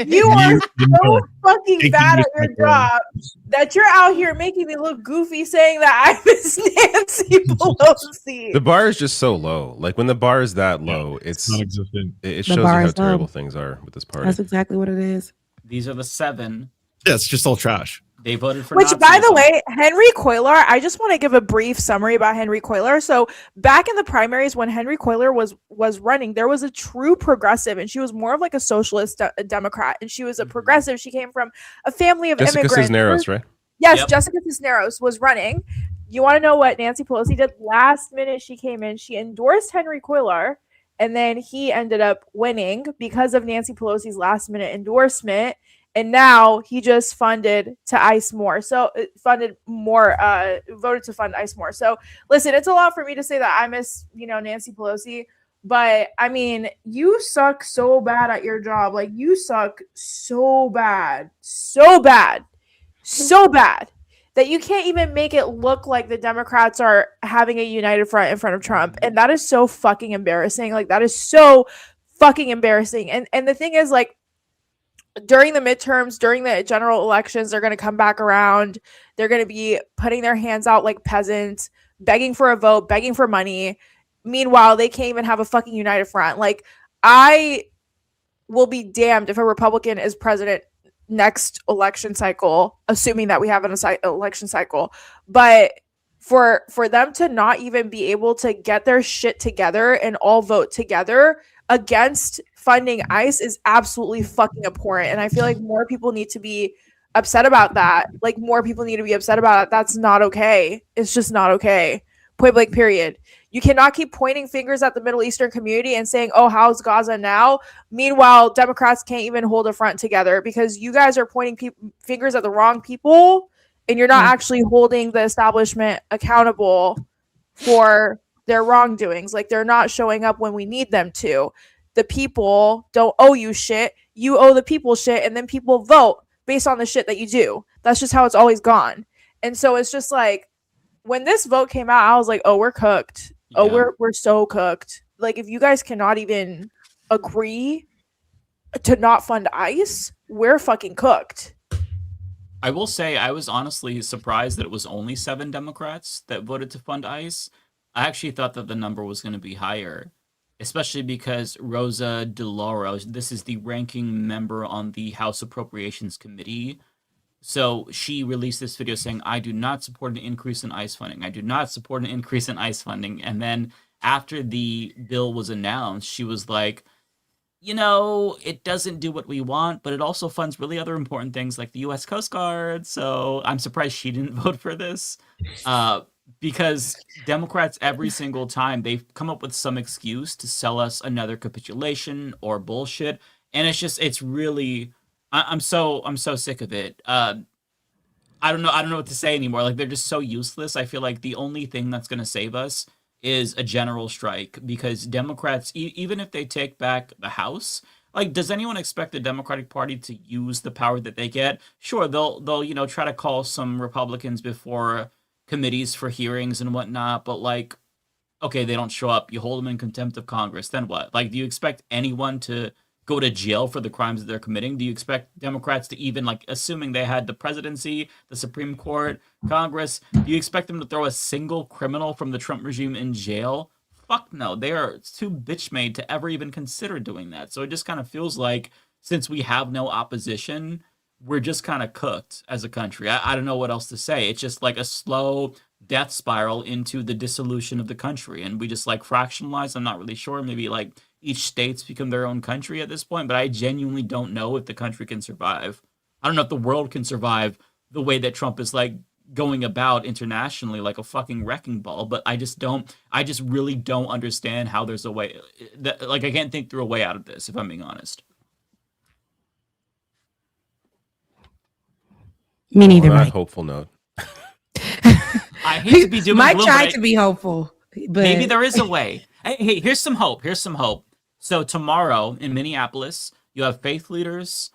You are so fucking bad at your job that you're out here making me look goofy saying that I miss Nancy Pelosi. The bar is just so low. Like, when the bar is that low, it's non-existent. It shows you how terrible things are with this party. That's exactly what it is. These are the 7. Yeah, it's just all trash. They voted for Which, Nazism. by the way, Henry Coiler, I just want to give a brief summary about Henry Coiler. So back in the primaries when Henry Coiler was running, there was a true progressive, and she was more of like a socialist Democrat, and she was a progressive. She came from a family of Jessica immigrants. Cisneros, right? Yes, Yep. Jessica Cisneros was running. You want to know what Nancy Pelosi did? Last minute she came in, she endorsed Henry Coiler, and then he ended up winning because of Nancy Pelosi's last minute endorsement. And now he just funded to ICE more. So voted to fund ICE more. So listen, it's a lot for me to say that I miss, Nancy Pelosi. But I mean, you suck so bad at your job. Like, you suck so bad that you can't even make it look like the Democrats are having a united front in front of Trump. And that is so fucking embarrassing. Like, that is so fucking embarrassing. And the thing is, like, during the midterms, during the general elections, they're going to come back around. They're going to be putting their hands out like peasants, begging for a vote, begging for money. Meanwhile, they can't even have a fucking united front. Like, I will be damned if a Republican is president next election cycle, assuming that we have an election cycle. But for them to not even be able to get their shit together and all vote together against funding ICE is absolutely fucking abhorrent. And I feel like more people need to be upset about that. Like, more people need to be upset about it. That's not okay. It's just not okay. Point blank, period. You cannot keep pointing fingers at the Middle Eastern community and saying, oh, how's Gaza now? Meanwhile, Democrats can't even hold a front together because you guys are pointing fingers at the wrong people, and you're not actually holding the establishment accountable for their wrongdoings. Like, they're not showing up when we need them to. The people don't owe you shit. You owe the people shit, and then people vote based on the shit that you do. That's just how it's always gone. And so it's just like, when this vote came out, I was like, oh, we're cooked. Oh, we're so cooked. Like, if you guys cannot even agree to not fund ICE, we're fucking cooked. I will say I was honestly surprised that it was only 7 Democrats that voted to fund ICE. I actually thought that the number was going to be higher, especially because Rosa DeLauro, this is the ranking member on the House Appropriations Committee. So she released this video saying, I do not support an increase in ICE funding. I do not support an increase in ICE funding. And then after the bill was announced, she was like, it doesn't do what we want, but it also funds really other important things like the U.S. Coast Guard. So I'm surprised she didn't vote for this. Because Democrats, every single time, they've come up with some excuse to sell us another capitulation or bullshit. And it's really, I'm so sick of it. I don't know what to say anymore. Like, they're just so useless. I feel like the only thing that's going to save us is a general strike, because Democrats, even if they take back the House, like, does anyone expect the Democratic Party to use the power that they get? Sure, they'll try to call some Republicans before committees for hearings and whatnot, but like, okay, they don't show up. You hold them in contempt of Congress. Then what? Like, do you expect anyone to go to jail for the crimes that they're committing? Do you expect Democrats to even, like, assuming they had the presidency, the Supreme Court, Congress, do you expect them to throw a single criminal from the Trump regime in jail? Fuck no. They are too bitch-made to ever even consider doing that. So it just kind of feels like, since we have no opposition, we're just kind of cooked as a country. I don't know what else to say. It's just like a slow death spiral into the dissolution of the country. And we just like fractionalize. I'm not really sure. Maybe like each state's become their own country at this point, but I genuinely don't know if the country can survive. I don't know if the world can survive the way that Trump is like going about internationally like a fucking wrecking ball, but I just really don't understand how there's a way that, like, I can't think through a way out of this, if I'm being honest. Me neither. On that Mike. hopeful note. I hate to be doing Mike gloom, tried but to be hopeful, but maybe there is a way. Hey, here's some hope. So tomorrow in Minneapolis, you have faith leaders,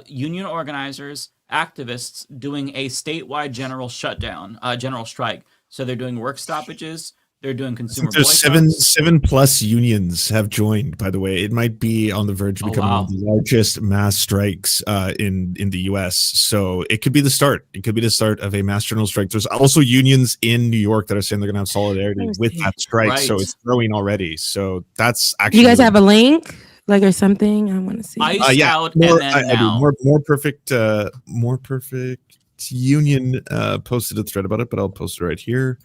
union organizers, activists doing a statewide general shutdown, general strike. So they're doing work stoppages. They're doing consumer There's boycotts. seven plus unions have joined, by the way. It might be on the verge of becoming one of the largest mass strikes in the US. So it could be the start. It could be the start of a mass general strike. There's also unions in New York that are saying they're gonna have solidarity with that strike. Right. So it's growing already. So that's actually you guys have a link, like, or something? I want to see. Iced out more, and then I do. now. More perfect union posted a thread about it, but I'll post it right here.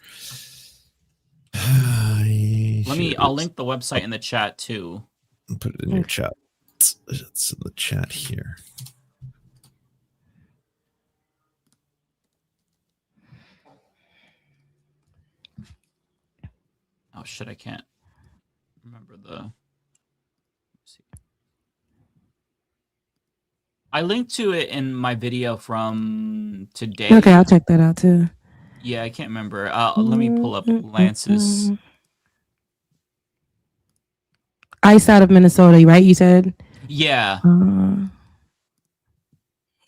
I'll link the website in the chat too. I'll put it in your chat. It's in the chat here. Oh shit, I can't remember the. Let's see. I linked to it in my video from today. Okay, I'll check that out too. Yeah, I can't remember. Let me pull up Lance's. Ice out of Minnesota, right? You said. Yeah.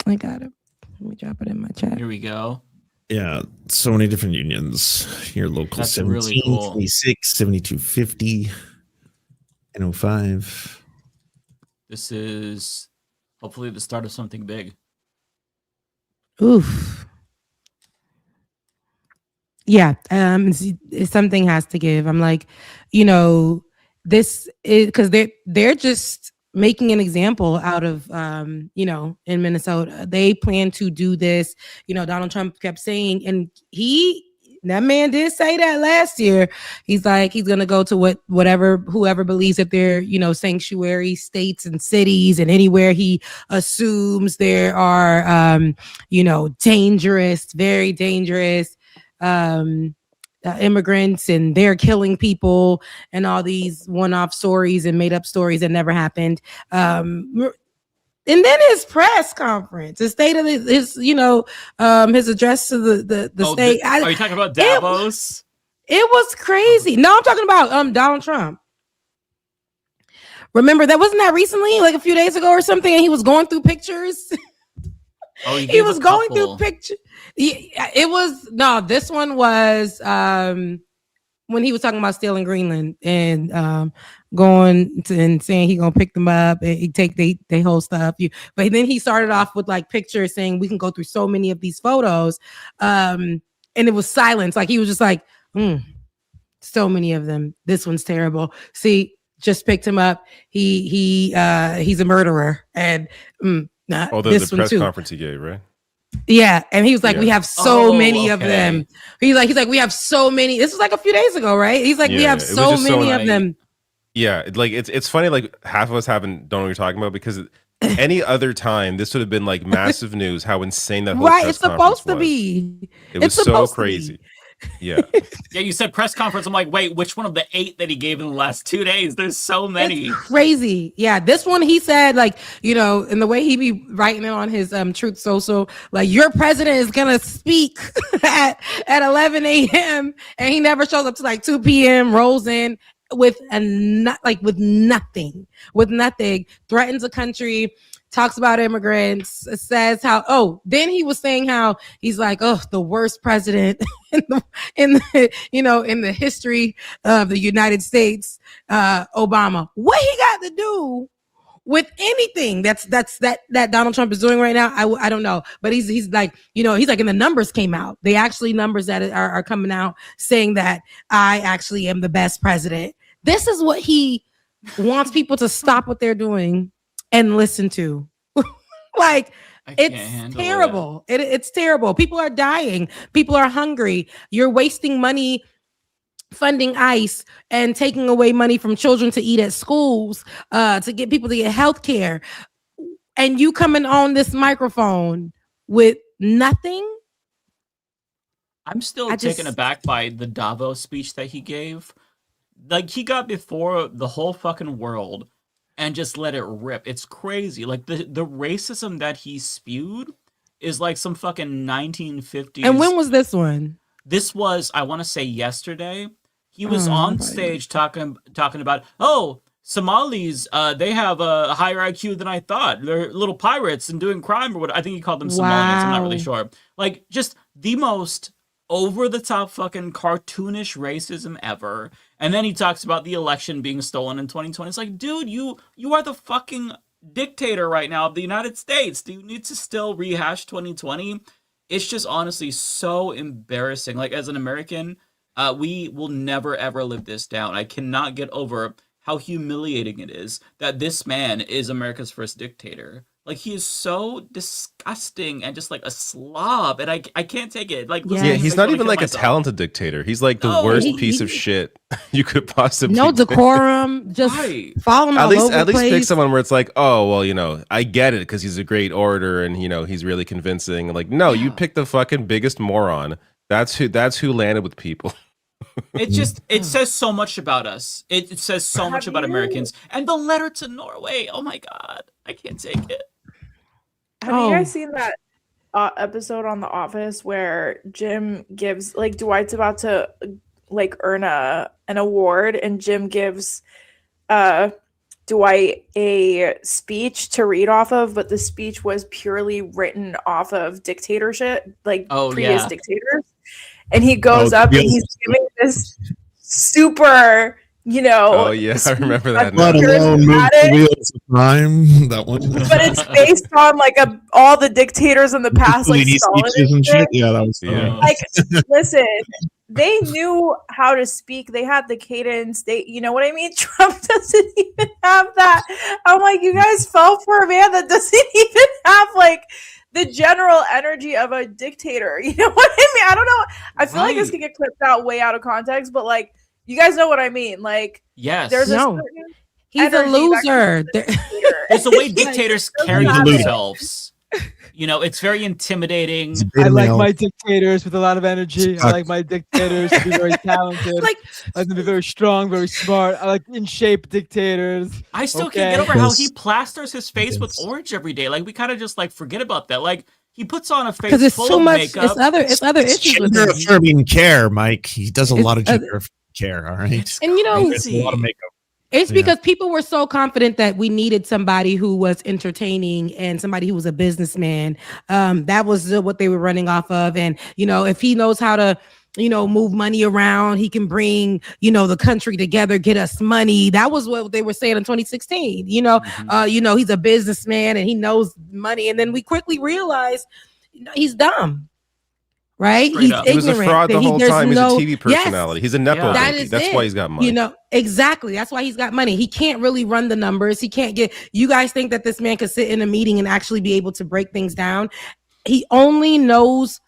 I got it. Let me drop it in my chat. Here we go. Yeah, so many different unions here. Local That's 17, really cool. 26, 7250, and 05. This is hopefully the start of something big. Oof. Yeah. Something has to give. I'm like, this is because they're just making an example out of in Minnesota. They plan to do this. Donald Trump kept saying, and that man did say that last year. He's like, he's gonna go to whoever believes that they're sanctuary states and cities, and anywhere he assumes there are dangerous, very dangerous immigrants, and they're killing people, and all these one-off stories and made-up stories that never happened. And then his press conference, the state of his his address to the state. Are you talking about Davos? It was crazy. No, I'm talking about Donald Trump. Remember that wasn't that recently, like a few days ago or something, and he was going through pictures. Oh, he was going through pictures. This one was when he was talking about stealing Greenland and going to, and saying he gonna pick them up and he take they whole stuff. But then he started off with like pictures saying we can go through so many of these photos, and it was silence. Like he was just like, so many of them. This one's terrible. See, just picked him up. He's a murderer, and the press conference he gave, right? Yeah, and he was like, we have so many of them. He's like, we have so many. This was like a few days ago, right? He's like, we have so many of them. Yeah, like it's funny. Like half of us don't know what you're talking about, because any other time this would have been like massive news. How insane that whole press it's supposed to be. It was so crazy. Yeah. Yeah, you said press conference. I'm like, wait, which one of the 8 that he gave in the last 2 days? There's so many. It's crazy. Yeah, this one he said, like, and the way he be writing it on his Truth Social, like, your president is gonna speak at 11 a.m. and he never shows up to like 2 p.m. rolls in with nothing, threatens a country, talks about immigrants, says how, then he was saying how he's like, the worst president in the history of the United States, Obama. What he got to do with anything that Donald Trump is doing right now. I don't know, but he's like, he's like, and the numbers came out. They actually numbers that are coming out saying that I actually am the best president. This is what he wants people to stop what they're doing and listen to. Like, it's terrible. It's terrible. People are dying. People are hungry. You're wasting money funding ICE and taking away money from children to eat at schools, to get people to get health care. And you coming on this microphone with nothing? I'm still taken aback by the Davos speech that he gave. Like, he got before the whole fucking world and just let it rip. It's crazy. Like, the racism that he spewed is like some fucking 1950s. And when was this one? This was, I want to say, yesterday. He was on stage talking about, Somalis, they have a higher IQ than I thought. They're little pirates and doing crime or what. I think he called them Somalians. I'm not really sure. Like, just the most over-the-top fucking cartoonish racism ever. And then he talks about the election being stolen in 2020. It's like, dude, you are the fucking dictator right now of the United States. Do you need to still rehash 2020? It's just honestly so embarrassing. Like, as an American, we will never, ever live this down. I cannot get over how humiliating it is that this man is America's first dictator. Like, he is so disgusting and just like a slob, and I can't take it. Like, he's not even like a talented dictator. He's like the worst piece of shit you could possibly. No decorum, just following all over at the least place. pick someone where it's like, oh well, I get it because he's a great orator and he's really convincing. Like, no, you pick the fucking biggest moron. That's who landed with people. It says so much about us. It says so much about Americans. And the letter to Norway. Oh my God, I can't take it. Have you guys seen that episode on The Office where Jim gives, like, Dwight's about to like earn an award, and Jim gives Dwight a speech to read off of, but the speech was purely written off of dictatorship, like previous dictators. And he goes up and he's giving this super, Oh yeah, I remember that. Let alone move the wheels of time. That one. But it's based on like all the dictators in the past, like Stalin and shit. Yeah, that was funny. Like, listen, they knew how to speak. They had the cadence. You know what I mean? Trump doesn't even have that. I'm like, you guys fell for a man that doesn't even have like the general energy of a dictator. You know what I mean? I don't know. I feel like this can get clipped out way out of context, but like, you guys know what I mean. Like, yes, there's he's a loser. There's the way dictators carry themselves. It's very intimidating. I like my dictators with a lot of energy. I like my dictators to be very talented. I like them to be very strong, very smart. I like in shape dictators. I still can't get over how he plasters his face with orange every day. Like, we kind of just like forget about that. Like, he puts on a face because it's full too of much. makeup. It's other issues with Gender him. affirming care, Mike. He does a lot of gender care. All right, and it's a lot of makeup. It's because people were so confident that we needed somebody who was entertaining and somebody who was a businessman. That was what they were running off of. And, if he knows how to, move money around, he can bring, the country together, get us money. That was what they were saying in 2016. He's a businessman and he knows money. And then we quickly realized he's dumb. Right? He was a fraud the whole time. He's a TV personality. He's a nepo baby. That's why he's got money. Exactly. That's why he's got money. He can't really run the numbers. He can't get. You guys think that this man could sit in a meeting and actually be able to break things down? He only knows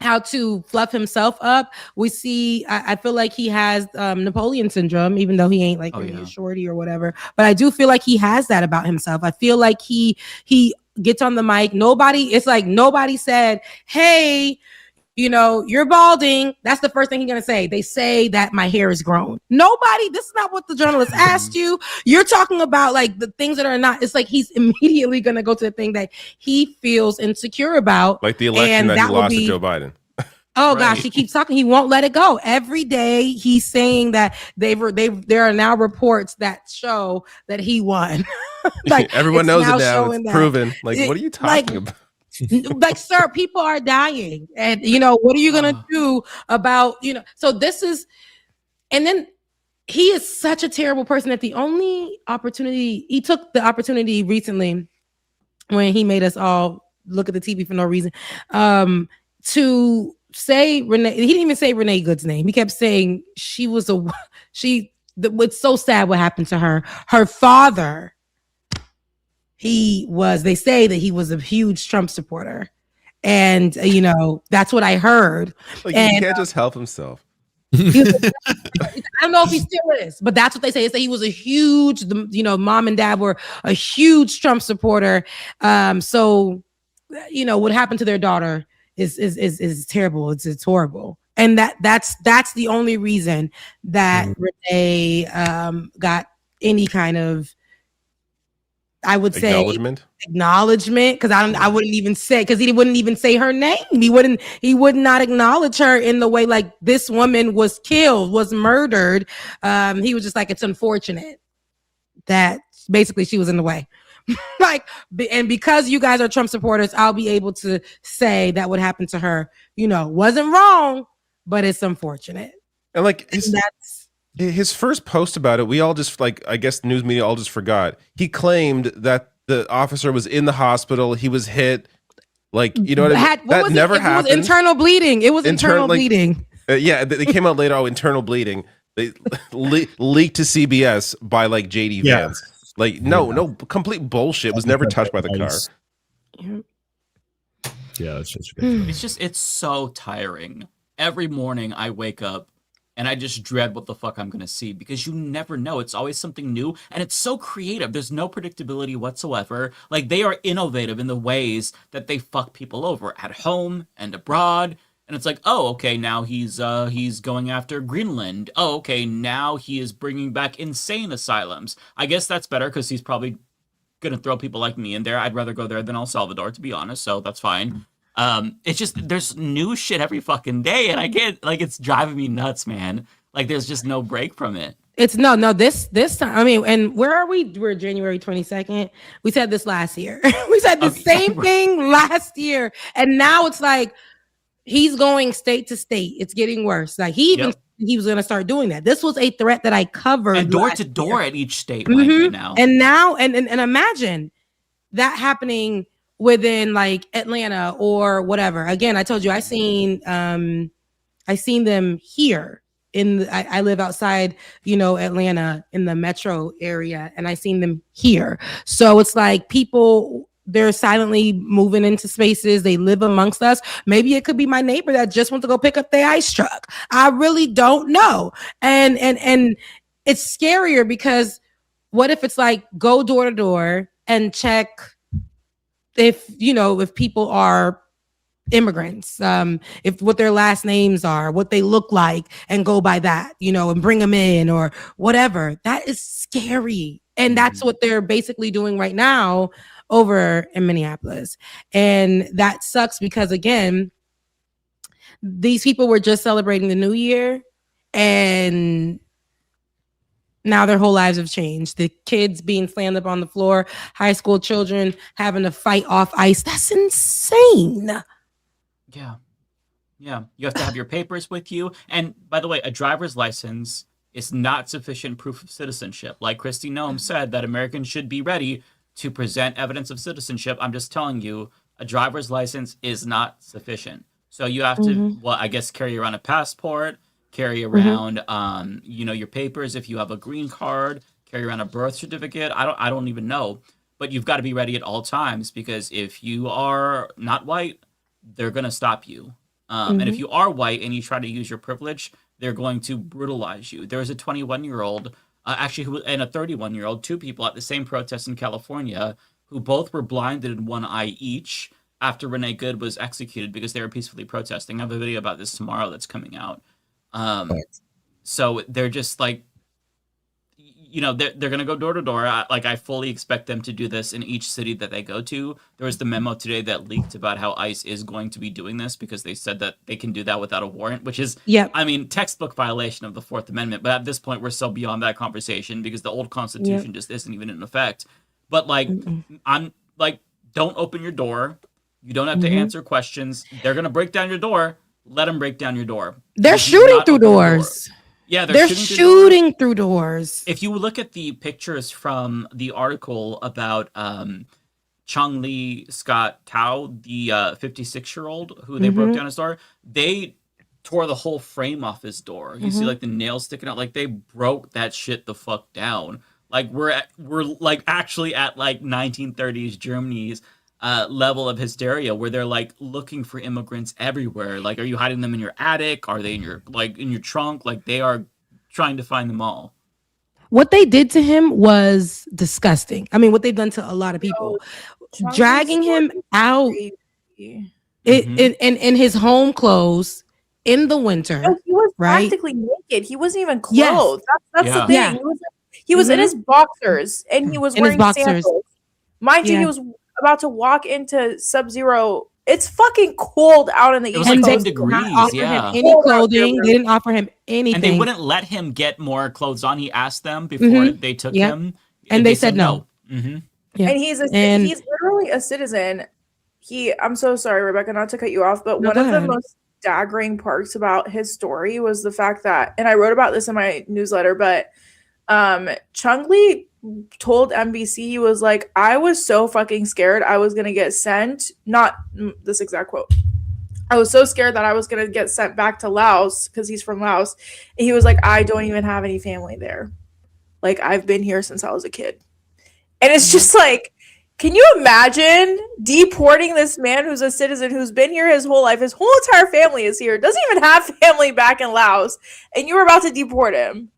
how to fluff himself up. We see. I feel like he has Napoleon syndrome, even though he ain't like a shorty or whatever. But I do feel like he has that about himself. I feel like he gets on the mic. It's like nobody said, "Hey, you're balding." That's the first thing he's gonna say. They say that my hair is grown. Nobody. This is not what the journalist asked you. You're talking about like the things that are not. It's like he's immediately gonna go to the thing that he feels insecure about, like the election that he lost to Joe Biden. Oh gosh, he keeps talking. He won't let it go. Every day he's saying that there are now reports that show that he won. Like, everyone knows it now. It's proven. Like, what are you talking about? Like, sir, people are dying, and what are you gonna do about so this is, and then he is such a terrible person that the only opportunity he took the opportunity recently when he made us all look at the TV for no reason, to say Renee. He didn't even say Renee Good's name. He kept saying she was it's so sad what happened to her. Her father, they say that he was a huge Trump supporter. And, that's what I heard. Like, he can't just help himself. I don't know if he still is, but that's what they say. Is that he was a huge, mom and dad were a huge Trump supporter. So, what happened to their daughter is terrible. It's horrible. And that's the only reason that Renee got any kind of, I would say, acknowledgement, because I wouldn't even say, because he wouldn't even say her name. He would not acknowledge her in the way like this woman was killed, was murdered. He was just like, it's unfortunate that basically she was in the way. And because you guys are Trump supporters, I'll be able to say that what happened to her, wasn't wrong, but it's unfortunate. And his first post about it, we all just I guess news media all just forgot. He claimed that the officer was in the hospital. He was hit. What I mean? That never happened. It was internal bleeding. It was internal bleeding. Yeah, they came out later. Oh, internal bleeding. They leaked to CBS by JD Vance. No, complete bullshit. It was never touched by the car. Yeah, it's just ridiculous. It's so tiring. Every morning I wake up and I just dread what the fuck I'm going to see, because you never know. It's always something new, and it's so creative. There's no predictability whatsoever. They are innovative in the ways that they fuck people over at home and abroad. And it's oh, okay, now he's going after Greenland. Oh, okay, now he is bringing back insane asylums. I guess that's better, because he's probably going to throw people like me in there. I'd rather go there than El Salvador, to be honest, so that's fine. It's just, there's new shit every fucking day, and I get, it's driving me nuts, man. There's just no break from it. It's this time. I mean, and where are we? We're January 22nd. We said this last year. We said the same thing last year, and now it's he's going state to state. It's getting worse. He was going to start doing that. This was a threat that I covered. And door to door at each state might be now. And now, and imagine that happening within Atlanta or whatever. Again, I told you I seen them here I live outside, Atlanta in the metro area, and I seen them here. So it's people, they're silently moving into spaces. They live amongst us. Maybe it could be my neighbor that just went to go pick up their ice truck. I really don't know. And it's scarier, because what if it's go door to door and check if people are immigrants, if what their last names are, what they look like, and go by that, and bring them in or whatever. That is scary. And that's what they're basically doing right now over in Minneapolis. And that sucks, because again, these people were just celebrating the new year, and now their whole lives have changed. The kids being slammed up on the floor, high school children having to fight off ICE. That's insane. Yeah. You have to have your papers with you. And by the way, a driver's license is not sufficient proof of citizenship. Like Kristi Noem said, that Americans should be ready to present evidence of citizenship. I'm just telling you, a driver's license is not sufficient. So you have to, I guess, carry around a passport, carry around, your papers. If you have a green card, carry around a birth certificate. I don't even know, but you've got to be ready at all times, because if you are not white, they're going to stop you. And if you are white and you try to use your privilege, they're going to brutalize you. There was a 21-year-old, and a 31-year-old, two people at the same protest in California, who both were blinded in one eye each after Renee Good was executed because they were peacefully protesting. I have a video about this tomorrow that's coming out. So they're just they're going to go door to door. I fully expect them to do this in each city that they go to. There was the memo today that leaked about how ICE is going to be doing this, because they said that they can do that without a warrant, which is, textbop violation of the Fourth Amendment. But at this point, we're so beyond that conversation, because the old Constitution just isn't even in effect. But I'm don't open your door. You don't have to answer questions. They're going to break down your door. Let them break down your door. They're shooting through doors. Yeah, they're shooting through doors. If you look at the pictures from the article about Chung Lee Scott Tao, the 56-year-old who they broke down his door, they tore the whole frame off his door. You see like the nails sticking out. Like they broke that shit the fuck down. Like we're like actually at like 1930s Germany's level of hysteria, where they're like looking for immigrants everywhere. Like, are you hiding them in your attic? Are they in your trunk? Like they are trying to find them all. What they did to him was disgusting. I mean, what they've done to a lot of people, dragging him out in his home clothes in the winter. No, he was right? practically naked. He wasn't even clothed. Yes. That's the thing. Yeah. He was in his boxers and he was wearing sandals. Mind you, he was about to walk into sub-zero. It's fucking cold out in the East Coast. It was like 10 degrees. degrees. Him any clothing. They didn't offer him anything. And they wouldn't let him get more clothes on. He asked them before they took him. And they said no. Mm-hmm. Yeah. And he's literally a citizen. I'm so sorry, Rebecca, not to cut you off, but one of the most staggering parts about his story was the fact that, and I wrote about this in my newsletter, but Chung Lee told NBC, he was like, I was so fucking scared I was gonna get sent, not this exact quote, I was so scared that I was gonna get sent back to Laos, because he's from Laos, and he was like, I don't even have any family there, like I've been here since I was a kid. And it's just like, can you imagine deporting this man who's a citizen, who's been here his whole life, his whole entire family is here, doesn't even have family back in Laos, and you were about to deport him?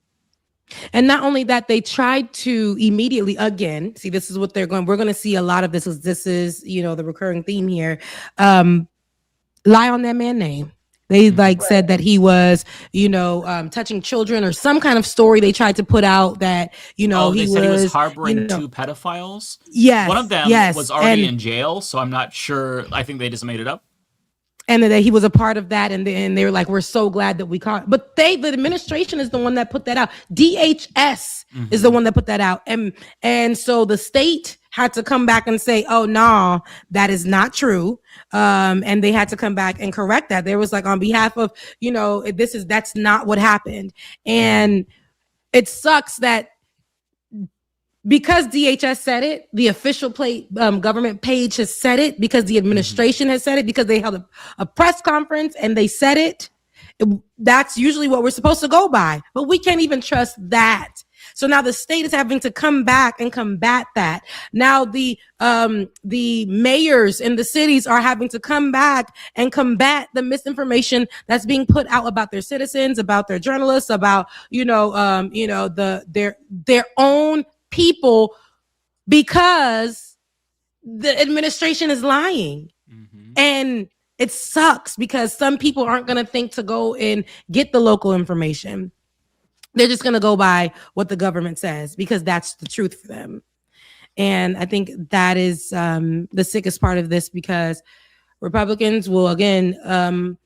And not only that, they tried to immediately, again, see, this is what we're going to see a lot of this is, the recurring theme here, lie on that man's name. They said that he was, touching children or some kind of story they tried to put out that, he was harboring two pedophiles. Yes. One of them was already in jail, so I'm not sure. I think they just made it up. And that he was a part of that, and they were like, "We're so glad that we caught." But the administration is the one that put that out. DHS is the one that put that out, and so the state had to come back and say, "Oh no, that is not true," and they had to come back and correct that. There was like, on behalf of that's not what happened, and it sucks that. Because DHS said it, the official government page has said it, because the administration has said it, because they held a press conference and they said it. That's usually what we're supposed to go by, but we can't even trust that. So now the state is having to come back and combat that. Now the mayors in the cities are having to come back and combat the misinformation that's being put out about their citizens, about their journalists, about their own people, because the administration is lying. And it sucks because some people aren't going to think to go and get the local information. They're just going to go by what the government says, because that's the truth for them. And I think that is the sickest part of this, because Republicans will again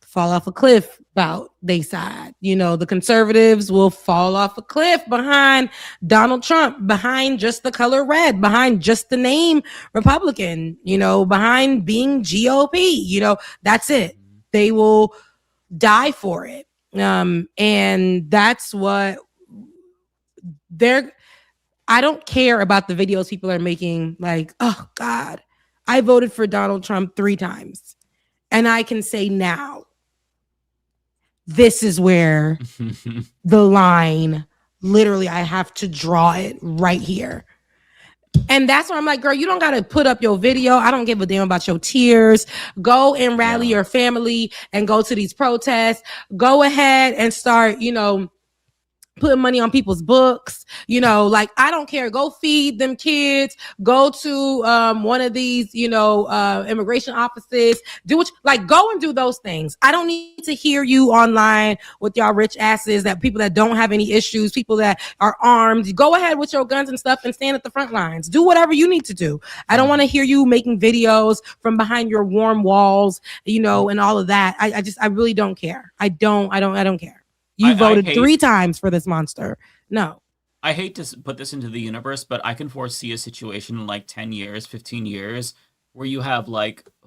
fall off a cliff about they side. The conservatives will fall off a cliff behind Donald Trump, behind just the color red, behind just the name Republican, behind being GOP. That's it. They will die for it. And that's what I don't care about the videos people are making, like, oh God, I voted for Donald Trump 3 times. And I can say now, this is where the line, literally, I have to draw it right here. And that's why I'm like, girl, you don't got to put up your video. I don't give a damn about your tears. Go and rally your family and go to these protests. Go ahead and start, putting money on people's books, I don't care. Go feed them kids. Go to one of these, immigration offices. Do go and do those things. I don't need to hear you online with y'all rich asses, that people that don't have any issues, people that are armed. Go ahead with your guns and stuff and stand at the front lines. Do whatever you need to do. I don't want to hear you making videos from behind your warm walls, and all of that. I really don't care. I don't care. You voted 3 times for this monster. No. I hate to put this into the universe, but I can foresee a situation in 10 years, 15 years, where you have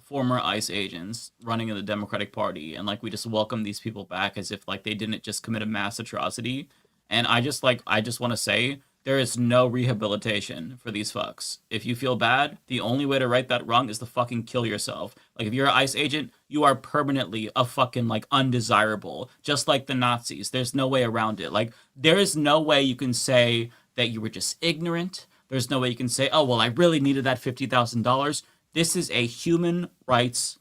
former ICE agents running in the Democratic Party, and like we just welcome these people back as if like they didn't just commit a mass atrocity. And I just want to say there is no rehabilitation for these fucks. If you feel bad, the only way to right that wrong is to fucking kill yourself. Like if you're an ICE agent, you are permanently a fucking like undesirable, just like the Nazis. There's no way around it. Like there is no way you can say that you were just ignorant. There's no way you can say, oh well, I really needed that $50,000. This is a human rights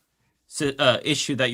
issue that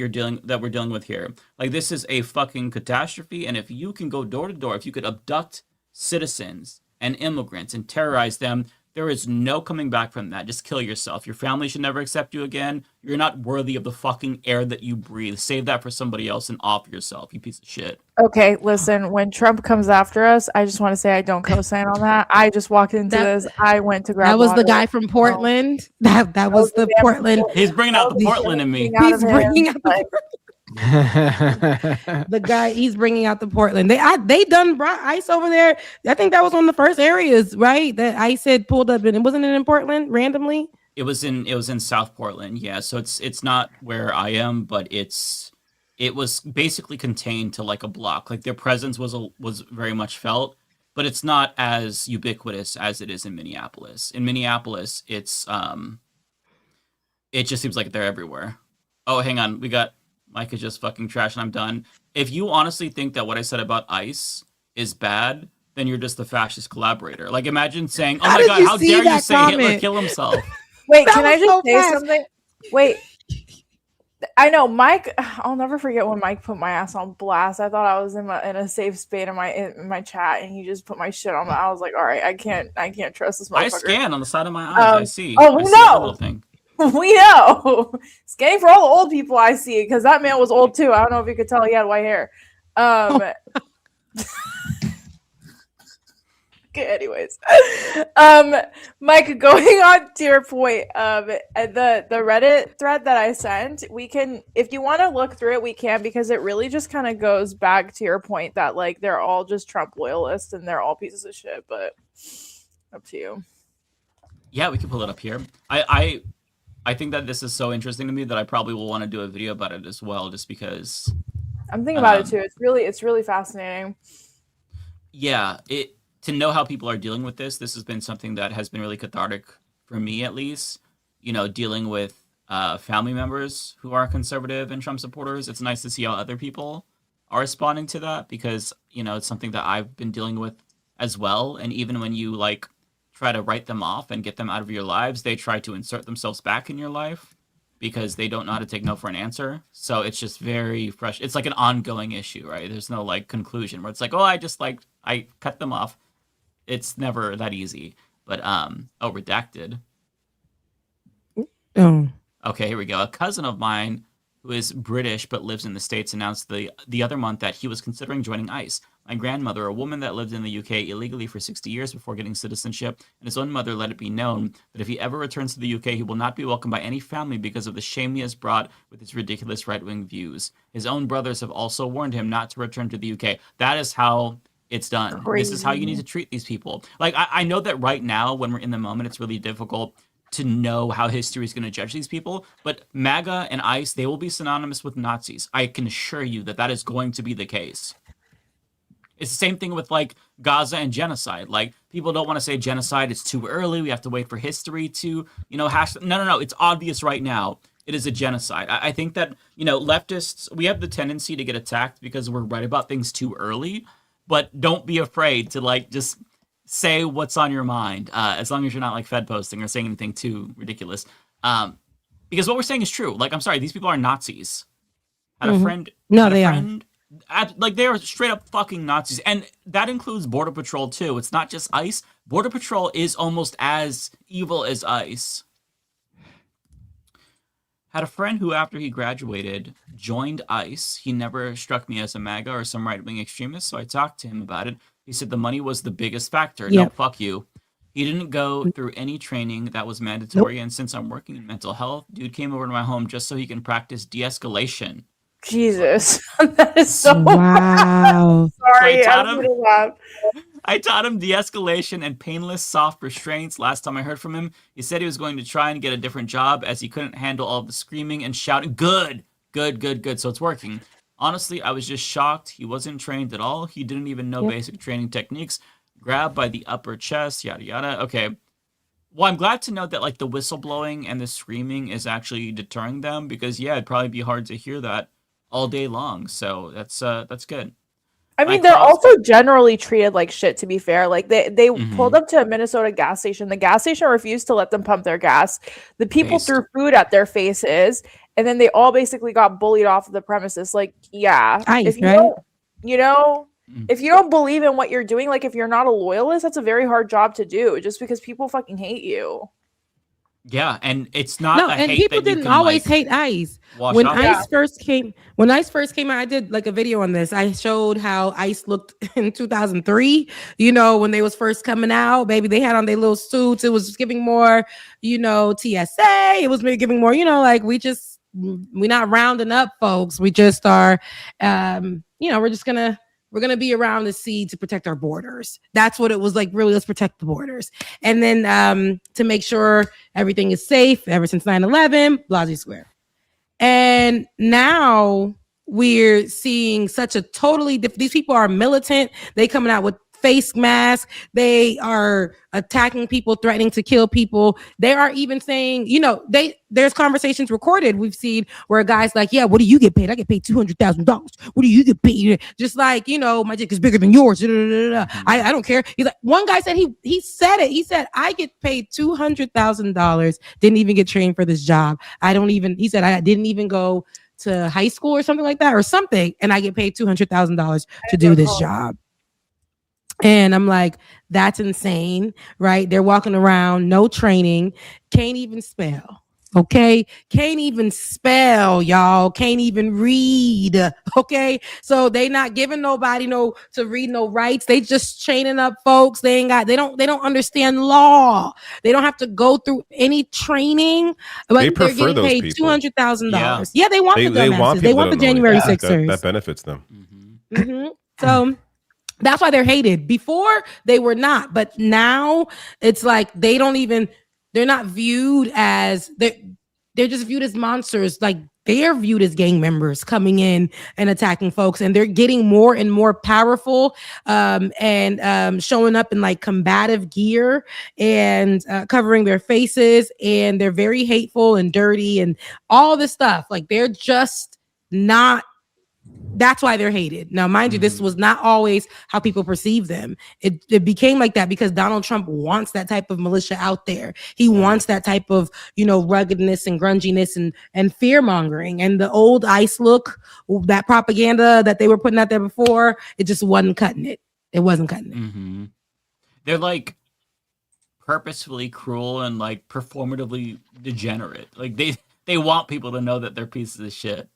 we're dealing with here. Like this is a fucking catastrophe. And if you can go door to door, if you could abduct citizens and immigrants and terrorize them, there is no coming back from that. Just kill yourself. Your family should never accept you again. You're not worthy of the fucking air that you breathe. Save that for somebody else and off yourself, you piece of shit. Okay, listen, when Trump comes after us, I just want to say I don't co-sign on that. I just walked into this. I went to grab That was water. the guy from Portland. That was the Portland. He's bringing out the Portland in me. He's bringing out the guy. He's bringing out the Portland. They done brought ICE over there. I think that was one of the first areas, right? That ICE had pulled up in. Wasn't it in Portland randomly? It was in South Portland. Yeah, so it's not where I am, but it was basically contained to like a block. Like their presence was very much felt, but it's not as ubiquitous as it is in Minneapolis. In Minneapolis, it just seems like they're everywhere. Oh, hang on, Mike is just fucking trash and I'm done. If you honestly think that what I said about ICE is bad, then you're just the fascist collaborator. Like imagine saying, oh my god, how dare you say Hitler kill himself? Wait, can I just say something? Wait. I know Mike. I'll never forget when Mike put my ass on blast. I thought I was in a safe space in my chat, and he just put my shit on. I was like, all right, I can't trust this motherfucker. I scan on the side of my eyes. I see. Oh, we know. Thing. We know. Scanning for all the old people I see, because that man was old too. I don't know if you could tell he had white hair. Okay, anyways, Mike, going on to your point, the Reddit thread that I sent, we can, if you want to look through it, we can, because it really just kind of goes back to your point that like they're all just Trump loyalists and they're all pieces of shit. But up to you. Yeah, we can pull it up here. I think that this is so interesting to me that I probably will want to do a video about it as well, just because I'm thinking about it too. It's really fascinating. Yeah, to know how people are dealing with this has been something that has been really cathartic for me, at least. You know, dealing with family members who are conservative and Trump supporters. It's nice to see how other people are responding to that, because, you know, it's something that I've been dealing with as well. And even when you like try to write them off and get them out of your lives, they try to insert themselves back in your life because they don't know how to take no for an answer. So it's just very fresh. It's like an ongoing issue, right? There's no like conclusion where it's like, oh, I cut them off. It's never that easy. But redacted. Oh. Okay, here we go. A cousin of mine who is British but lives in the States announced the other month that he was considering joining ICE. My grandmother, a woman that lived in the UK illegally for 60 years before getting citizenship, and his own mother let it be known that if he ever returns to the UK, he will not be welcomed by any family because of the shame he has brought with his ridiculous right-wing views. His own brothers have also warned him not to return to the UK. That is how it's done. Crazy. This is how you need to treat these people. Like, I know that right now, when we're in the moment, it's really difficult to know how history is going to judge these people, but MAGA and ICE, they will be synonymous with Nazis. I can assure you that is going to be the case. It's the same thing with like Gaza and genocide. Like, people don't want to say genocide, it's too early, we have to wait for history to, no, it's obvious right now. It is a genocide. I think that, leftists, we have the tendency to get attacked because we're right about things too early, but don't be afraid to like just say what's on your mind, as long as you're not like Fed posting or saying anything too ridiculous. Because what we're saying is true. Like, I'm sorry, these people are Nazis. I had a friend. No, they are. Like, they are straight up fucking Nazis. And that includes Border Patrol too. It's not just ICE. Border Patrol is almost as evil as ICE. Had a friend who, after he graduated, joined ICE. He never struck me as a MAGA or some right-wing extremist, so I talked to him about it. He said the money was the biggest factor. Yep. No, fuck you. He didn't go through any training that was mandatory, and since I'm working in mental health, dude came over to my home just so he can practice de-escalation. Jesus, that is so wow. Sorry, So I I'm gonna laugh. I taught him de-escalation and painless soft restraints. Last time I heard from him, he said he was going to try and get a different job as he couldn't handle all the screaming and shouting. Good. So it's working. Honestly, I was just shocked. He wasn't trained at all. He didn't even know basic training techniques. Grab by the upper chest, yada yada. Okay. Well, I'm glad to know that like the whistleblowing and the screaming is actually deterring them, because it'd probably be hard to hear that all day long. So that's good. I mean, they're also generally treated like shit, to be fair. Like they pulled up to a Minnesota gas station. The gas station refused to let them pump their gas. The people threw food at their faces, and then they all basically got bullied off of the premises. Like, if you don't, if you don't believe in what you're doing, like if you're not a loyalist, that's a very hard job to do just because people fucking hate you. Yeah, and it's not and people didn't always hate ICE. When ICE first came out, I did like a video on this. I showed how ICE looked in 2003, when they was first coming out. Baby, they had on their little suits. It was giving more, TSA. It was maybe giving more, like we're not rounding up folks. We just are, we're going to be around the sea to protect our borders. That's what it was like, really, let's protect the borders. And then to make sure everything is safe ever since 9/11, Blasey Square. And now we're seeing such a totally different, these people are militant. They coming out with face masks. They are attacking people, threatening to kill people. They are even saying, there's conversations recorded we've seen where a guy's like, what do you get paid? I get paid $200,000. What do you get paid? Just like, my dick is bigger than yours. I don't care. He's like, one guy said he said it. He said, I get paid $200,000. Didn't even get trained for this job. He said, I didn't even go to high school or something like that or something. And I get paid $200,000 to do this job. And I'm like, that's insane, right? They're walking around, no training, can't even spell. Okay, can't even spell, y'all. Can't even read. Okay, so they not giving nobody to read no rights. They just chaining up folks. They don't understand law. They don't have to go through any training. But they prefer they're getting paid $200,000. Yeah, they want the dumbasses. They want the January 6ers. That benefits them. So that's why they're hated. Before they were not, but now it's like they're not viewed as they're just viewed as monsters. Like they're viewed as gang members coming in and attacking folks, and they're getting more and more powerful and showing up in like combative gear and covering their faces, and they're very hateful and dirty and all this stuff. Like they're just not. That's why they're hated. Now, mind you, this was not always how people perceive them. It became like that because Donald Trump wants that type of militia out there. He wants that type of, ruggedness and grunginess and fear mongering. And the old ICE look, that propaganda that they were putting out there before, it just wasn't cutting it. It wasn't cutting it. Mm-hmm. They're like purposefully cruel and like performatively degenerate. Like they want people to know that they're pieces of shit.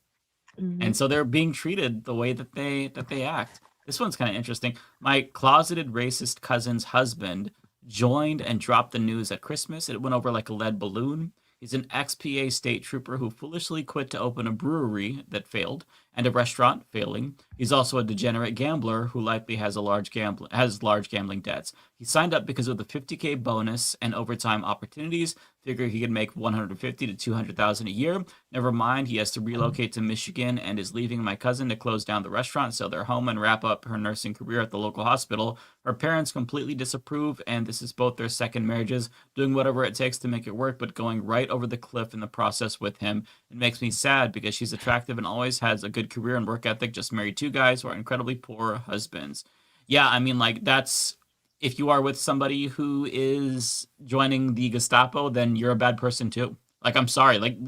And so they're being treated the way that they act. This one's kind of interesting. My closeted racist cousin's husband joined and dropped the news at Christmas. It went over like a lead balloon. He's an ex-PA state trooper who foolishly quit to open a brewery that failed and a restaurant failing. He's also a degenerate gambler who likely has large gambling debts. He signed up because of the $50K bonus and overtime opportunities. Figure he could make $150,000 to $200,000 a year. Never mind, he has to relocate to Michigan and is leaving my cousin to close down the restaurant, sell their home, and wrap up her nursing career at the local hospital. Her parents completely disapprove, and this is both their second marriages, doing whatever it takes to make it work, but going right over the cliff in the process with him. It makes me sad because she's attractive and always has a good career and work ethic, just married two guys who are incredibly poor husbands. Yeah, I mean, like, that's... If you are with somebody who is joining the Gestapo, then you're a bad person too. Like, I'm sorry. Like,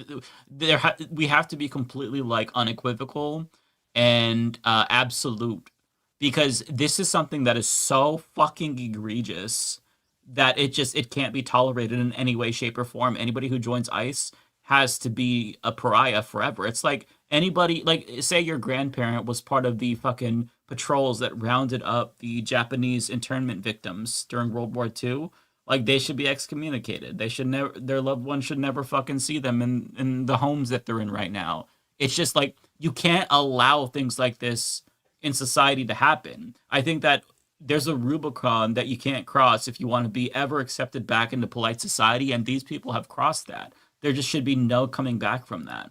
we have to be completely, like, unequivocal and absolute. Because this is something that is so fucking egregious that it can't be tolerated in any way, shape, or form. Anybody who joins ICE has to be a pariah forever. It's like anybody, like, say your grandparent was part of the fucking patrols that rounded up the Japanese internment victims during World War II. Like, they should be excommunicated. They should never, their loved ones should never fucking see them in the homes that they're in right now. It's just like, you can't allow things like this in society to happen. I think that there's a Rubicon that you can't cross if you want to be ever accepted back into polite society, and these people have crossed that. There just should be no coming back from that.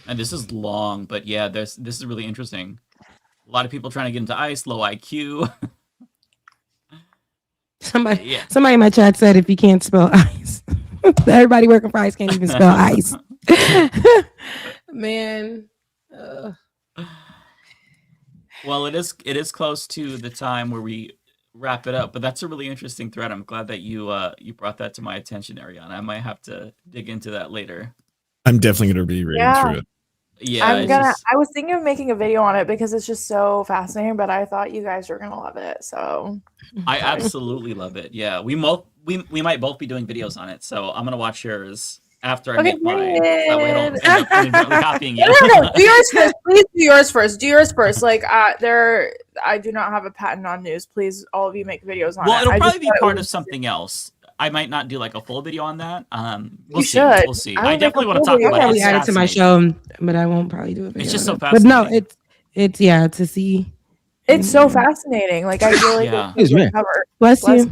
And this is long, but yeah, this is really interesting. A lot of people trying to get into ICE, low IQ. Somebody in my chat said if you can't spell ICE, everybody working for ICE can't even spell ICE. Man. Well, it is close to the time where we wrap it up, but that's a really interesting thread. I'm glad that you brought that to my attention, Ariana. I might have to dig into that later. I'm definitely going to be reading through it. Yeah, I was thinking of making a video on it because it's just so fascinating, but I thought you guys were gonna love it. So I absolutely love it. Yeah, we might both be doing videos on it, so I'm gonna watch yours after I make mine. That way I don't end up inadvertently copying you. No. Do yours first. Please do yours first. Do yours first. Like I do not have a patent on news. Please, all of you make videos on it. Well, it'll probably be part of something else. I might not do like a full video on that. We'll see. Should. We'll see. I definitely want to talk I'll about it. probably add it to my show, but I won't probably do a video. It's just so But fascinating. no, it's to see. It's so fascinating. Like I really Bless you.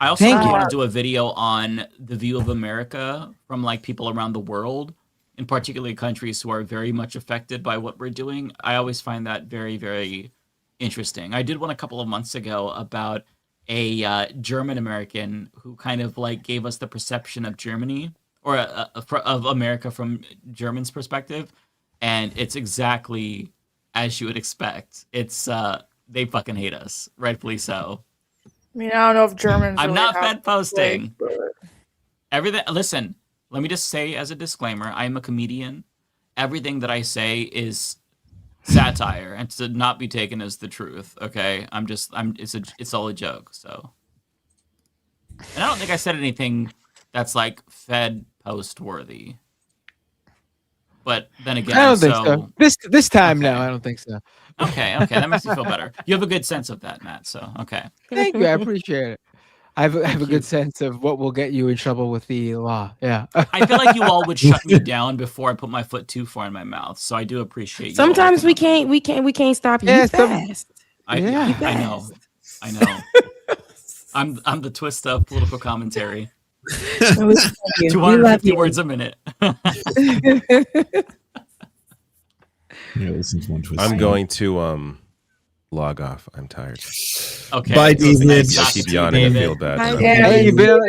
I also Thank you. want to do a video on the view of America from like people around the world, in particularly countries who are very much affected by what we're doing. I always find that very, very interesting. I did one a couple of months ago about a German American who kind of like gave us the perception of Germany or of America from Germans' perspective, and it's exactly as you would expect. It's they fucking hate us, rightfully so. I mean, I don't know if Germans. I'm really not have fed posting. but- Everything. Listen, let me just say as a disclaimer, I am a comedian. Everything that I say is satire and to not be taken as the truth. Okay, it's all a joke. So, and I don't think I said anything that's like Fed post worthy. But then again, I don't think so. This time, no, I don't think so. Okay, that makes me feel better. You have a good sense of that, Matt. So, okay. Thank you. I appreciate it. I have a good sense of what will get you in trouble with the law. Yeah. I feel like you all would shut me down before I put my foot too far in my mouth. So I do appreciate you. Sometimes we can't stop you. You fast. I know. I'm the twist of political commentary. 250 words a minute. I'm going to log off. I'm tired. Okay. Bye, David. I keep yawning. I feel bad. Hey, you've been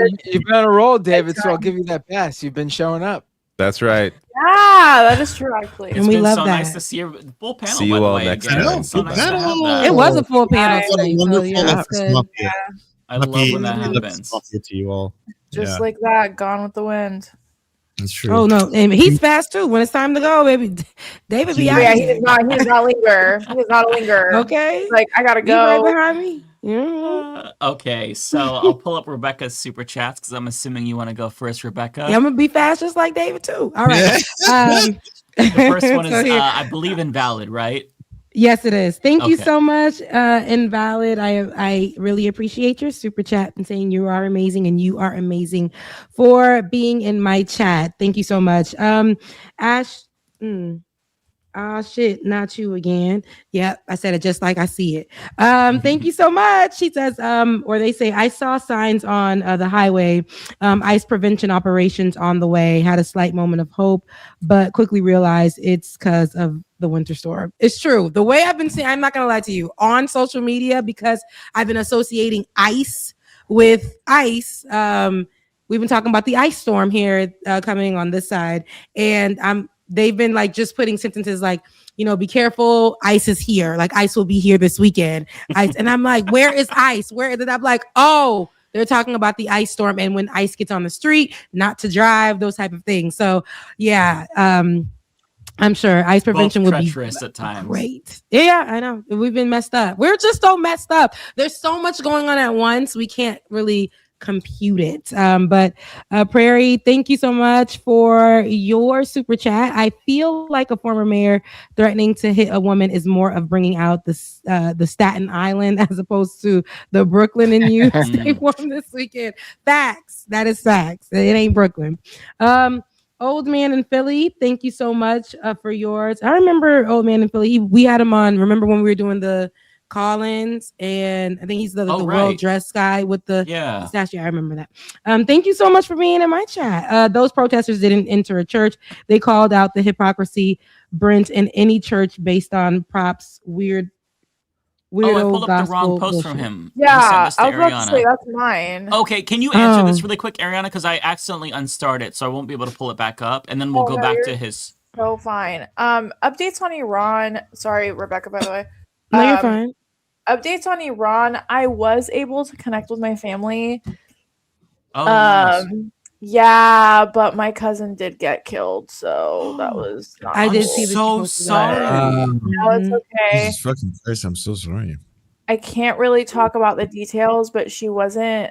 on a roll, David. So I'll give you that pass. You've been showing up. That's right. Yeah, that is true, actually. It's been so nice to see your full panel. See you by the all way, next again. time. It's so nice to have that. It was a full panel tonight. So yeah, that's good. I love when that happens. To you all. Just like that, Gone with the Wind. That's true. Oh no, and he's fast too. When it's time to go, baby, David be out. Yeah, he does not linger. He does not linger. Okay, like I gotta Be go. right behind me. Okay, so I'll pull up Rebecca's super chats because I'm assuming you want to go first, Rebecca. Yeah, I'm gonna be fast just like David too. All right. The first one is, So here- I believe, invalid, right? Yes, it is. Thank you Okay. so much, Invalid. I really appreciate your super chat and saying you are amazing, and you are amazing for being in my chat. Thank you so much. Ash. Shit, not you again. Yep, I said it just like I see it. Thank you so much. She says, or they say, I saw signs on the highway, ICE prevention operations on the way, had a slight moment of hope, but quickly realized it's because of the winter storm. It's true. The way I've been seeing, I'm not gonna lie to you, on social media, because I've been associating ICE with ICE. We've been talking about the ice storm here coming on this side, and they've been like just putting sentences like, be careful, ICE is here. Like ICE will be here this weekend. ICE, and I'm like, where is ICE? Where is it? I'm like, oh, they're talking about the ice storm and when ICE gets on the street, not to drive, those type of things. So yeah, I'm sure ICE prevention would be treacherous at times. Great. Yeah, I know. We've been messed up. We're just so messed up. There's so much going on at once. We can't really compute it. But Prairie, thank you so much for your super chat. I feel like a former mayor threatening to hit a woman is more of bringing out the Staten Island as opposed to the Brooklyn in you. Stay warm this weekend. Facts. That is facts. It ain't Brooklyn. Old Man in Philly, thank you so much for yours. I remember Old Man in Philly. We had him on. Remember when we were doing the call-ins? And I think he's the well-dressed guy with the statue. I remember that. Thank you so much for being in my chat. Those protesters didn't enter a church. They called out the hypocrisy, Brent, in any church based on props, weirdo I pulled up the wrong post bullshit. from him. Yeah, and sent this to I was about to Ariana. say that's mine. Okay, can you answer this really quick, Ariana? Because I accidentally unstarted, so I won't be able to pull it back up, and then we'll go back to his. So fine. Updates on Iran. Sorry, Rebecca, by the way. No, you're fine. Updates on Iran. I was able to connect with my family. Oh, nice. Yeah, but my cousin did get killed, so that was not. I did see the so sorry. No, it's okay. Jesus fucking Christ, I'm so sorry. I can't really talk about the details, but she wasn't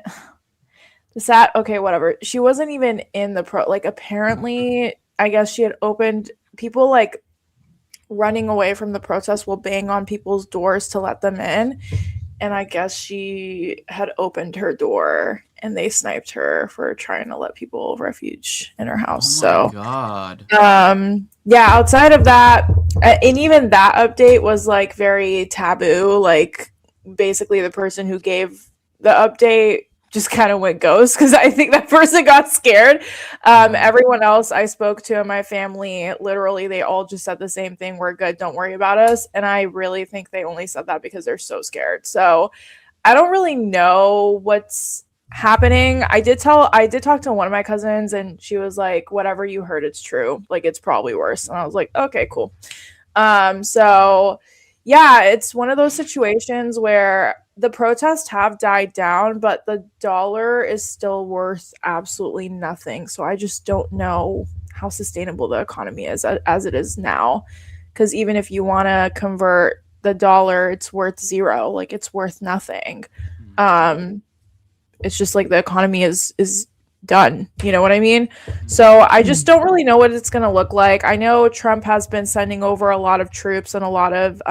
the sad. Okay, whatever. She wasn't even in the apparently, I guess she had opened people running away from the protest will bang on people's doors to let them in. And I guess she had opened her door and they sniped her for trying to let people refuge in her house. Oh my God. Yeah, outside of that, and even that update was very taboo. Basically the person who gave the update just kind of went ghost because I think that person got scared. Everyone else I spoke to in my family, literally, they all just said the same thing. We're good. Don't worry about us. And I really think they only said that because they're so scared. So I don't really know what's happening. I did talk to one of my cousins and she was like, whatever you heard, it's true. It's probably worse. And I was like, okay, cool. So yeah, it's one of those situations where the protests have died down, but the dollar is still worth absolutely nothing. So I just don't know how sustainable the economy is as it is now. Because even if you want to convert the dollar, it's worth zero. It's worth nothing. It's just the economy is done. You know what I mean? So I just don't really know what it's going to look like. I know Trump has been sending over a lot of troops and a lot of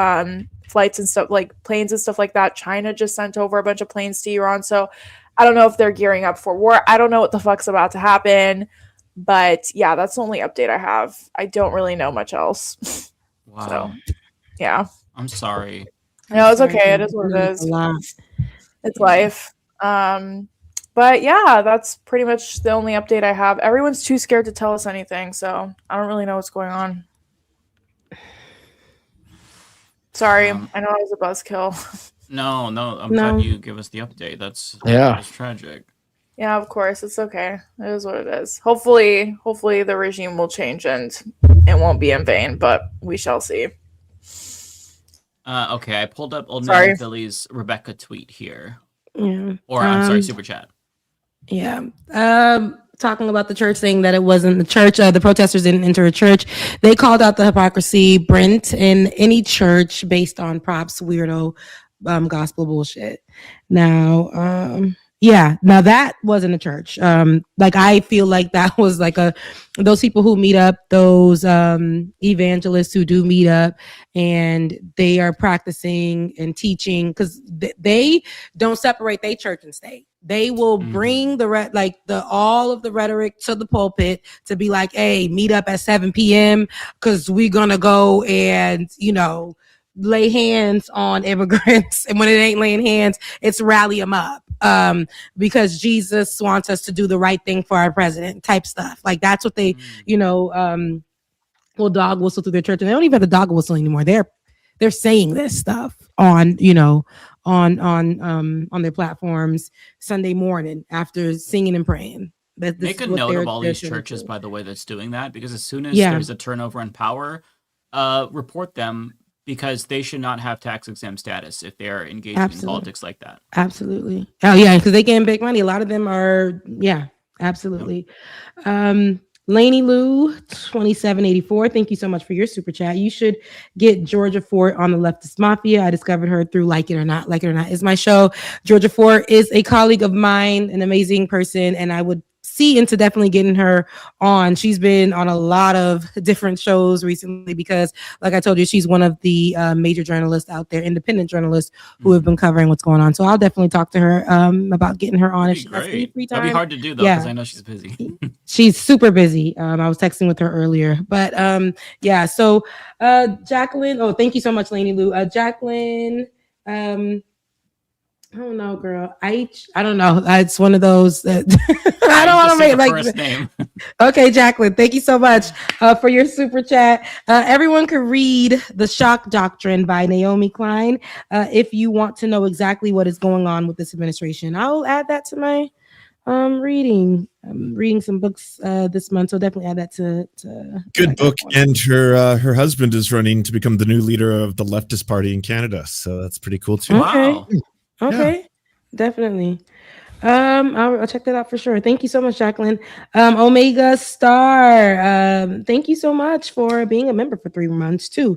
flights and stuff, planes and stuff like that. China just sent over a bunch of planes to Iran. So I don't know if they're gearing up for war. I don't know what the fuck's about to happen. But yeah, that's the only update I have. I don't really know much else. Wow. So yeah. I'm sorry. No, it's okay. It is what it is. It's life. But yeah, that's pretty much the only update I have. Everyone's too scared to tell us anything, so I don't really know what's going on. Sorry, I know I was a buzzkill. No, I'm glad you give us the update. That's tragic. Yeah, of course. It's okay. It is what it is. Hopefully the regime will change and it won't be in vain, but we shall see. Okay, I pulled up Old Man Billy's Rebecca tweet here. Yeah. Or I'm sorry, super chat. Yeah. Talking about the church, saying that it wasn't the church. The protesters didn't enter a church. They called out the hypocrisy, Brent, in any church based on props, weirdo, gospel bullshit. Now, now that wasn't a church. I feel like that was those people who meet up, those evangelists who do meet up, and they are practicing and teaching because they don't separate their church and state. They will bring all of the rhetoric to the pulpit to be like, hey, meet up at 7 p.m. because we're gonna go and lay hands on immigrants. And when it ain't laying hands, it's rally them up. Because Jesus wants us to do the right thing for our president type stuff. That's what they, will dog whistle through their church. And they don't even have the dog whistle anymore. They're saying this stuff on, on their platforms Sunday morning after singing and praying. Make a note of all these churches, by the way, that's doing that, because as soon as there's a turnover in power, report them, because they should not have tax exempt status if they are engaging in politics like that. Absolutely. Oh yeah, because they get big money. A lot of them are, absolutely. Yep. Laney Lou 2784, thank you so much for your super chat. You should get Georgia Fort on the Leftist Mafia. I discovered her through Like It or Not is my show. Georgia Fort is a colleague of mine, an amazing person, and I would see into definitely getting her on. She's been on a lot of different shows recently because, like I told you, she's one of the major journalists out there, independent journalists who have been covering what's going on. So I'll definitely talk to her about getting her on if she has any free time. That'd be hard to do though, because I know she's busy. She's super busy. I was texting with her earlier, but yeah. So Jacqueline, oh, thank you so much, Lainey Lou. Jacqueline, I don't know, girl. I don't know. It's one of those that I don't want to make like first name. Okay, Jacqueline, thank you so much for your super chat. Everyone can read The Shock Doctrine by Naomi Klein if you want to know exactly what is going on with this administration. I'll add that to my reading. I'm reading some books this month, so definitely add that to good book. And her husband is running to become the new leader of the leftist party in Canada, so that's pretty cool too. Wow. Okay, definitely. I'll check that out for sure. Thank you so much, Jacqueline. Omega Star, thank you so much for being a member for 3 months too.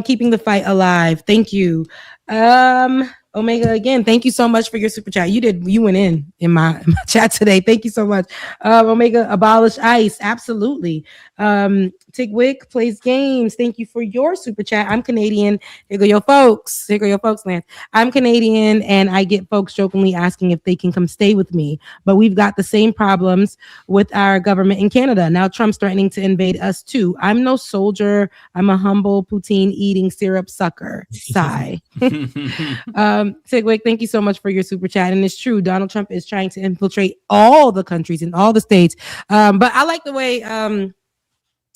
Keeping the fight alive. Thank you. Omega, again, thank you so much for your super chat. You went in my chat today. Thank you so much. Omega, abolish ICE. Absolutely. Tigwick plays games. Thank you for your super chat. I'm Canadian. Here go your folks. Lance. I'm Canadian, and I get folks jokingly asking if they can come stay with me. But we've got the same problems with our government in Canada. Now Trump's threatening to invade us too. I'm no soldier. I'm a humble poutine eating syrup sucker. Sigh. Tigwick, thank you so much for your super chat. And it's true, Donald Trump is trying to infiltrate all the countries in all the states. But I like the way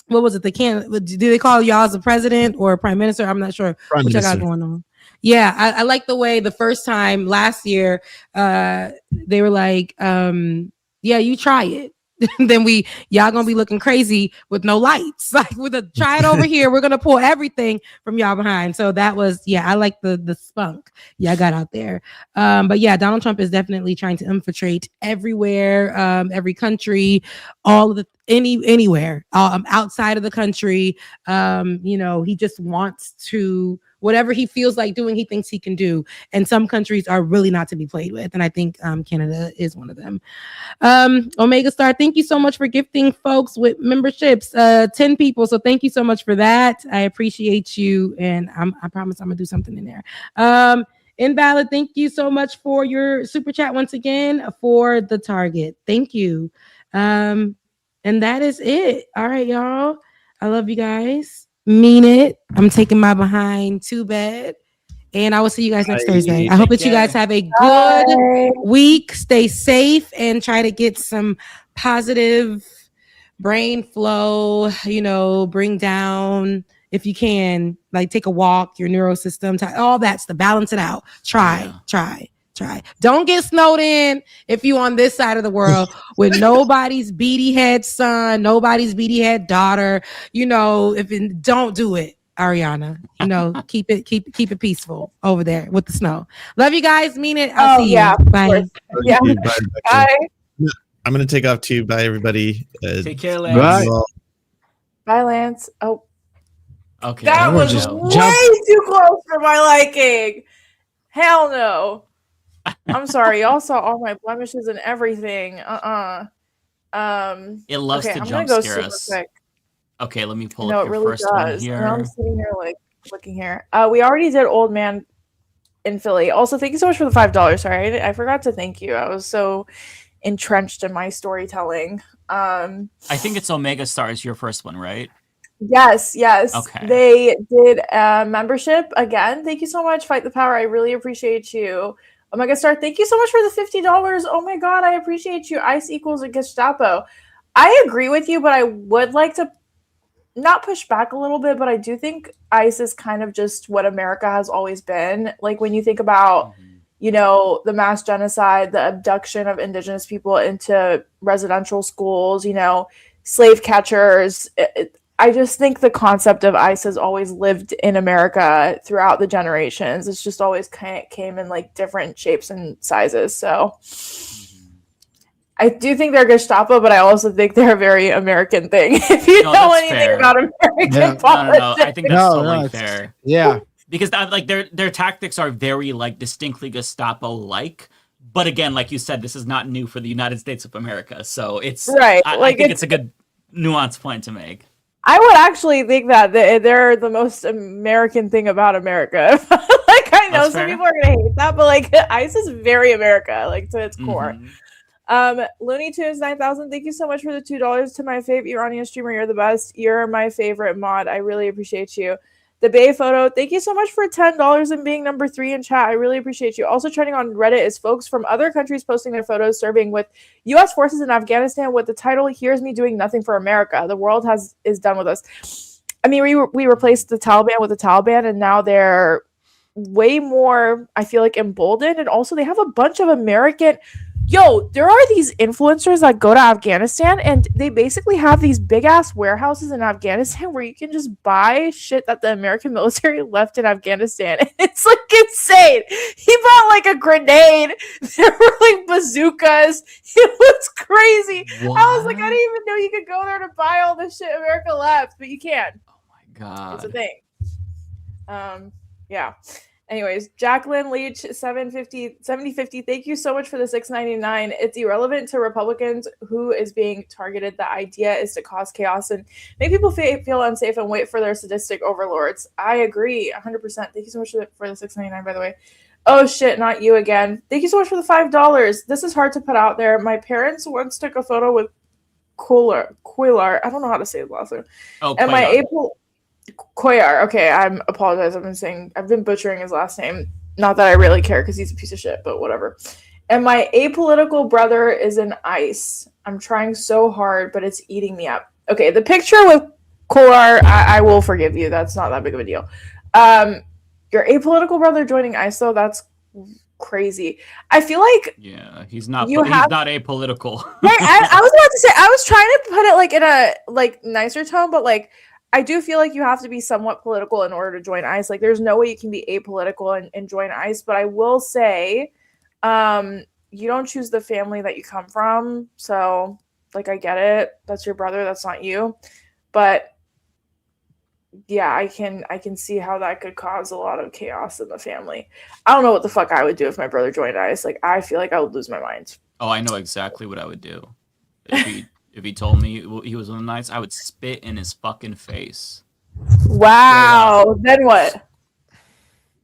what was it? Do they call y'all as a president or prime minister? I'm not sure what y'all got going on. Yeah, I like the way the first time last year they were like, yeah, you try it. Then y'all gonna be looking crazy with no lights. Like try it over here. We're gonna pull everything from y'all behind. So that was, yeah, I like the spunk y'all got out there. But yeah, Donald Trump is definitely trying to infiltrate everywhere, every country, all of the anywhere outside of the country. He just wants to, whatever he feels like doing, he thinks he can do. And some countries are really not to be played with. And I think Canada is one of them. Omega Star, thank you so much for gifting folks with memberships. 10 people. So thank you so much for that. I appreciate you. And I promise I'm gonna do something in there. Invalid, thank you so much for your super chat once again for the target. Thank you. And that is it. All right, y'all. I love you guys. Mean it. I'm taking my behind to bed. And I will see you guys next Thursday. I hope that you guys have a good week. Stay safe and try to get some positive brain flow, bring down, if you can, like take a walk, your neural system, all that stuff, balance it out. Try. Don't get snowed in if you on this side of the world with nobody's beady head son, nobody's beady head daughter. Don't do it, Ariana. Keep it peaceful over there with the snow. Love you guys. Mean it. I'll see you. Bye. Yeah. Bye. I'm gonna take off too. Bye, everybody. Take care, Lance. Bye, Lance. Oh, okay. That was way too close for my liking. Hell no. I'm sorry, y'all saw all my blemishes and everything. It loves to I'm jump gonna go scare us. quick. Okay, let me pull No, up it your really first one does. here. And I'm sitting here looking here. We already did Old Man in Philly. Also, thank you so much for the $5. Sorry, I forgot to thank you. I was so entrenched in my storytelling. I think it's Omega Stars, your first one, right? Yes. Okay. They did membership again. Thank you so much, Fight the Power. I really appreciate you. Omega Star, thank you so much for the $50. Oh my God, I appreciate you. ICE equals a Gestapo. I agree with you, but I would like to not push back a little bit, but I do think ICE is kind of just what America has always been. Like when you think about, the mass genocide, the abduction of indigenous people into residential schools, slave catchers. I just think the concept of ICE has always lived in America throughout the generations. It's just always came in like different shapes and sizes. So I do think they're Gestapo, but I also think they're a very American thing. If you know anything about American politics. No, I think that's totally fair. Yeah. Because their tactics are very distinctly Gestapo-like, But again, like you said, this is not new for the United States of America, so it's right. I think it's a good nuanced point to make. I would actually think that they're the most American thing about America. Like, I know some people are gonna hate that, but like ICE is very America, like to its core. Looney Tunes 9000, thank you so much for the $2 to my favorite Iranian streamer. You're the best. You're my favorite mod. I really appreciate you. The Bay Photo, thank you so much for $10 and being number 3 in chat. I really appreciate you. Also trending on Reddit is folks from other countries posting their photos serving with U.S. forces in Afghanistan with the title, "Here's me doing nothing for America. The world is done with us." I mean, we replaced the Taliban with the Taliban, and now they're way more, I feel like, emboldened. And also they have a bunch of American... Yo, there are these influencers that go to Afghanistan and they basically have these big ass warehouses in Afghanistan where you can just buy shit that the American military left in Afghanistan. And it's like insane. He bought like a grenade. There were like bazookas. It was crazy. What? I was like, I didn't even know you could go there to buy all the shit America left, but you can. Oh my god. It's a thing. Yeah. Anyways, Jacqueline Leach 7050, thank you so much for the $6.99. It's irrelevant to Republicans who is being targeted. The idea is to cause chaos and make people feel unsafe and wait for their sadistic overlords. I agree 100%. Thank you so much for the $6.99, by the way. Oh shit, not you again. Thank you so much for the $5. This is hard to put out there. My parents once took a photo with Quillar. I don't know how to say his last name. Oh, and my April Koyar. Okay, I'm apologize. I've been butchering his last name. Not that I really care because he's a piece of shit, but whatever. And my apolitical brother is in ICE. I'm trying so hard, but it's eating me up. Okay, the picture with Kolar, I will forgive you. That's not that big of a deal. Your apolitical brother joining ICE, though, that's crazy. I feel like he's not apolitical. Right, I was about to say, I was trying to put it like in a nicer tone, but like I do feel like you have to be somewhat political in order to join ICE. Like, there's no way you can be apolitical and join ICE. But I will say, you don't choose the family that you come from. So, like, I get it. That's your brother. That's not you. But yeah, I can see how that could cause a lot of chaos in the family. I don't know what the fuck I would do if my brother joined ICE. Like, I feel like I would lose my mind. Oh, I know exactly what I would do. If he told me he was on the Knights, I would spit in his fucking face. Wow. Then what?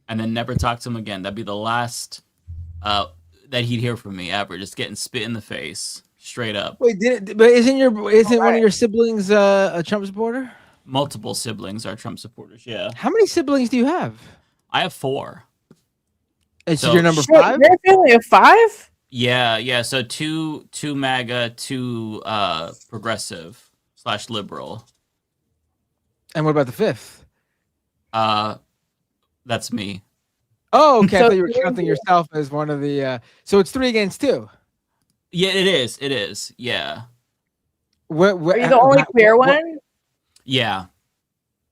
And then never talk to him again. That'd be the last that he'd hear from me ever. Just getting spit in the face, straight up. Wait, but isn't one of your siblings a Trump supporter? Multiple siblings are Trump supporters. Yeah. How many siblings do you have? I have 4. And so you're number 5? You're a family of 5? Yeah. So two MAGA, 2 progressive / liberal. And what about the 5th? That's me. Oh, okay. I thought you were counting yourself as one of the. So it's 3 against 2. Yeah, it is. It is. Yeah. Are you the only queer one? Yeah.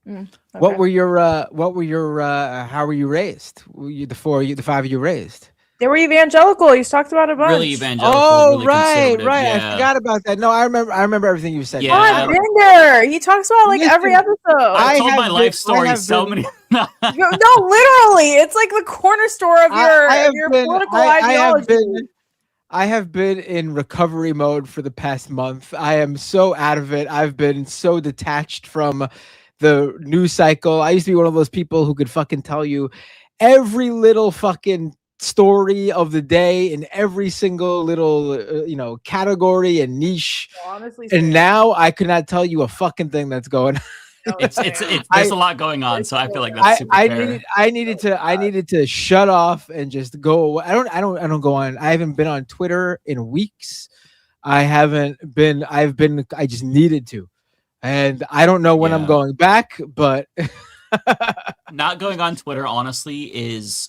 Okay. What were your? How were you raised? The 5 of you raised? They were evangelical. He's talked about a bunch. Really evangelical. Oh, really right. Yeah. I forgot about that. No, I remember everything you said. Yeah. Bender. He talks about like every episode. I told my life story so many. No, literally, it's like the corner store of your political ideology. I have been in recovery mode for the past month. I am so out of it. I've been so detached from the news cycle. I used to be one of those people who could fucking tell you every little fucking story of the day in every single little category and niche. Honestly, and now I could not tell you a fucking thing that's going on. It's there's a lot going on, so I feel like that's super fair. I needed to shut off and just go away. I don't go on. I haven't been on Twitter in weeks. I just needed to. And I don't know when I'm going back, but not going on Twitter honestly is,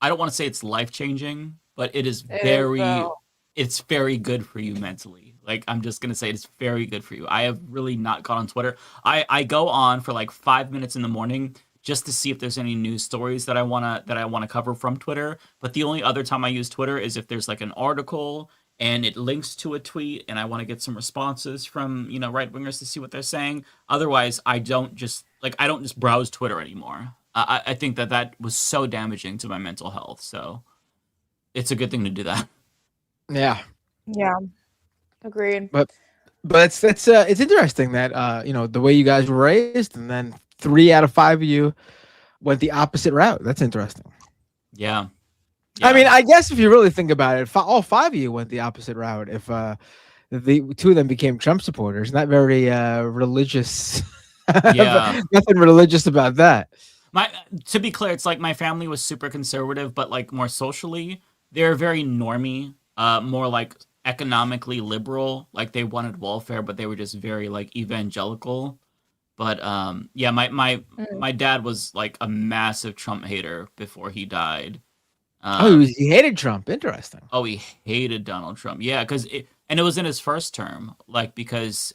I don't want to say it's life-changing, but it's very good for you mentally. Like, I'm just going to say it's very good for you. I have really not gone on Twitter. I go on for like 5 minutes in the morning just to see if there's any news stories that I want to cover from Twitter. But the only other time I use Twitter is if there's like an article and it links to a tweet and I want to get some responses from, right-wingers to see what they're saying. Otherwise, I don't just browse Twitter anymore. I think that was so damaging to my mental health. So it's a good thing to do that. Yeah. Yeah. Agreed. But it's interesting that you know, the way you guys were raised, and then 3 out of 5 of you went the opposite route. That's interesting. Yeah. I mean, I guess if you really think about it, all 5 of you went the opposite route. If the 2 of them became Trump supporters, not very religious. Yeah. Nothing religious about that. To be clear, it's like my family was super conservative, but like more socially, they're very normie, more like economically liberal. Like they wanted welfare, but they were just very like evangelical. But yeah, my dad was like a massive Trump hater before he died. He hated Trump. Interesting. Oh, he hated Donald Trump. Yeah, and it was in his first term, like because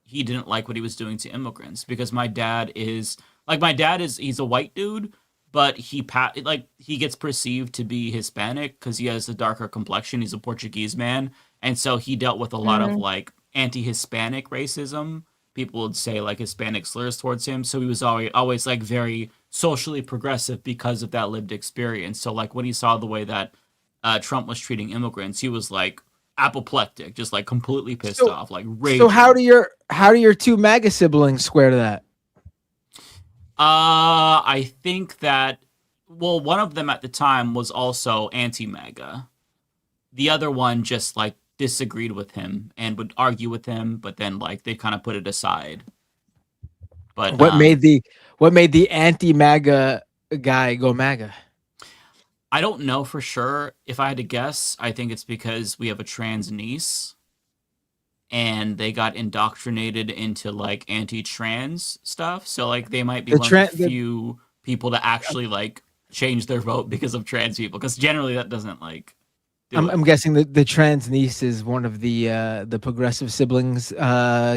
he didn't like what he was doing to immigrants. Because my dad is he's a white dude, but he gets perceived to be Hispanic because he has a darker complexion. He's a Portuguese man, and so he dealt with a lot of like anti-Hispanic racism. People would say like Hispanic slurs towards him. So he was always like very socially progressive because of that lived experience. So like when he saw the way that Trump was treating immigrants, he was like apoplectic, just like completely pissed off, like raging. So how do your 2 MAGA siblings square to that? I think that, well, one of them at the time was also anti-MAGA. The other one just like disagreed with him and would argue with him, but then like they kind of put it aside. But what made the anti-MAGA guy go MAGA? I don't know for sure. If I had to guess, I think it's because we have a trans niece and they got indoctrinated into like anti-trans stuff. So like they might be one of the few people to actually like change their vote because of trans people. Because generally that doesn't like. I'm guessing that the trans niece is one of the progressive siblings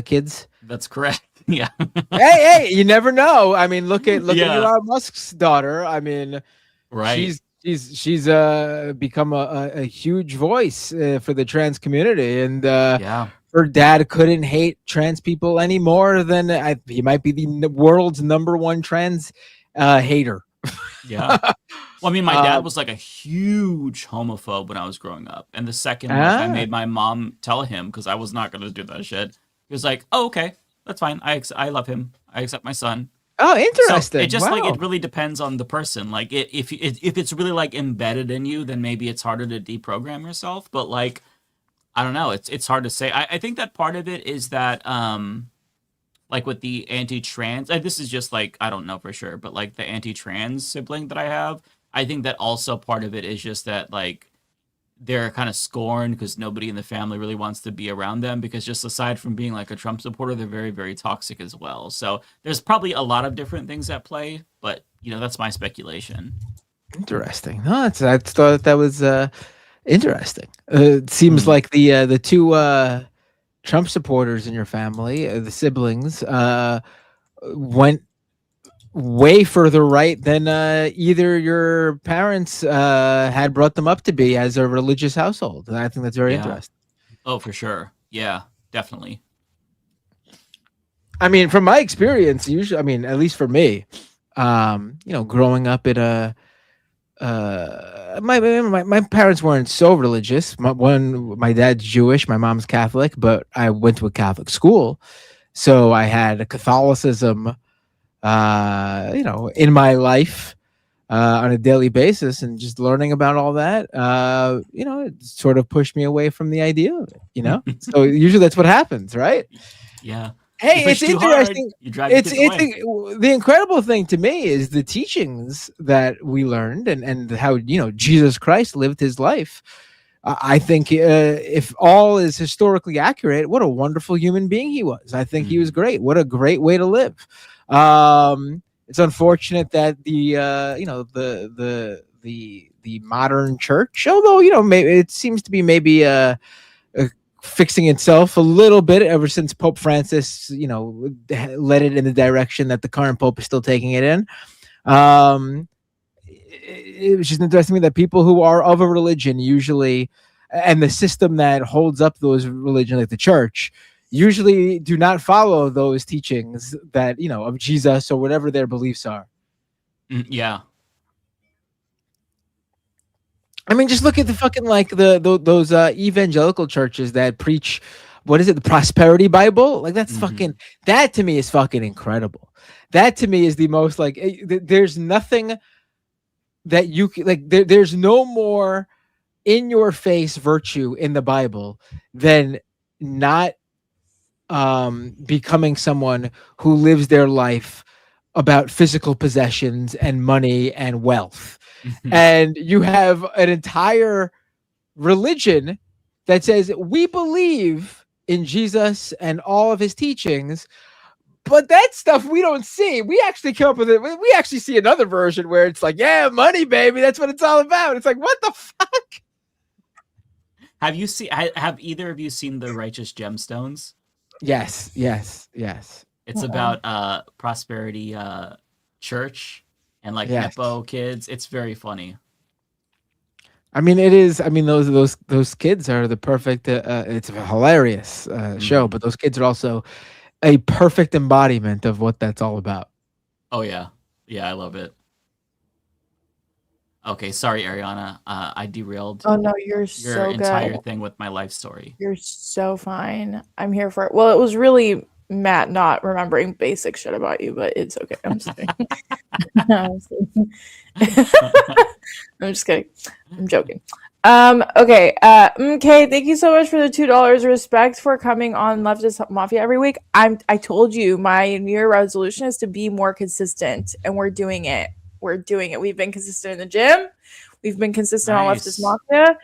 kids. That's correct. Yeah. hey, you never know. I mean, look at Elon Musk's daughter. I mean, right. She's become a huge voice for the trans community, and her dad couldn't hate trans people any more than he might be the world's #1 trans hater. Yeah. Well, I mean, my dad was like a huge homophobe when I was growing up, and the second I made my mom tell him because I was not going to do that shit, he was like, "Oh, okay, that's fine. I love him. I accept my son." Oh, interesting. So it just like it really depends on the person. Like if it's really like embedded in you, then maybe it's harder to deprogram yourself. But like, I don't know. It's hard to say. I think that part of it is that like with the anti-trans, this is just like I don't know for sure, but like the anti-trans sibling that I have, I think that also part of it is just that like they're kind of scorned because nobody in the family really wants to be around them because just aside from being like a Trump supporter, they're very, very toxic as well. So there's probably a lot of different things at play, but you know, that's my speculation. Interesting. No, I thought that was interesting. It seems like the 2 Trump supporters in your family, the siblings, went way further right than either your parents had brought them up to be as a religious household. And I think that's very interesting. Oh, for sure. Yeah, definitely. I mean, from my experience, usually, I mean, at least for me, you know, growing up in my parents weren't so religious. My dad's Jewish, my mom's Catholic, but I went to a Catholic school, so I had a Catholicism you know, in my life on a daily basis, and just learning about all that, you know, it sort of pushed me away from the idea of it, you know? So usually that's what happens, right? Yeah. Hey, it's interesting. The incredible thing to me is the teachings that we learned and how, you know, Jesus Christ lived his life. I think if all is historically accurate, what a wonderful human being he was. I think he was great. What a great way to live. It's unfortunate that the you know, the modern church, although, you know, maybe it seems to be maybe fixing itself a little bit ever since Pope Francis, you know, led it in the direction that the current Pope is still taking it in. It was just interesting to me that people who are of a religion usually, and the system that holds up those religions, like the church, usually do not follow those teachings that, you know, of Jesus or whatever their beliefs are. Yeah. I mean, just look at the fucking like those evangelical churches that preach, what is it, the prosperity Bible? Like that's fucking, that to me is fucking incredible. That to me is the most like there's nothing that you like. There's no more in your face virtue in the Bible than not becoming someone who lives their life about physical possessions and money and wealth. And you have an entire religion that says we believe in Jesus and all of his teachings, but that stuff we don't see. We actually come up with it. We actually see another version where it's like, yeah, money, baby. That's what it's all about. It's like, what the fuck? Have either of you seen The Righteous Gemstones? Yes. It's about prosperity church and like Nepo kids. It's very funny. I mean, it is. I mean, those kids are the perfect. It's a hilarious show, but those kids are also a perfect embodiment of what that's all about. Oh yeah, I love it. Okay, sorry, Ariana. I derailed. Oh no, you're your so entire good. thing with my life story. You're so fine. I'm here for it. Well, it was really Matt not remembering basic shit about you, but it's okay. I'm just kidding. I'm just kidding. I'm joking. Okay. Okay. Thank you so much for the $2. Respect for coming on Leftist Mafia every week. I told you my New Year resolution is to be more consistent, and we're doing it. We've been consistent in the gym. We've been consistent on Leftist Mafia.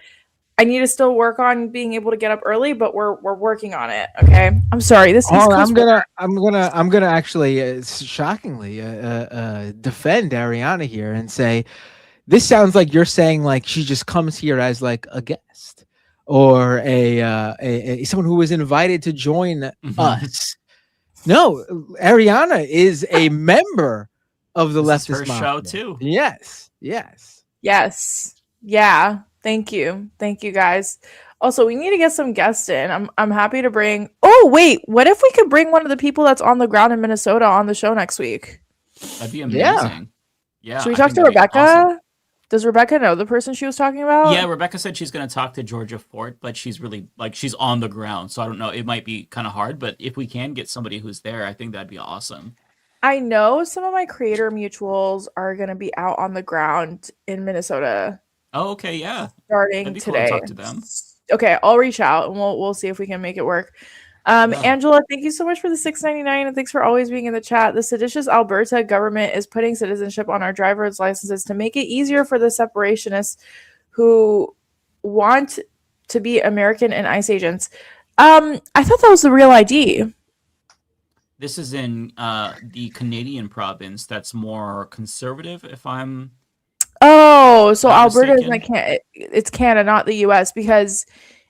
I need to still work on being able to get up early, but we're working on it. Okay. I'm sorry. I'm gonna actually shockingly defend Ariana here and say this sounds like you're saying like she just comes here as like a guest or a someone who was invited to join us. No, Ariana is a member of the Leftist Mafia show too. Yes. Yeah. Thank you guys. Also, we need to get some guests in. I'm happy to bring. Oh wait, what if we could bring one of the people that's on the ground in Minnesota on the show next week? That'd be amazing. Yeah. Should we talk to Rebecca? Awesome. Does Rebecca know the person she was talking about? Yeah, Rebecca said she's going to talk to Georgia Fort, but she's really she's on the ground, so I don't know. It might be kind of hard, but if we can get somebody who's there, I think that'd be awesome. I know some of my creator mutuals are going to be out on the ground in Minnesota. Oh, okay, yeah. Starting today. Cool to talk to them. Okay, I'll reach out and we'll see if we can make it work. Angela, thank you so much for the $6.99 and thanks for always being in the chat. The seditious Alberta government is putting citizenship on our driver's licenses to make it easier for the separationists who want to be American and ICE agents. I thought that was the real ID. This is in the Canadian province that's more conservative, if I'm... Oh, so Alberta is like it's Canada, not the U.S. Because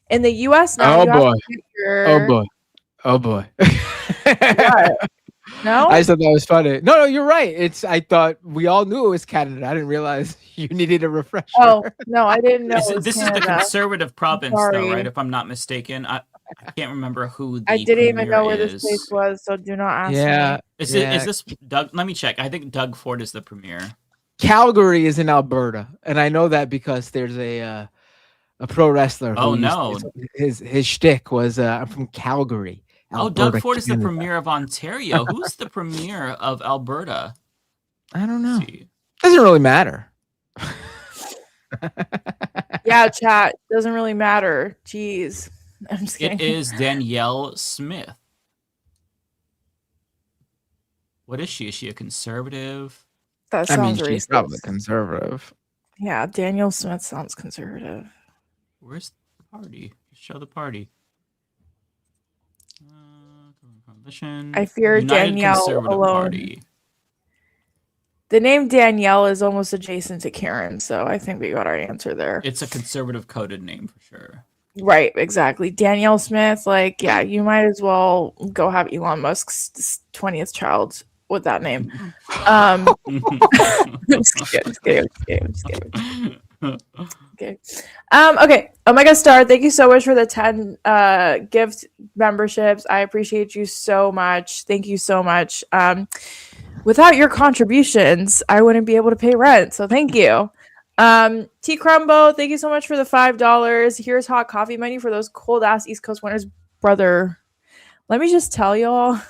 in the U.S. now, Oh boy. No, I just thought that was funny. No, you're right. I thought we all knew it was Canada. I didn't realize you needed a refresher. Oh no, I didn't know. This is the conservative province, though, right? If I'm not mistaken, I can't remember who. I didn't even know where this place was, so do not ask me. Is this Doug? Let me check. I think Doug Ford is the premier. Calgary is in Alberta, and I know that because there's a pro wrestler. Oh no, his shtick was I'm from Calgary. Alberta, Doug Ford is the premier of Ontario. Who's the premier of Alberta? I don't know. Doesn't really matter. Yeah, chat doesn't really matter. Jeez, I'm just kidding. It is Danielle Smith. What is she? Is she a conservative? That sounds racist. She's probably conservative. Yeah, Danielle Smith sounds conservative. Where's the party? Show the party. I fear United Danielle alone. Party. The name Danielle is almost adjacent to Karen, so I think we got our answer there. It's a conservative coded name for sure. Right, exactly. Danielle Smith, yeah, you might as well go have Elon Musk's 20th child with that name. I'm just kidding. Okay. Okay. Omega Star, thank you so much for the 10 gift memberships. I appreciate you so much. Thank you so much. Without your contributions, I wouldn't be able to pay rent. So thank you. T Crumbo, thank you so much for the $5. Here's hot coffee money for those cold ass East Coast winters, brother. Let me just tell y'all,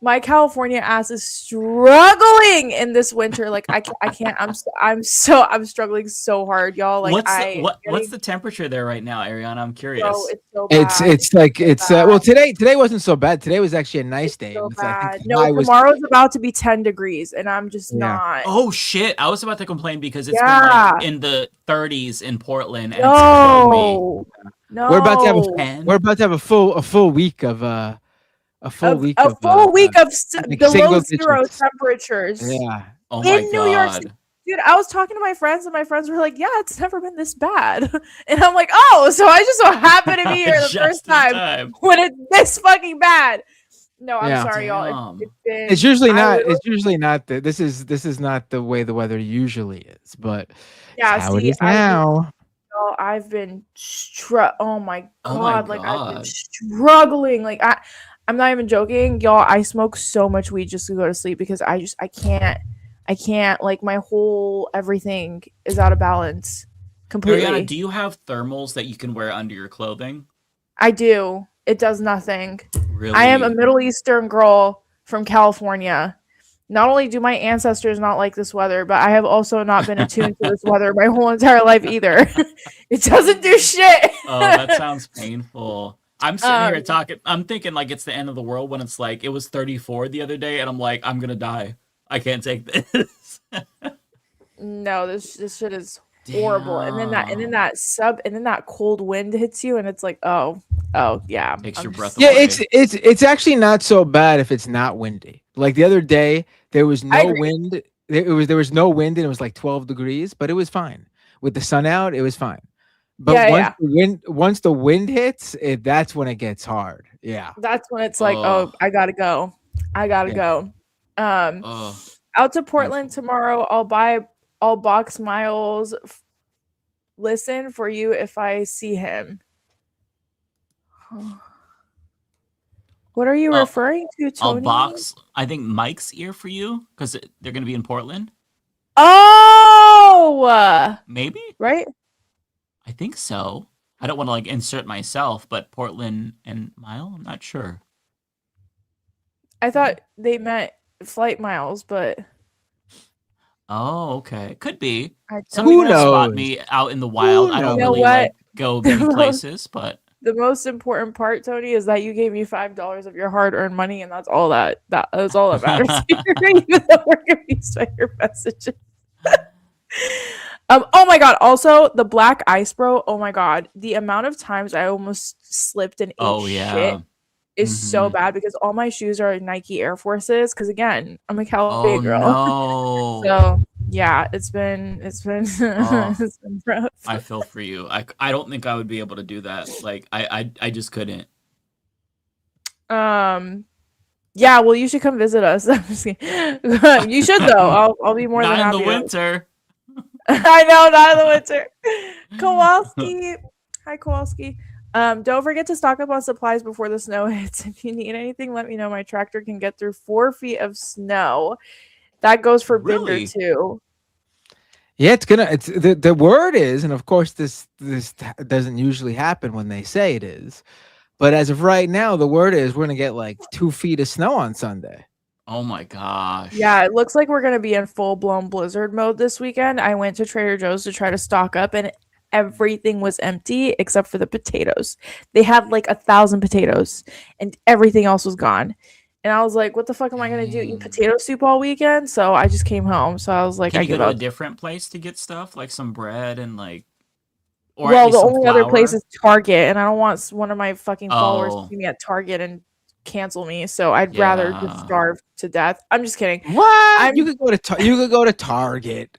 my California ass is struggling in this winter. Like I can't. I'm struggling so hard, y'all. Like what's the temperature there right now, Ariana? I'm curious. Bro, it's so bad. It's like it's well today wasn't so bad. Today was actually a nice day. So It's, I think, no, tomorrow's about to be 10 degrees, and I'm just not. Oh shit! I was about to complain because it's been like in the 30s in Portland. And No. We're about to have a full week of a full week of below zero temperatures. Yeah. Oh my in New York City. Dude, I was talking to my friends, and my friends were like, "Yeah, it's never been this bad," and I'm like, "Oh, so I just so happen to be here the first time when it's this fucking bad." No, I'm sorry, y'all. It's usually not. It's usually not. This is not the way the weather usually is, but yeah, how it is now. I've been oh my god, like I've been struggling. Like I'm not even joking, y'all. I smoke so much weed just to go to sleep because I can't. Like my whole everything is out of balance completely. Ariana, do you have thermals that you can wear under your clothing? I do. It does nothing. Really? I am a Middle Eastern girl from California. Not only do my ancestors not like this weather, but I have also not been attuned to this weather my whole entire life either. It doesn't do shit. Oh, that sounds painful. I'm sitting here talking. I'm thinking like it's the end of the world when it's like it was 34 the other day, and I'm like, I'm gonna die. I can't take this. No, this shit is horrible. And then that cold wind hits you, and it's like, oh yeah, takes your breath away. Yeah, it's actually not so bad if it's not windy. Like the other day, there was no wind. There was no wind, and it was like 12 degrees, but it was fine with the sun out. It was fine. But once the wind hits, that's when it gets hard. Yeah, that's when it's like, oh, I gotta go. Go. Out to Portland tomorrow. I'll box Miles. Listen for you if I see him. What are you referring to, Tony? I'll box, I think, Mike's ear for you because they're going to be in Portland. Oh! Maybe? Right? I think so. I don't want to like insert myself, but Portland and Mile, I'm not sure. I thought they meant flight miles, but... Oh, okay. Could be. Some people spot me out in the wild. I don't really like go many places, but... The most important part, Tony, is that you gave me $5 of your hard-earned money, and that's all that is all that matters. Even though we're confused by your messages. Oh my god! Also, the black ice, bro. Oh my god, the amount of times I almost slipped and ate shit is so bad because all my shoes are Nike Air Forces. Because again, I'm a California girl. No. So yeah, it's been it's been rough. I feel for you. I don't think I would be able to do that. Like I just couldn't. Yeah, well, you should come visit us. I'm just kidding. You should though. I'll be more than happy. Not in the winter. I know, not in the winter. Kowalski. Hi, Kowalski. Don't forget to stock up on supplies before the snow hits. If you need anything, let me know. My tractor can get through 4 feet of snow. That goes for Binder too. Yeah, it's the word is, and of course this doesn't usually happen when they say it is, but as of right now, the word is we're gonna get like 2 feet of snow on Sunday. Oh my gosh. Yeah, it looks like we're gonna be in full-blown blizzard mode this weekend. I went to Trader Joe's to try to stock up, and everything was empty except for the potatoes. They had like 1,000 potatoes, and everything else was gone. And I was like, what the fuck am I going to do? Eat potato soup all weekend? So I just came home. So I was like, I go to a different place to get stuff, like some bread and like... Or well, the only other place is Target. And I don't want one of my fucking followers to see me at Target and cancel me. So I'd rather just starve to death. I'm just kidding. What? You could go to Target.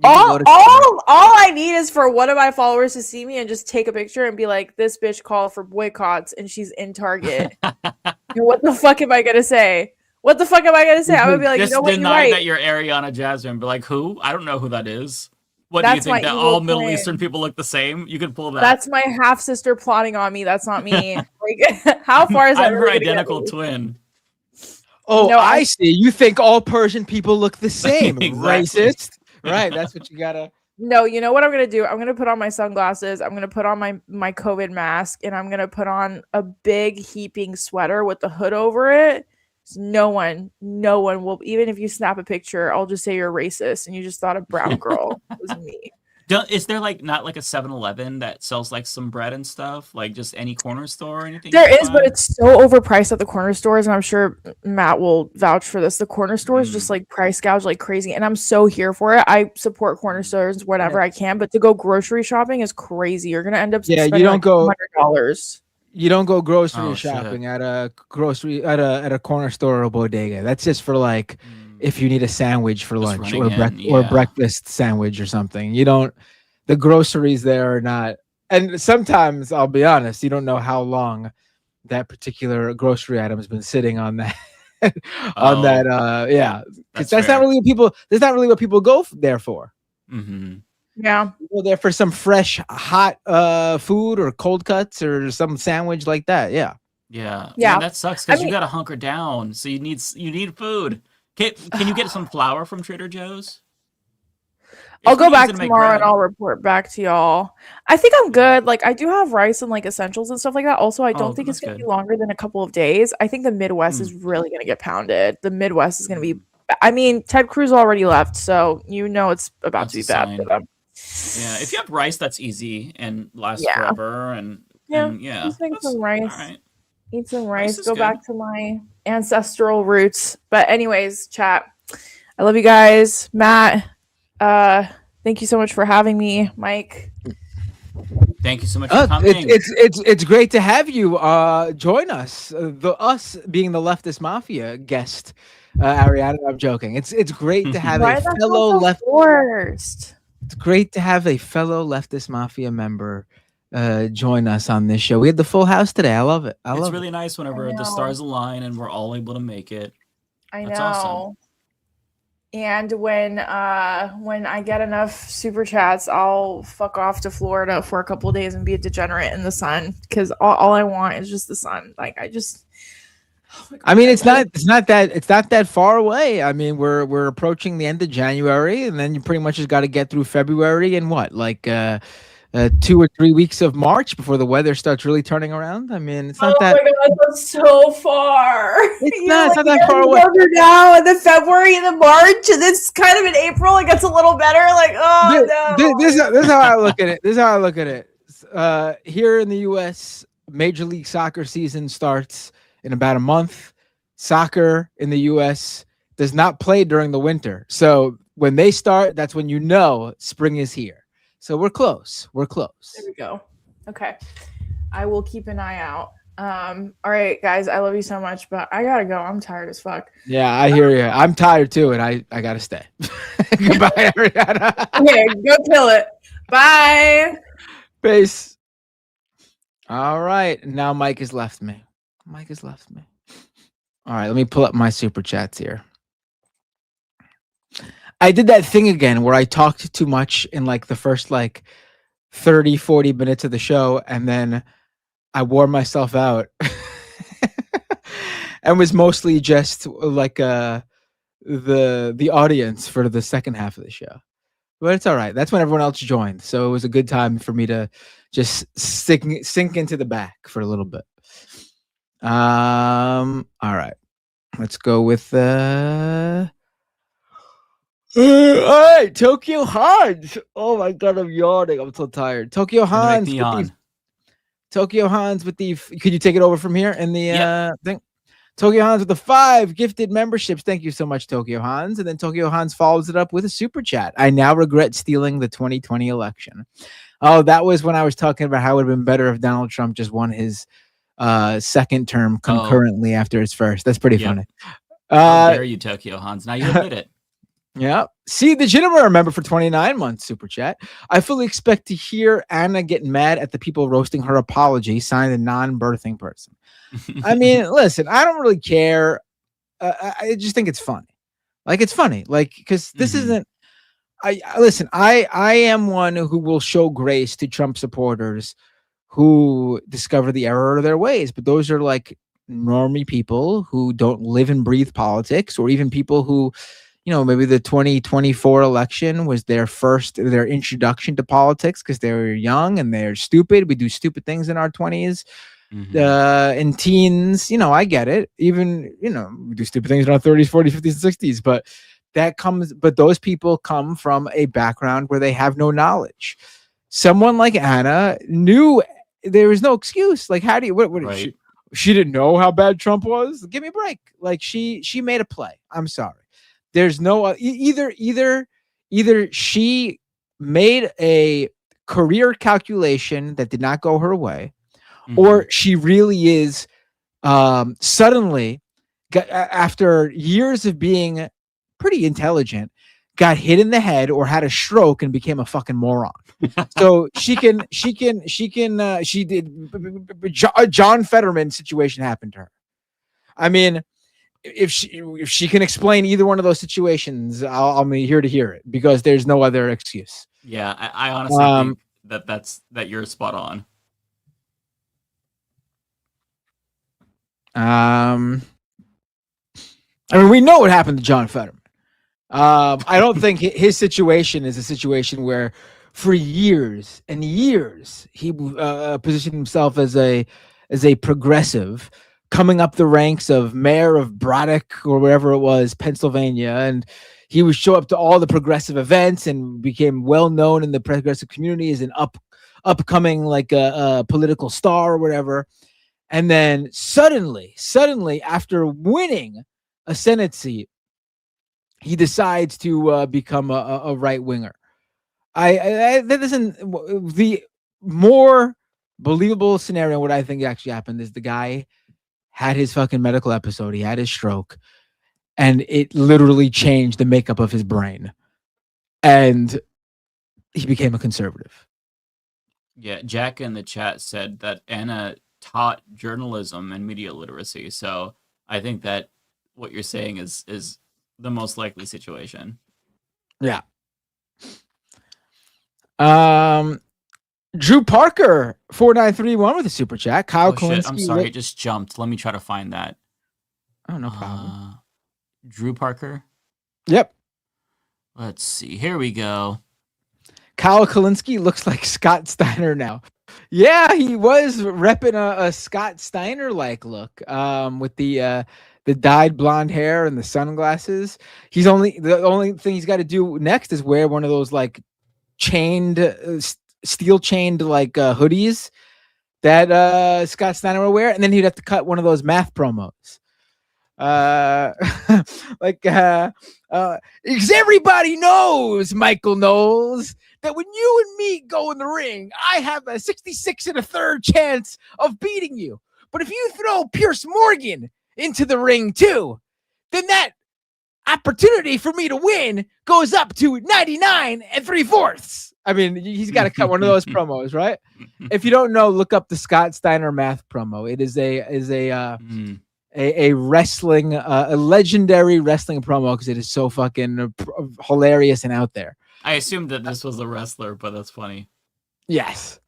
All I need is for one of my followers to see me and just take a picture and be like, this bitch called for boycotts and she's in Target. What the fuck am I gonna say? I would be like, just you know what, deny you're right. that you're Ariana Jasmine. Be like, who? I don't know who that is. What do you think, that all Middle Eastern people look the same? You could pull that. That's my half sister plotting on me. That's not me. Like, how far is that? I'm her identical twin. Oh, No, I see. You think all Persian people look the same. Exactly. Racist. Right. That's what you gotta. No, you know what I'm gonna do? I'm gonna put on my sunglasses. I'm gonna put on my COVID mask, and I'm gonna put on a big heaping sweater with the hood over it. So no one will. Even if you snap a picture, I'll just say you're racist, and you just thought a brown girl was me. Is there like not like a 7-Eleven that sells like some bread and stuff? Like just any corner store or anything? There is, but it's so overpriced at the corner stores, and I'm sure Matt will vouch for this. The corner stores just like price gouge like crazy, and I'm so here for it. I support corner stores whenever I can, but to go grocery shopping is crazy. You're gonna end up spending you don't like go $100. You don't go grocery Oh, shit. shopping at a corner store or bodega. That's just for like if you need a sandwich for lunch or or breakfast sandwich or something. You don't. The groceries there are not. And sometimes I'll be honest, you don't know how long that particular grocery item has been sitting on that. Because that's not really what people. That's not really what people go there for. Mm-hmm. Yeah, go there for some fresh, hot food or cold cuts or some sandwich like that. Yeah. Yeah. Yeah. Man, that sucks because you got to hunker down. So you need food. Can you get some flour from Trader Joe's? I'll go back tomorrow and I'll report back to y'all. I think I'm good. Like I do have rice and like essentials and stuff like that. Also, I don't think it's gonna be longer than a couple of days. I think the Midwest is really gonna get pounded. The Midwest is gonna be. I mean, Ted Cruz already left, so you know it's about to be bad for them. Yeah, if you have rice, that's easy and lasts forever. And just make some rice. Right. Eat some rice. Go back to my ancestral roots. But anyways, chat. I love you guys, Matt. Thank you so much for having me, Mike. Thank you so much for coming. It's great to have you join us. Us being the Leftist Mafia guest, Ariana. I'm joking. It's great to have a fellow leftist. It's great to have a fellow Leftist Mafia member join us on this show. We had the full house today. I love it. It's really nice whenever the stars align and we're all able to make it. That's awesome. And when I get enough super chats, I'll fuck off to Florida for a couple of days and be a degenerate in the sun because all I want is just the sun. Like I mean, it's not that far away. I mean, we're approaching the end of January, and then you pretty much just got to get through February and 2 or 3 weeks of March before the weather starts really turning around. I mean, it's not that. Oh my god, that's so far. It's not that far away. Now, and then February and then March, and it's kind of in April. It gets a little better. Like, no. This is how I look at it. Here in the U.S., Major League Soccer season starts in about a month. Soccer in the U.S. does not play during the winter, so when they start, that's when you know spring is here. So we're close. There we go. Okay. I will keep an eye out. All right, guys. I love you so much, but I gotta go. I'm tired as fuck. Yeah, I hear you. I'm tired too, and I gotta stay. Goodbye, Ariana. Okay, go kill it. Bye. Peace. All right. Now Mike has left me. All right, let me pull up my super chats here. I did that thing again where I talked too much in like the first 30, 40 minutes of the show, and then I wore myself out and was mostly just like the audience for the second half of the show. But it's all right. That's when everyone else joined. So it was a good time for me to just sink into the back for a little bit. All right. Let's go with all right, Tokyo Hans. Oh my god, I'm yawning. I'm so tired. Tokyo Hans. Tokyo Hans with the. Could you take it over from here in the thing? Tokyo Hans with the 5 gifted memberships. Thank you so much, Tokyo Hans. And then Tokyo Hans follows it up with a super chat. I now regret stealing the 2020 election. Oh, that was when I was talking about how it would have been better if Donald Trump just won his second term concurrently after his first. That's pretty funny. How dare you, Tokyo Hans? Now you admit it. Yeah. See the Jennifer member for 29 months super chat. I fully expect to hear Anna get mad at the people roasting her apology, signed a non-birthing person. I mean, listen, I don't really care. I just think it's funny. It's funny. Because this isn't. I am one who will show grace to Trump supporters who discover the error of their ways, but those are normie people who don't live and breathe politics, or even people who, maybe the 2024 election was their introduction to politics because they were young and they're stupid. We do stupid things in our 20s. In teens, I get it. Even, we do stupid things in our 30s, 40s, 50s, and 60s. But those people come from a background where they have no knowledge. Someone like Anna knew there was no excuse. Like, how do you, Right. she didn't know how bad Trump was? Give me a break. Like, she made a play. I'm sorry. There's no either she made a career calculation that did not go her way, or she really is suddenly after years of being pretty intelligent, got hit in the head or had a stroke and became a fucking moron. So she did a John Fetterman situation happened to her. I mean, if she can explain either one of those situations, I'll be here to hear it, because there's no other excuse. Yeah, I honestly think that you're spot on. I mean, we know what happened to John Fetterman. I don't think his situation is a situation where for years and years he positioned himself as a progressive, coming up the ranks of mayor of Braddock or wherever it was, Pennsylvania, and he would show up to all the progressive events and became well known in the progressive community as an upcoming like a political star or whatever. And then suddenly, after winning a Senate seat, he decides to become a right winger. That isn't the more believable scenario. What I think actually happened is the guy had his fucking medical episode. He had his stroke, and it literally changed the makeup of his brain, and he became a conservative. Yeah, Jack in the chat said that Anna taught journalism and media literacy. So I think that what you're saying is the most likely situation. Yeah. Drew Parker 4931 with a super chat. Kyle Kulinski. I'm sorry, it just jumped. Let me try to find that. Oh, no problem. Drew Parker. Yep. Let's see. Here we go. Kyle Kulinski looks like Scott Steiner now. Yeah, he was repping a Scott Steiner like look with the dyed blonde hair and the sunglasses. The only thing he's got to do next is wear one of those like steel chained like hoodies that Scott Steiner will wear, and then he'd have to cut one of those math promos. Because everybody knows, Michael Knowles, that when you and me go in the ring, I have a 66 1/3 chance of beating you. But if you throw Pierce Morgan into the ring too, then that opportunity for me to win goes up to 99 3/4. I mean, he's got to cut one of those promos, right? If you don't know, look up the Scott Steiner math promo. It is a wrestling, a legendary wrestling promo because it is so fucking hilarious and out there. I assumed that this was a wrestler, but that's funny. Yes.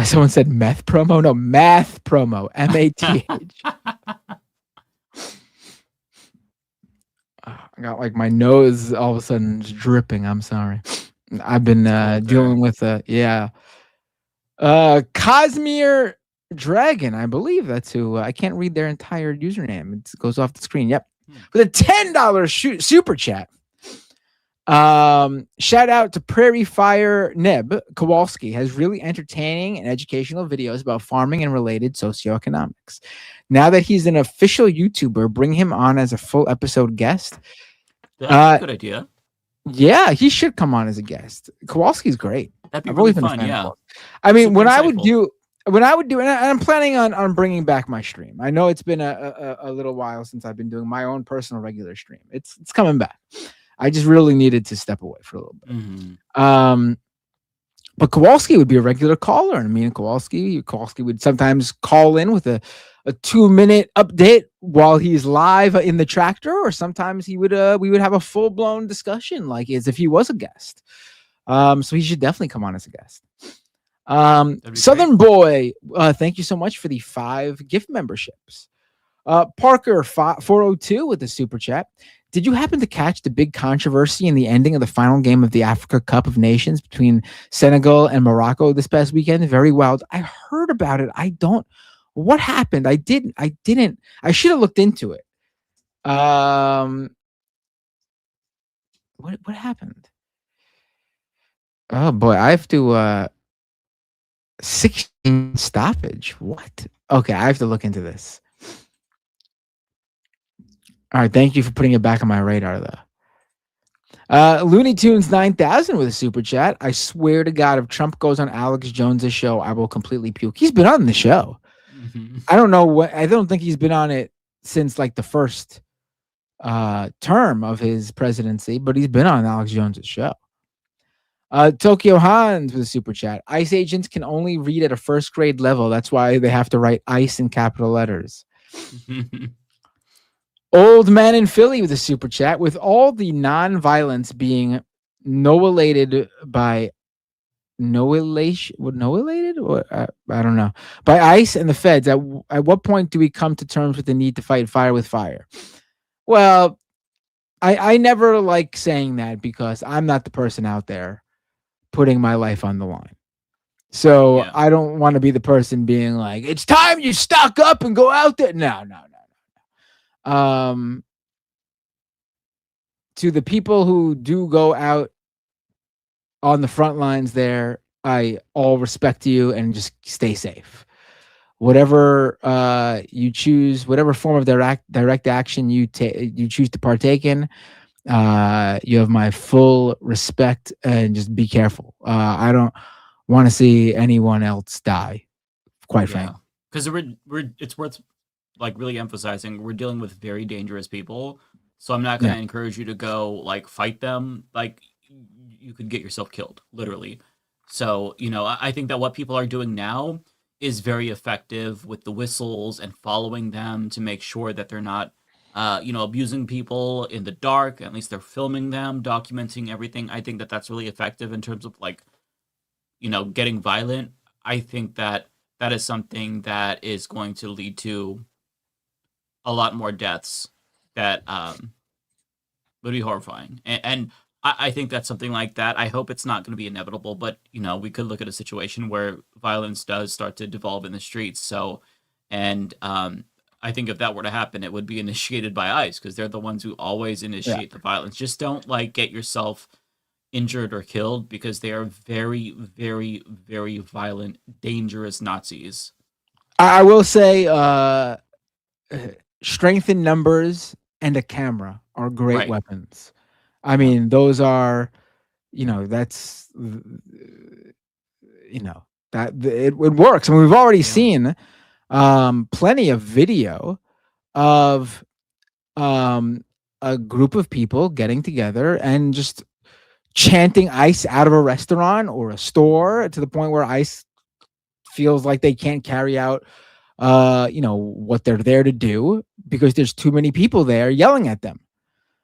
Someone said meth promo. No, math promo. MATH. I got like my nose all of a sudden is dripping. I'm sorry. I've been dealing with Cosmere Dragon. I believe that's who. I can't read their entire username. It goes off the screen. Yep. With a $10 super chat. Shout out to Prairie Fire Neb Kowalski has really entertaining and educational videos about farming and related socioeconomics. Now that he's an official YouTuber, bring him on as a full episode guest. That's a good idea. Yeah, he should come on as a guest. Kowalski's great. That'd be I've really always been a fun, fan of yeah. Kowalski. I mean, Super when I would insightful. do, and I'm planning on bringing back my stream. I know it's been a little while since I've been doing my own personal regular stream. It's coming back. I just really needed to step away for a little bit. Mm-hmm. But Kowalski would be a regular caller, and me and Kowalski would sometimes call in with a 2-minute update while he's live in the tractor, or sometimes we would have a full-blown discussion like as if he was a guest. So he should definitely come on as a guest. Southern Boy, thank you so much for the 5 gift memberships. Parker 402 with the super chat. Did you happen to catch the big controversy in the ending of the final game of the Africa Cup of Nations between Senegal and Morocco this past weekend? Very wild. I heard about it. What happened? I didn't. I should have looked into it. What happened? Oh boy, I have to 16 stoppage. What? Okay, I have to look into this. All right, thank you for putting it back on my radar, though. Looney Tunes 9000 with a super chat. I swear to God, if Trump goes on Alex Jones's show, I will completely puke. He's been on the show. I don't know I don't think he's been on it since like the first term of his presidency, but he's been on Alex Jones's show. Tokyo Hans with a super chat. ICE agents can only read at a first grade level. That's why they have to write ICE in capital letters. Old Man in Philly with a super chat. With all the non-violence being annihilated by annihilated? I don't know. By ICE and the feds, at what point do we come to terms with the need to fight fire with fire? Well, I never like saying that because I'm not the person out there putting my life on the line. So yeah. I don't want to be the person being like, it's time you stock up and go out there. No. To the people who do go out on the front lines there, I all respect you and just stay safe. Whatever you choose, whatever form of direct action you choose to partake in, you have my full respect, and just be careful. I don't want to see anyone else die, quite frankly. Because it's worth like really emphasizing we're dealing with very dangerous people. So I'm not going to encourage you to go like fight them. Like you could get yourself killed, literally. So, I think that what people are doing now is very effective with the whistles and following them to make sure that they're not, abusing people in the dark. At least they're filming them, documenting everything. I think that that's really effective in terms of like, getting violent. I think that that is something that is going to lead to a lot more deaths that would be horrifying. And I think that something like that, I hope it's not going to be inevitable, but, we could look at a situation where violence does start to devolve in the streets. So, and I think if that were to happen, it would be initiated by ICE because they're the ones who always initiate the violence. Just don't get yourself injured or killed because they are very, very, very violent, dangerous Nazis. I will say strength in numbers and a camera are great weapons. I mean, those are, that's, that it works. I mean, we've already seen plenty of video of a group of people getting together and just chanting ICE out of a restaurant or a store to the point where ICE feels like they can't carry out what they're there to do because there's too many people there yelling at them.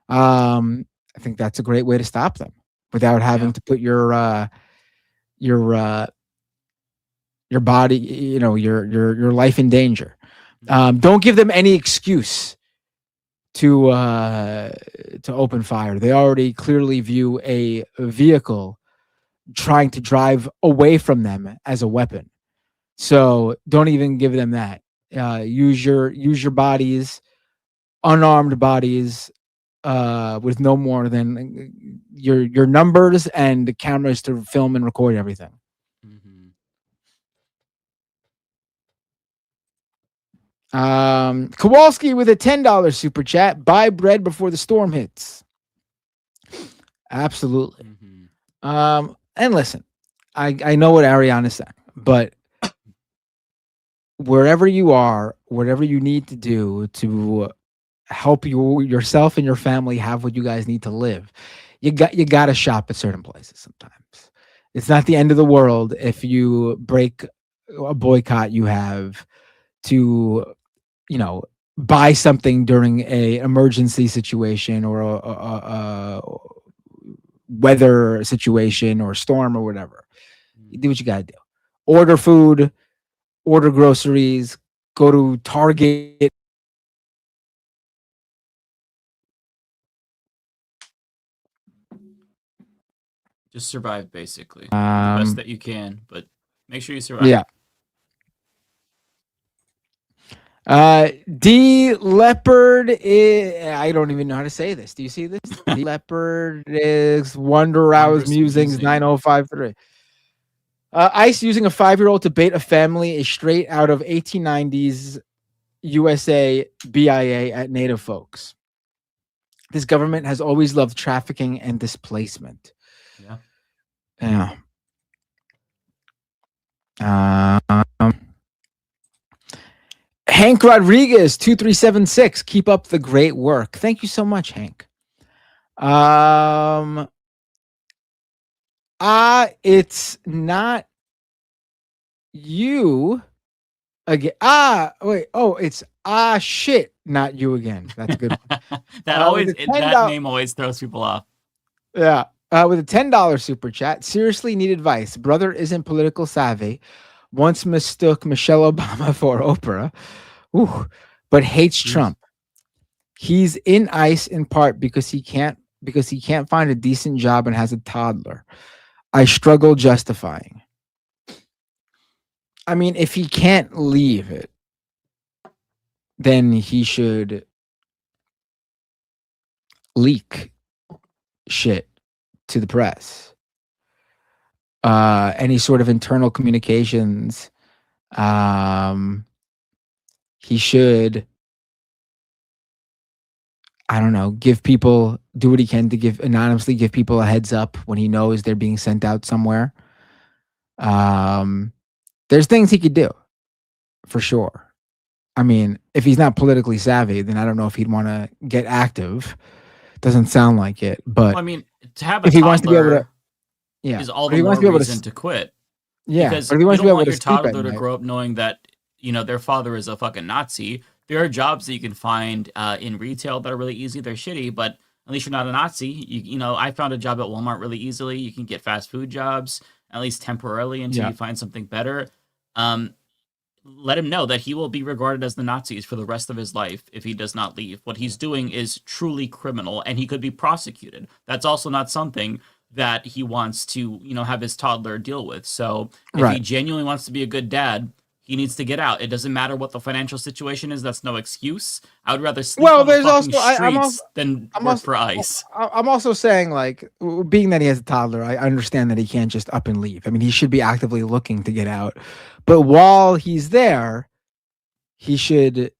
I think that's a great way to stop them without having to put your body, your life in danger. Don't give them any excuse to open fire. They already clearly view a vehicle trying to drive away from them as a weapon. So don't even give them that. Use your bodies, unarmed bodies, with no more than your numbers and the cameras to film and record everything. Kowalski with a $10 super chat. Buy bread before the storm hits. Absolutely. And listen, I know what Ariana's saying, but wherever you are, whatever you need to do to help yourself and your family have what you guys need to live, you got to shop at certain places sometimes. It's not the end of the world if you break a boycott you have to, buy something during a emergency situation or a weather situation or storm or whatever. You do what you got to do. order food, order groceries, go to Target. Just survive, basically. The best that you can, but make sure you survive. Yeah. D Leopard I don't even know how to say this. Do you see this? D Leopard is Wonder Hours Musings 9053. ICE using a 5-year-old to bait a family is straight out of 1890s USA BIA at Native folks. This government has always loved trafficking and displacement. Yeah. Hank Rodriguez 2376. Keep up the great work. Thank you so much, Hank. It's not you again. Wait. Oh, it's shit, not you again. That's a good one. That name always throws people off. Yeah. With a $10 super chat. Seriously need advice. Brother isn't political savvy. Once mistook Michelle Obama for Oprah. Ooh, but hates Trump. He's in ICE in part because he can't find a decent job and has a toddler. I struggle justifying. I mean, if he can't leave it, then he should leak shit to the press. Any sort of internal communications. He should, I don't know, do what he can to anonymously give people a heads up when he knows they're being sent out somewhere. There's things he could do, for sure. I mean, if he's not politically savvy, then I don't know if he'd want to get active. Doesn't sound like it, but Well, I mean, to have a if he wants to be able to, is all the more reason to quit. Yeah, because but if he wants you to be don't able want to your sleep at toddler to night. grow up knowing that their father is a fucking Nazi. There are jobs that you can find in retail that are really easy. They're shitty, but at least you're not a Nazi. You know, I found a job at Walmart really easily. You can get fast food jobs, at least temporarily, until you find something better. Let him know that he will be regarded as the Nazis for the rest of his life if he does not leave. What he's doing is truly criminal, and he could be prosecuted. That's also not something that he wants to, have his toddler deal with. So if he genuinely wants to be a good dad, he needs to get out. It doesn't matter what the financial situation is. That's no excuse. I would rather sleep on the fucking streets than work for ICE. I'm also saying, like, being that he has a toddler, I understand that he can't just up and leave. I mean, he should be actively looking to get out. But while he's there, he should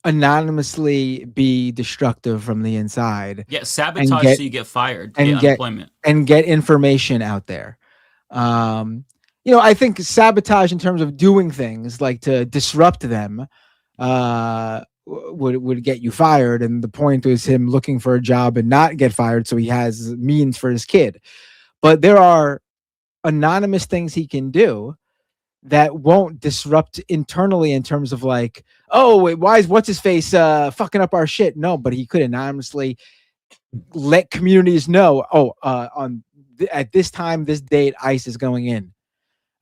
anonymously be destructive from the inside. Yeah, sabotage so you get fired, get unemployment. And get information out there. I think sabotage in terms of doing things like to disrupt them would get you fired. And the point is him looking for a job and not get fired so he has means for his kid. But there are anonymous things he can do that won't disrupt internally in terms of like, oh, wait, what's his face fucking up our shit? No, but he could anonymously let communities know, at this time, this date, ICE is going in.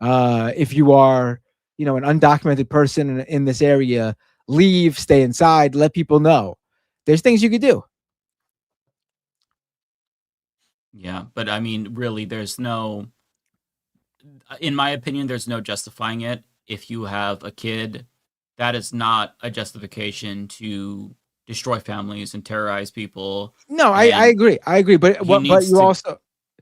If you are, an undocumented person in this area, leave, stay inside, let people know. There's things you could do. Yeah, but I mean, really, in my opinion, there's no justifying it. If you have a kid, that is not a justification to destroy families and terrorize people. No, I agree. But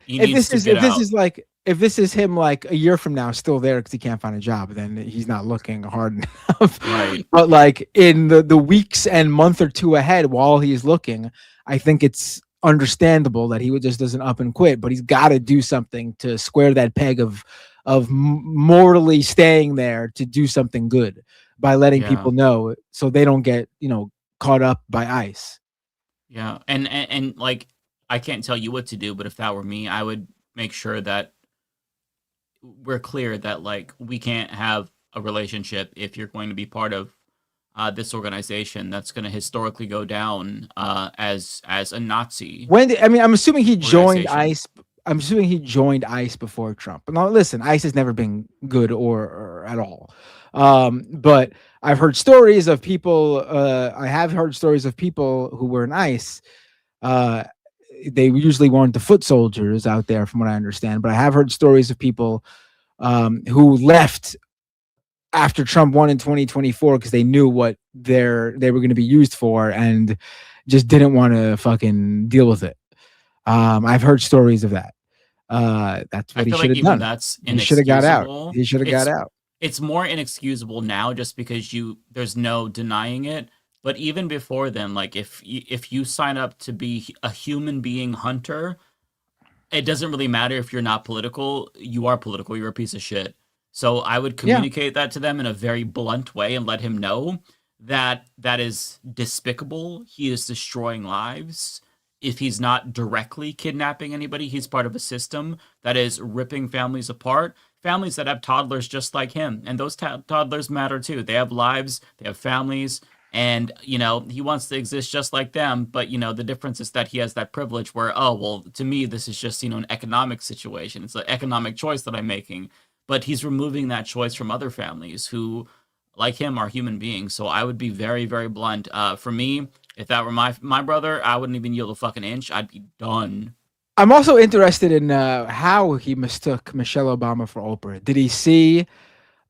if this is him like a year from now still there because he can't find a job, then he's not looking hard enough. Right. But like in the weeks and month or two ahead while he's looking, I think it's understandable that he just doesn't up and quit, but he's got to do something to square that peg of morally staying there to do something good by letting people know so they don't get, caught up by ICE. Yeah. And like, I can't tell you what to do, but if that were me, I would make sure that we're clear that like we can't have a relationship if you're going to be part of this organization that's going to historically go down as a Nazi. I'm assuming he joined ICE. I'm assuming he joined ICE before Trump. Now, listen, ICE has never been good or at all. But I've heard stories of people. I have heard stories of people who were in ICE. They usually weren't the foot soldiers out there, from what I understand. But I have heard stories of people who left after Trump won in 2024 because they knew what they were going to be used for and just didn't want to fucking deal with it. I've heard stories of that. That's what he should have done. That's he should have got out. He should have got out. It's more inexcusable now just because there's no denying it. But even before then, like if you sign up to be a human being hunter, it doesn't really matter if you're not political. You are political. You're a piece of shit. So I would communicate that to them in a very blunt way and let him know that that is despicable. He is destroying lives. If he's not directly kidnapping anybody, he's part of a system that is ripping families apart. Families that have toddlers just like him. And those toddlers matter too. They have lives, they have families, and, he wants to exist just like them. But, the difference is that he has that privilege where, oh, well, to me, this is just, an economic situation. It's an economic choice that I'm making. But he's removing that choice from other families who, like him, are human beings. So I would be very, very blunt. For me, if that were my brother, I wouldn't even yield a fucking inch. I'd be done. I'm also interested in how he mistook Michelle Obama for Oprah. Did he see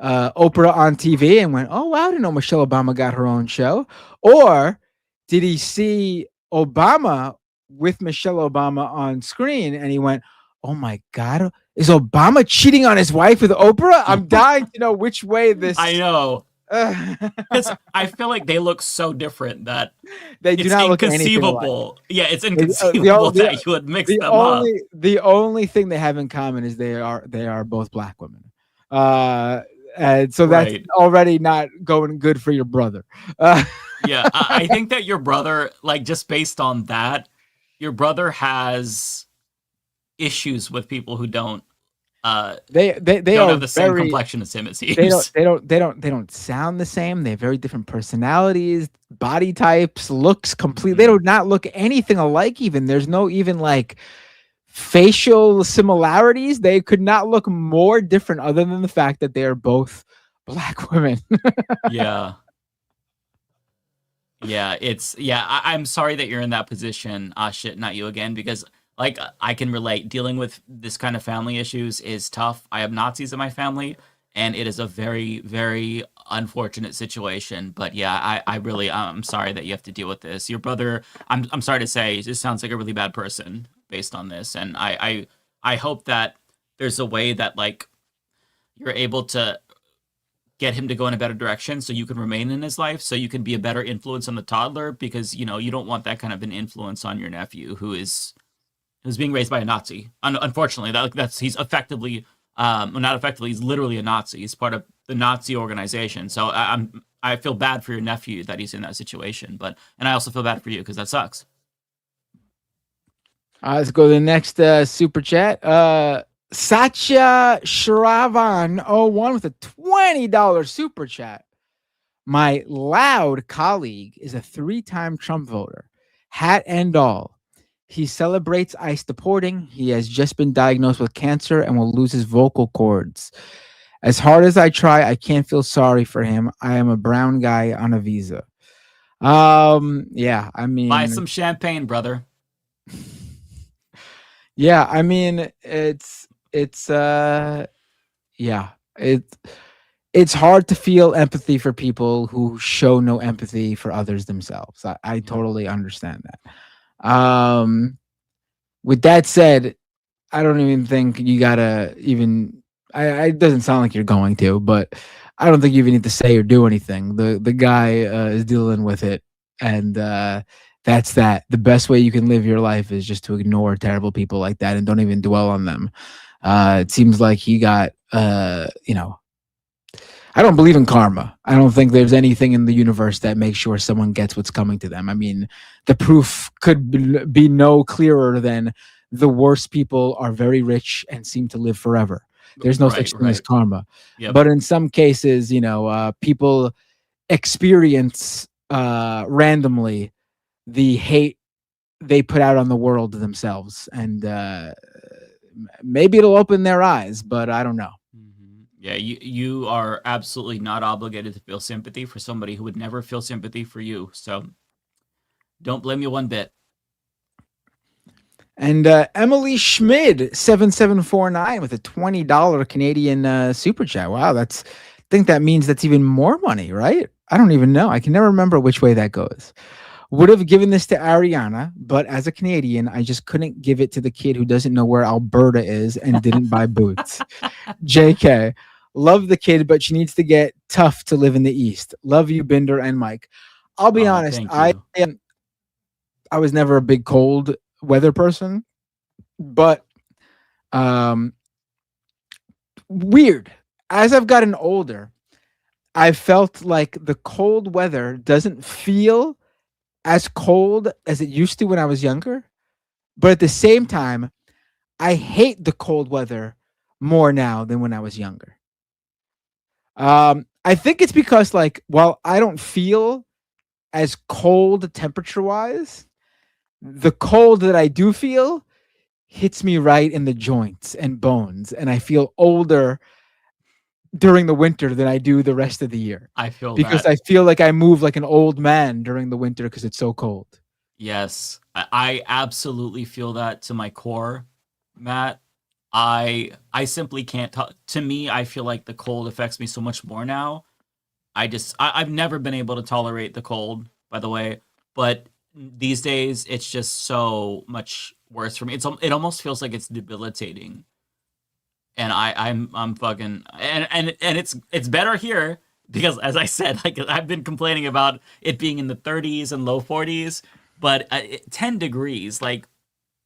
Oprah on TV and went, oh, wow, I didn't know Michelle Obama got her own show? Or did he see Obama with Michelle Obama on screen and he went, oh my God, is Obama cheating on his wife with Oprah? I'm dying to know which way this. I know. I feel like they look so different that they do not look inconceivable. Yeah, it's inconceivable that you would mix them up. The only thing they have in common is they are both black women. And so that's already not going good for your brother. Yeah, I think that your brother, like, just based on that, your brother has issues with people who don't they don't have the same complexion as him, it seems. They don't sound the same. They have very different personalities, body types, looks completely. They do not look anything alike. Even there's no even like facial similarities. They could not look more different other than the fact that they are both black women. Yeah. I'm sorry that you're in that position. Shit, not you again, because like, I can relate. Dealing with this kind of family issues is tough. I have Nazis in my family, and it is a very, very unfortunate situation. But yeah, I'm sorry that you have to deal with this. Your brother, I'm sorry to say, just sounds like a really bad person based on this. And I hope that there's a way that, like, you're able to get him to go in a better direction so you can remain in his life, so you can be a better influence on the toddler, because, you don't want that kind of an influence on your nephew who's being raised by a Nazi. Unfortunately, he's effectively, not effectively, he's literally a Nazi. He's part of the Nazi organization. So I feel bad for your nephew that he's in that situation, and I also feel bad for you because that sucks. Let's go to the next super chat. Satya Shravan 01 with a $20 super chat. My loud colleague is a 3-time Trump voter, hat and all. He celebrates ICE deporting. He has just been diagnosed with cancer and will lose his vocal cords. As hard as I try, I can't feel sorry for him. I am a brown guy on a visa. Yeah, I mean, buy some champagne, brother. Yeah, I mean, it's hard to feel empathy for people who show no empathy for others themselves. I totally understand that. With that said, I don't even think you gotta even. It doesn't sound like you're going to, but I don't think you even need to say or do anything. The guy is dealing with it, and that's that. The best way you can live your life is just to ignore terrible people like that and don't even dwell on them. It seems like he got, I don't believe in karma. I don't think there's anything in the universe that makes sure someone gets what's coming to them. I mean, the proof could be no clearer than the worst people are very rich and seem to live forever. There's no such thing as karma. Yep. But in some cases, people experience randomly the hate they put out on the world themselves. And maybe it'll open their eyes, but I don't know. Yeah, you are absolutely not obligated to feel sympathy for somebody who would never feel sympathy for you. So don't blame you one bit. And Emily Schmid 7749 with a $20 Canadian super chat. Wow, I think that means that's even more money, right? I don't even know. I can never remember which way that goes. Would have given this to Ariana, but as a Canadian, I just couldn't give it to the kid who doesn't know where Alberta is and didn't buy boots. JK, love the kid, but she needs to get tough to live in the East. Love you, Binder and Mike. I'll be honest, I was never a big cold weather person, but weird. As I've gotten older, I felt like the cold weather doesn't feel as cold as it used to when I was younger. But at the same time, I hate the cold weather more now than when I was younger. I think it's because, like, while I don't feel as cold temperature-wise, the cold that I do feel hits me right in the joints and bones, and I feel older during the winter than I do the rest of the year. I feel because that. I feel like I move like an old man during the winter because it's so cold. Yes, I absolutely feel that to my core, Matt. I simply can't talk. To me, I feel like the cold affects me so much more now. I've never been able to tolerate the cold, by the way, but these days it's just so much worse for me. It almost feels like it's debilitating. And I'm fucking and it's better here because, as I said, like, I've been complaining about it being in the 30s and low 40s, but 10 degrees, like,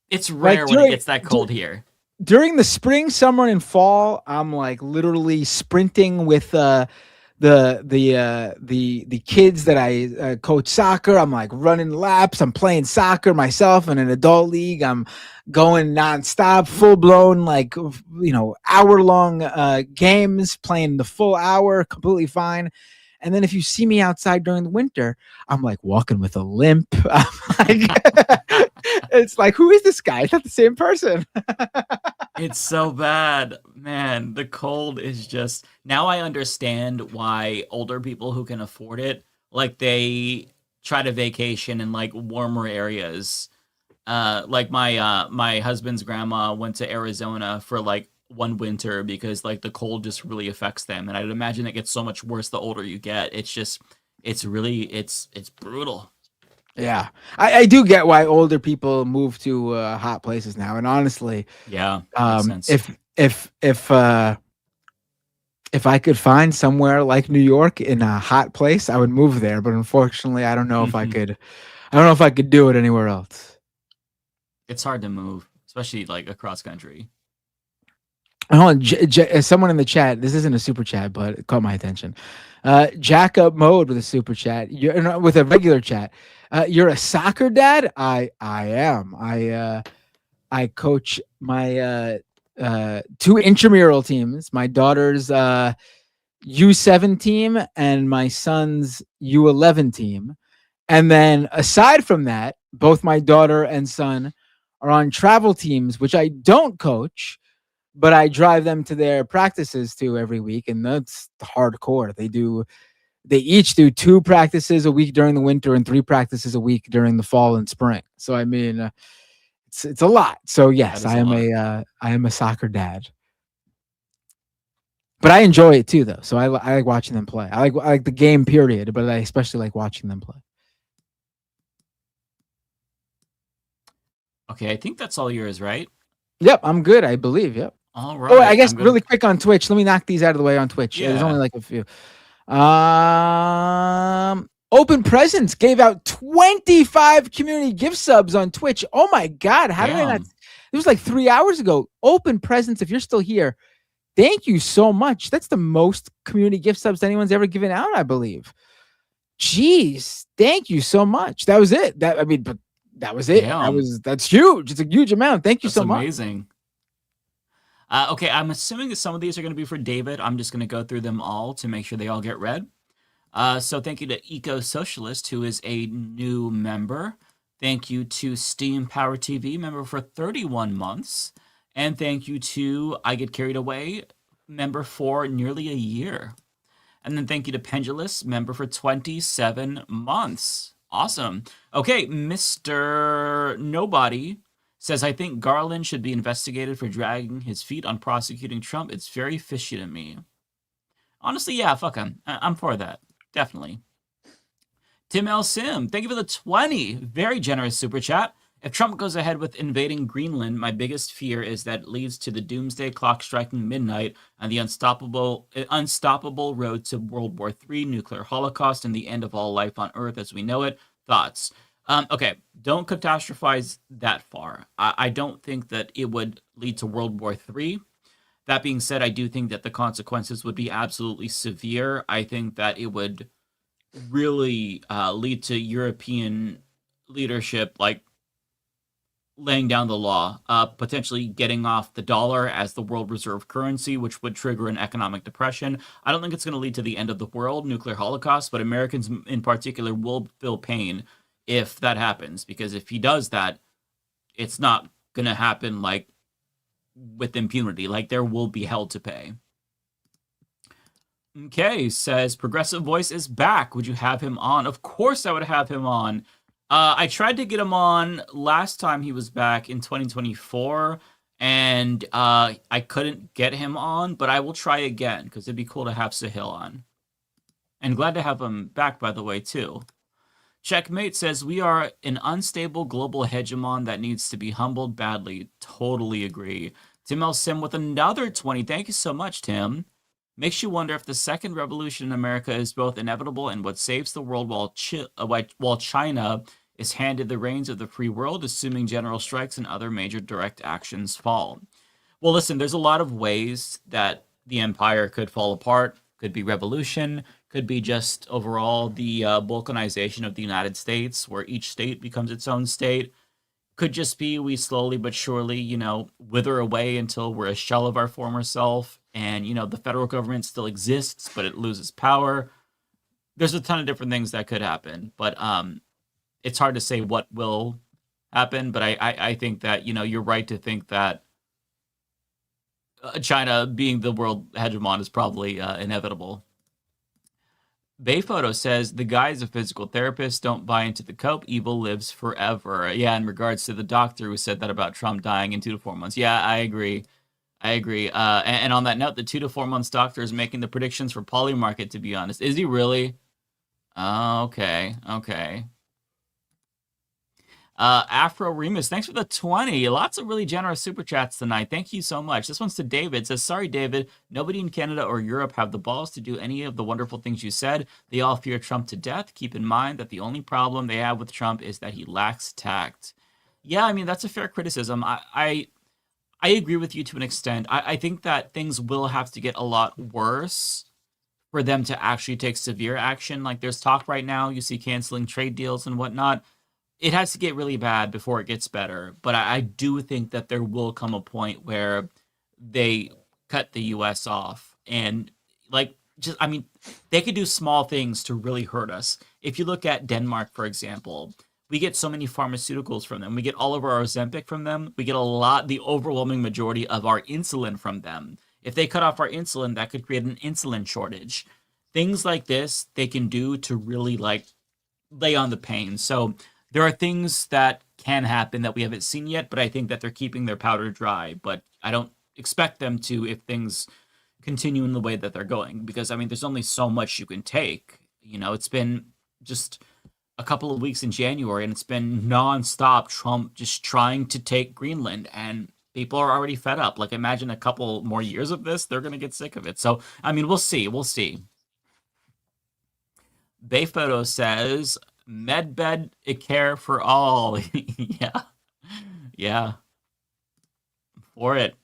it's rare when it gets that cold here. During the spring, summer, and fall, I'm like literally sprinting with the kids that I coach soccer. I'm like running laps. I'm playing soccer myself in an adult league. I'm going nonstop, full blown, like, hour long games, playing the full hour, completely fine. And then if you see me outside during the winter, I'm like walking with a limp. I'm like, it's like, who is this guy? It's not the same person. It's so bad, man. The cold is just, now I understand why older people who can afford it, like, they try to vacation in like warmer areas. Like my husband's grandma went to Arizona for like one winter because, like, the cold just really affects them, and I'd imagine it gets so much worse the older you get. It's brutal. Yeah, I do get why older people move to hot places now, and honestly, yeah, if I could find somewhere like New York in a hot place, I would move there. But unfortunately, I don't know if I could. I don't know if I could do it anywhere else. It's hard to move, especially like across country. Hold on, someone in the chat. This isn't a super chat, but it caught my attention. Jack Up Mode with a super chat. You're with a regular chat. You're a soccer dad? I am. I coach my 2 intramural teams. My daughter's U7 team and my son's U11 team. And then aside from that, both my daughter and son are on travel teams, which I don't coach, but I drive them to their practices too every week, and that's hardcore. They each do 2 practices a week during the winter and 3 practices a week during the fall and spring. So I mean, it's a lot. So yes, I am a soccer dad, but I enjoy it too, though. So I like watching them play. I like the game period, but I especially like watching them play. Okay, I think that's all yours, right? Yep, I'm good. I believe. Yep. All right. Oh, I guess really quick on Twitch. Let me knock these out of the way on Twitch. Yeah. There's only like a few. Open Presents gave out 25 community gift subs on Twitch. Oh my God. How did I not? It was like 3 hours ago. Open Presents, if you're still here, thank you so much. That's the most community gift subs anyone's ever given out, I believe. Jeez, thank you so much. That was it. But that was it. That's huge. It's a huge amount. Thank you so much. Amazing. Okay, I'm assuming that some of these are going to be for David. I'm just going to go through them all to make sure they all get read. So thank you to Eco Socialist, who is a new member. Thank you to Steam Power TV, member for 31 months. And thank you to I Get Carried Away, member for nearly a year. And then thank you to Pendulous, member for 27 months. Awesome. Okay, Mr. Nobody says, I think Garland should be investigated for dragging his feet on prosecuting Trump. It's very fishy to me. Honestly, yeah, fuck him. I'm for that. Definitely. Tim L. Sim, thank you for the 20. Very generous super chat. If Trump goes ahead with invading Greenland, my biggest fear is that it leads to the doomsday clock striking midnight and the unstoppable road to World War III, nuclear holocaust, and the end of all life on Earth as we know it. Thoughts? Okay, don't catastrophize that far. I don't think that it would lead to World War III. That being said, I do think that the consequences would be absolutely severe. I think that it would really lead to European leadership, like, laying down the law, potentially getting off the dollar as the world reserve currency, which would trigger an economic depression. I don't think it's going to lead to the end of the world, nuclear holocaust, but Americans in particular will feel pain if that happens, because if he does that, it's not going to happen like with impunity. Like, there will be hell to pay. Okay, says Progressive Voice is back. Would you have him on? Of course I would have him on. I tried to get him on last time he was back in 2024, and I couldn't get him on, but I will try again, because it'd be cool to have Sahil on. And glad to have him back, by the way, too. Checkmate says, we are an unstable global hegemon that needs to be humbled badly. Totally agree. Tim L. Sim with another 20. Thank you so much, Tim. Makes you wonder if the second revolution in America is both inevitable and what saves the world while China is handed the reins of the free world, assuming general strikes and other major direct actions fall. Well, listen, there's a lot of ways that the empire could fall apart. Could be revolution, could be just overall the balkanization of the United States, where each state becomes its own state. Could just be we slowly but surely, wither away until we're a shell of our former self, and, the federal government still exists, but it loses power. There's a ton of different things that could happen, but it's hard to say what will happen. But I think that, you're right to think that China being the world hegemon is probably inevitable. Bayphoto says, the guy is a physical therapist. Don't buy into the cope. Evil lives forever. Yeah, in regards to the doctor who said that about Trump dying in 2 to 4 months. Yeah, I agree. And on that note, the 2 to 4 months doctor is making the predictions for Polymarket, to be honest. Is he really? Okay. Afro Remus, thanks for the 20. Lots of really generous super chats tonight. Thank you so much. This one's to David. It says, sorry, David. Nobody in Canada or Europe have the balls to do any of the wonderful things you said. They all fear Trump to death. Keep in mind that the only problem they have with Trump is that he lacks tact. Yeah, I mean, that's a fair criticism. I agree with you to an extent. I think that things will have to get a lot worse for them to actually take severe action. Like, there's talk right now, you see canceling trade deals and whatnot. It has to get really bad before it gets better. But I do think that there will come a point where they cut the U.S. off. And, they could do small things to really hurt us. If you look at Denmark, for example, we get so many pharmaceuticals from them. We get all of our Ozempic from them. We get the overwhelming majority of our insulin from them. If they cut off our insulin, that could create an insulin shortage. Things like this, they can do to really, lay on the pain. So there are things that can happen that we haven't seen yet, but I think that they're keeping their powder dry. But I don't expect them to if things continue in the way that they're going. Because, there's only so much you can take. It's been just a couple of weeks in January, and it's been nonstop Trump just trying to take Greenland. And people are already fed up. Imagine a couple more years of this, they're going to get sick of it. So, we'll see. Bayphoto says, Medbed care for all. Yeah. For it.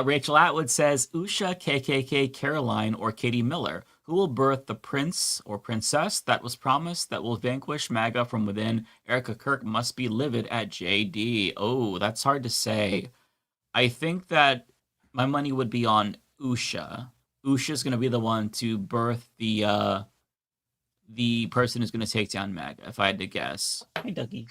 Rachel Atwood says, Usha, KKK, Caroline, or Katie Miller. Who will birth the prince or princess that was promised that will vanquish MAGA from within? Erica Kirk must be livid at JD. Oh, that's hard to say. I think that my money would be on Usha. Usha's going to be the one to birth the person who's going to take down MAGA, if I had to guess. Hi, Dougie.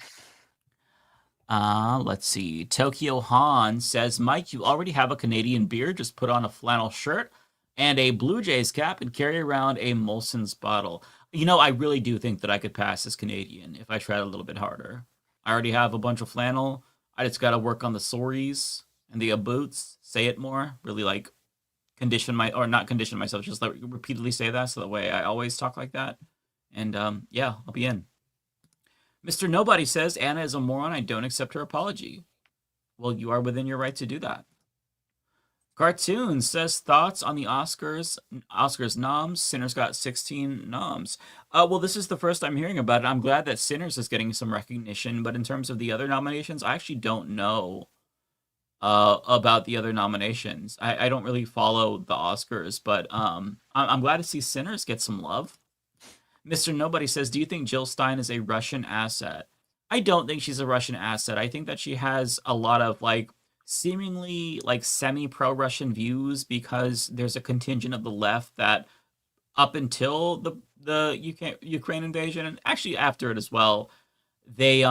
Let's see. Tokyo Han says, Mike, you already have a Canadian beard. Just put on a flannel shirt and a Blue Jays cap and carry around a Molson's bottle. You know, I really do think that I could pass as Canadian if I tried a little bit harder. I already have a bunch of flannel. I just got to work on the sorries and the boots. Say it more. Really like not condition myself. Just like repeatedly say that so that way I always talk like that. And yeah, I'll be in. Mr. Nobody says, Anna is a moron. I don't accept her apology. Well, you are within your right to do that. Cartoon says, thoughts on the Oscars noms. Sinners got 16 noms. Well, this is the first I'm hearing about it. I'm glad that Sinners is getting some recognition, but in terms of the other nominations, I actually don't know about the other nominations. I don't really follow the Oscars, but I'm glad to see Sinners get some love. Mr. Nobody says, do you think Jill Stein is a Russian asset? I don't think she's a Russian asset. I think that she has a lot of like seemingly like semi-pro-Russian views because there's a contingent of the left that up until the Ukraine invasion and actually after it as well, they're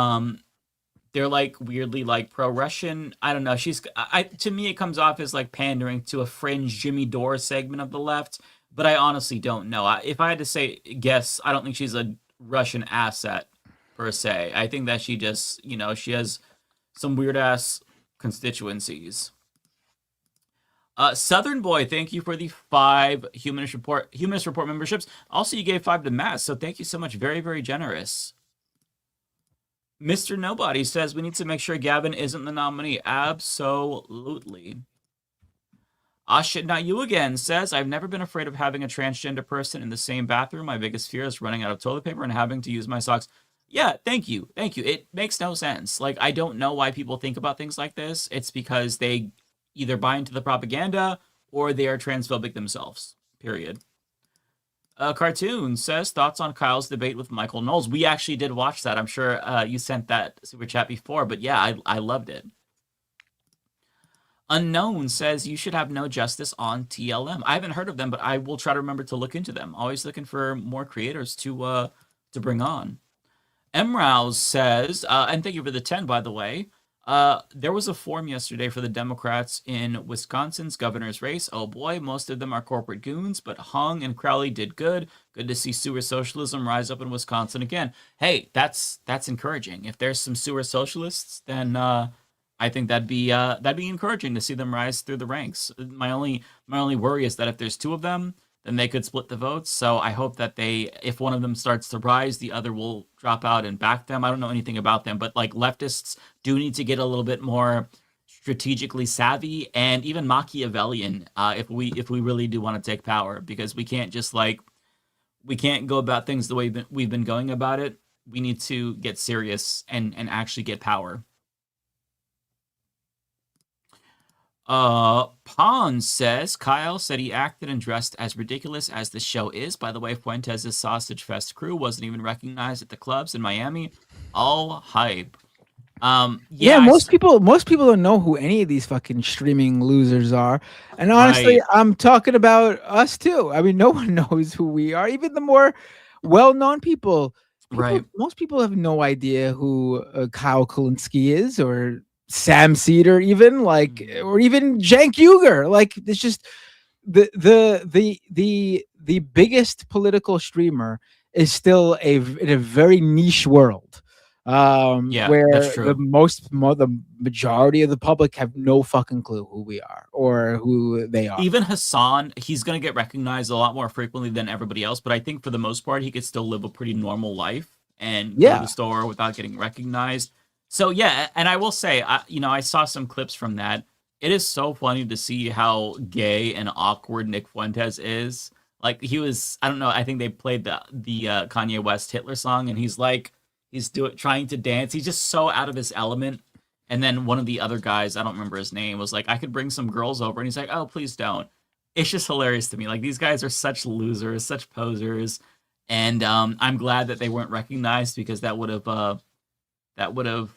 like weirdly like pro-Russian. I don't know. To me it comes off as like pandering to a fringe Jimmy Dore segment of the left. But I honestly don't know. If I had to guess, I don't think she's a Russian asset per se. I think that she just, she has some weird ass constituencies. Southern Boy, thank you for the 5 Humanist Report memberships. Also, you gave 5 to Matt, so thank you so much. Very, very generous. Mr. Nobody says we need to make sure Gavin isn't the nominee. Absolutely. Shit, not you again says, I've never been afraid of having a transgender person in the same bathroom. My biggest fear is running out of toilet paper and having to use my socks. Yeah, thank you. Thank you. It makes no sense. Like, I don't know why people think about things like this. It's because they either buy into the propaganda or they are transphobic themselves. Period. Cartoon says, thoughts on Kyle's debate with Michael Knowles. We actually did watch that. I'm sure you sent that super chat before, but yeah, I loved it. Unknown says you should have no justice on TLM. I haven't heard of them, but I will try to remember to look into them. Always looking for more creators to bring on. Mrouse says, and thank you for the 10, by the way. There was a forum yesterday for the Democrats in Wisconsin's governor's race. Oh boy, most of them are corporate goons, but Hung and Crowley did good. Good to see sewer socialism rise up in Wisconsin again. Hey, that's encouraging. If there's some sewer socialists, then I think that'd be encouraging to see them rise through the ranks. My only worry is that if there's 2 of them, then they could split the votes. So I hope that if one of them starts to rise, the other will drop out and back them. I don't know anything about them, but like leftists do need to get a little bit more strategically savvy and even Machiavellian if we really do want to take power, because we can't just we can't go about things the way we've been going about it. We need to get serious and actually get power. Pons says, Kyle said he acted and dressed as ridiculous as the show is. By the way, Fuentes' Sausage Fest crew wasn't even recognized at the clubs in Miami. All hype. Most people don't know who any of these fucking streaming losers are. And honestly, I'm talking about us too. I mean, no one knows who we are. Even the more well-known people. Most people have no idea who Kyle Kulinski is, or Sam Cedar, even or even Cenk Uygur. Like, it's just the biggest political streamer is still in a very niche world. Where that's true. the majority of the public have no fucking clue who we are or who they are. Even Hassan, he's gonna get recognized a lot more frequently than everybody else, but I think for the most part, he could still live a pretty normal life and go to the store without getting recognized. So yeah, and I will say, I saw some clips from that. It is so funny to see how gay and awkward Nick Fuentes is. Like, he was, I don't know, I think they played the Kanye West Hitler song, and he's trying to dance. He's just so out of his element. And then one of the other guys, I don't remember his name, was like, I could bring some girls over, and he's like, oh, please don't. It's just hilarious to me. Like, these guys are such losers, such posers, and I'm glad that they weren't recognized, because that would have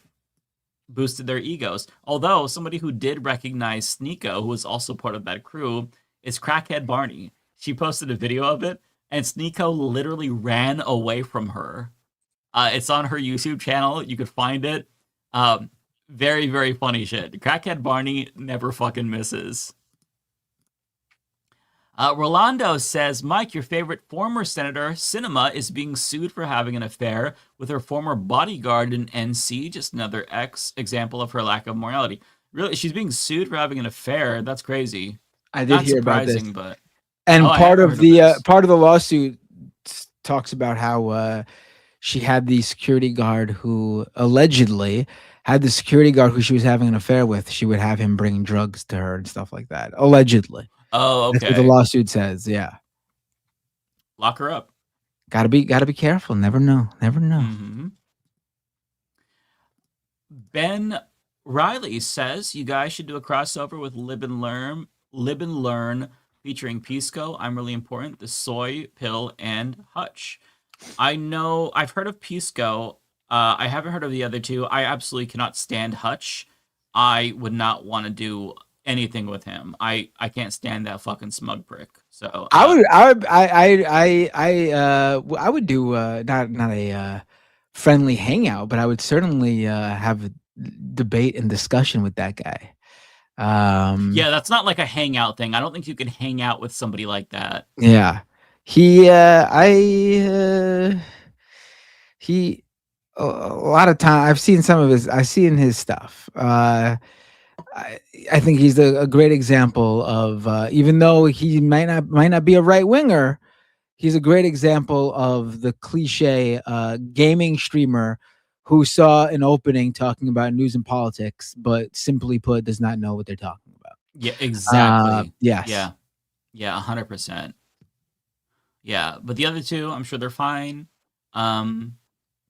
boosted their egos. Although somebody who did recognize Sneeko, who was also part of that crew, is Crackhead Barney. She posted a video of it, and Sneeko literally ran away from her. It's on her YouTube channel. You could find it. Very, very funny shit. Crackhead Barney never fucking misses. Rolando says, Mike, your favorite former Senator Sinema is being sued for having an affair with her former bodyguard in NC. Just another example of her lack of morality. Really, she's being sued for having an affair. That's crazy. I did Not hear about this. surprising, but and I part have of heard this. the lawsuit talks about how she had the security guard who allegedly had the security guard who she was having an affair with. She would have him bring drugs to her and stuff like that. Allegedly. Oh, okay. That's what the lawsuit says. Yeah. Lock her up. Gotta be careful. Never know. Mm-hmm. Ben Riley says you guys should do a crossover with Live and Learn featuring Pisco, I'm Really Important, The Soy Pill, and Hutch. I've heard of Pisco. I haven't heard of the other two. I absolutely cannot stand Hutch. I would not want to do anything with him. I can't stand that fucking smug prick. So I would do not a friendly hangout, but I would certainly have a debate and discussion with that guy. Yeah, that's not like a hangout thing. I don't think you can hang out with somebody like that. Yeah, he a lot of time I've seen his stuff. I think he's a great example of even though he might not be a right winger, he's a great example of the cliche gaming streamer who saw an opening talking about news and politics, but simply put, does not know what they're talking about. Yeah, exactly. Yes. Yeah, 100%. Yeah, but the other two, I'm sure they're fine.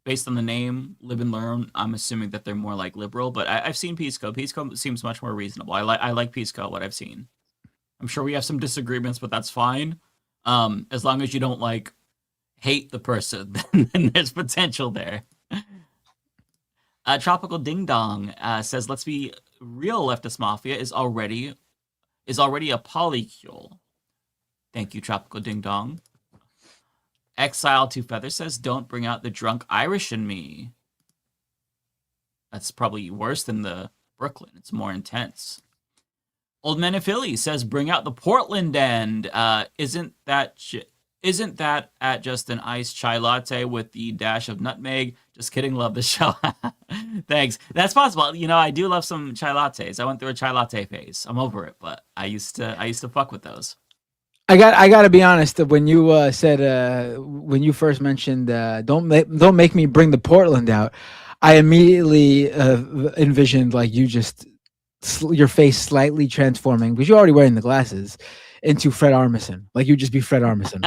Based on the name, Live and Learn, I'm assuming that they're more like liberal, but I've seen Pisco. Pisco seems much more reasonable. I like Pisco, what I've seen. I'm sure we have some disagreements, but that's fine. As long as you don't like hate the person, then there's potential there. Tropical Ding Dong says, "Let's be real. Leftist Mafia is already a polycule." Thank you, Tropical Ding Dong. Exile Two Feathers says, "Don't bring out the drunk Irish in me." That's probably worse than the Brooklyn. It's more intense. Old Man in Philly says, "Bring out the Portland end." Isn't that at just an iced chai latte with the dash of nutmeg? Just kidding. Love the show. Thanks. That's possible. You know, I do love some chai lattes. I went through a chai latte phase. I'm over it, but I used to fuck with those. I got to be honest. When you said when you first mentioned don't make me bring the Portland out, I immediately envisioned like you just your face slightly transforming because you're already wearing the glasses into Fred Armisen. Like you just be Fred Armisen.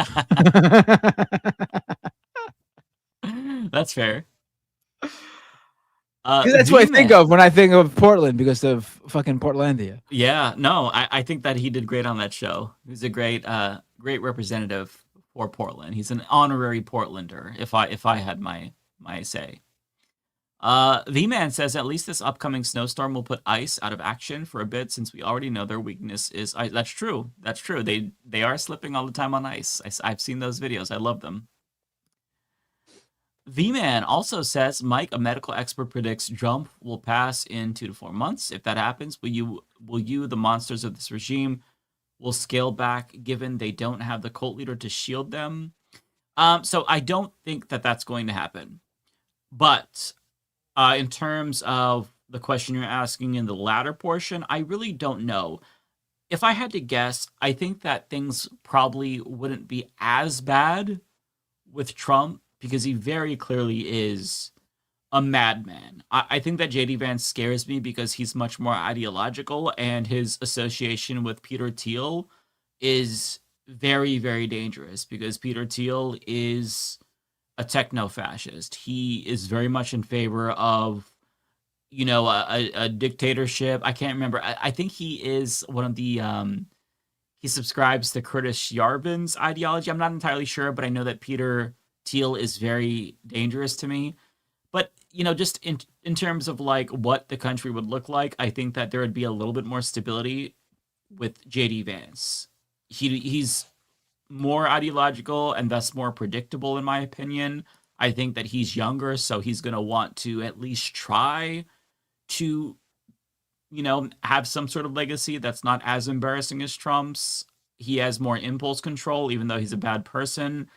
That's fair. That's what I think of when I think of Portland because of fucking Portlandia. Yeah, no, I think that he did great on that show. He's a great representative for Portland. He's an honorary Portlander, if I had my say. V-Man says, "At least this upcoming snowstorm will put ICE out of action for a bit since we already know their weakness is ice." That's true. They are slipping all the time on ice. I've seen those videos. I love them. V-Man also says, "Mike, a medical expert, predicts Trump will pass in 2 to 4 months. If that happens, will you, the monsters of this regime, will scale back given they don't have the cult leader to shield them?" So I don't think that that's going to happen. But in terms of the question you're asking in the latter portion, I really don't know. If I had to guess, I think that things probably wouldn't be as bad with Trump because he very clearly is a madman. I think that JD Vance scares me because he's much more ideological and his association with Peter Thiel is very, very dangerous because Peter Thiel is a techno-fascist. He is very much in favor of, you know, a dictatorship. I can't remember. I think he is one of the, he subscribes to Curtis Yarvin's ideology. I'm not entirely sure, but I know that Peter Thiel is very dangerous to me. But, you know, just in terms of like what the country would look like, I think that there would be a little bit more stability with JD Vance. He's more ideological and thus more predictable, in my opinion. I think that he's younger, so he's going to want to at least try to, have some sort of legacy that's not as embarrassing as Trump's. He has more impulse control, even though he's a bad person.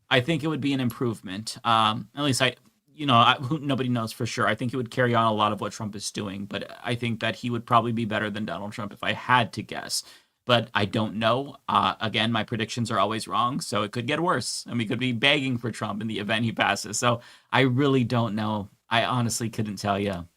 I think it would be an improvement. At least nobody knows for sure. I think he would carry on a lot of what Trump is doing, but I think that he would probably be better than Donald Trump if I had to guess. But I don't know. Again, my predictions are always wrong, so it could get worse, and we could be begging for Trump in the event he passes. So I really don't know. I honestly couldn't tell you.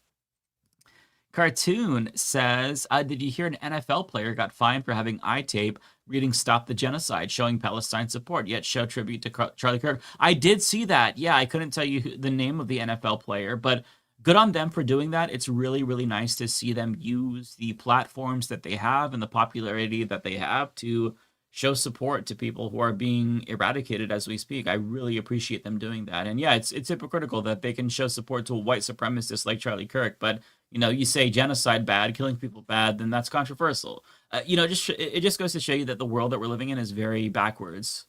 Cartoon says, did you hear an NFL player got fined for having eye tape reading Stop the Genocide, showing Palestine support, yet show tribute to Charlie Kirk? I did see that. Yeah, I couldn't tell you the name of the NFL player, but good on them for doing that. It's really, really nice to see them use the platforms that they have and the popularity that they have to show support to people who are being eradicated as we speak. I really appreciate them doing that. And yeah, it's hypocritical that they can show support to a white supremacist like Charlie Kirk, but you say genocide bad, killing people bad, then that's controversial. It just goes to show you that the world that we're living in is very backwards.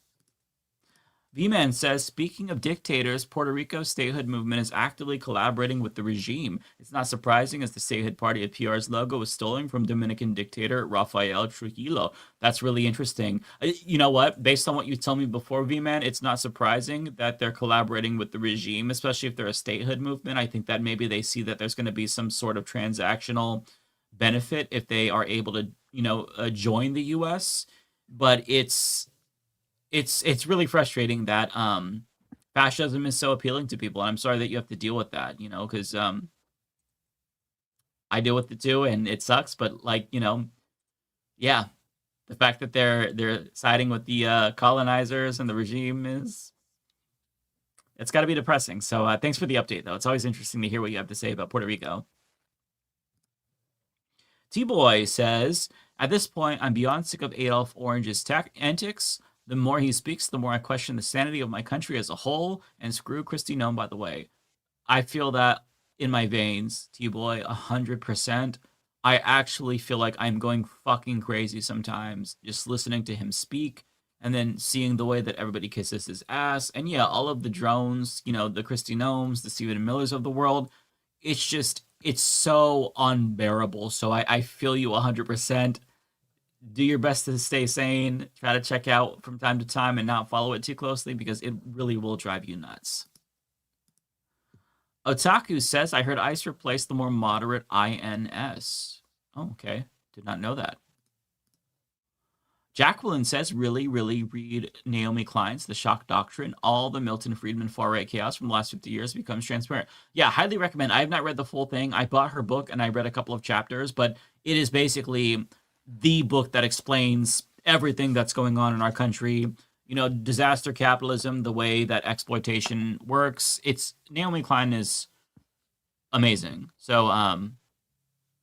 V-Man says, speaking of dictators, Puerto Rico's statehood movement is actively collaborating with the regime. It's not surprising, as the statehood party of PR's logo was stolen from Dominican dictator Rafael Trujillo. That's really interesting. You know what? Based on what you told me before, V-Man, it's not surprising that they're collaborating with the regime, especially if they're a statehood movement. I think that maybe they see that there's going to be some sort of transactional benefit if they are able to, join the U.S., but it's really frustrating that fascism is so appealing to people, and I'm sorry that you have to deal with that, because I deal with it too, and it sucks. But yeah, the fact that they're siding with the colonizers and the regime it's got to be depressing. So thanks for the update, though. It's always interesting to hear what you have to say about Puerto Rico. T-Boy says, at this point, I'm beyond sick of Adolf Orange's antics. The more he speaks, the more I question the sanity of my country as a whole, and screw Kristi Noem, by the way. I feel that in my veins, T-Boy, 100%. I actually feel like I'm going fucking crazy sometimes just listening to him speak and then seeing the way that everybody kisses his ass. And yeah, all of the drones, the Kristi Noems, the Stephen Millers of the world, it's so unbearable. So I feel you 100%. Do your best to stay sane. Try to check out from time to time and not follow it too closely, because it really will drive you nuts. Otaku says, I heard ICE replaced the more moderate INS. Oh, okay. Did not know that. Jacqueline says, really, really read Naomi Klein's The Shock Doctrine. All the Milton Friedman far-right chaos from the last 50 years becomes transparent. Yeah, highly recommend. I have not read the full thing. I bought her book and I read a couple of chapters, but it is basically the book that explains everything that's going on in our country. Disaster capitalism, the way that exploitation works. Naomi Klein is amazing. So,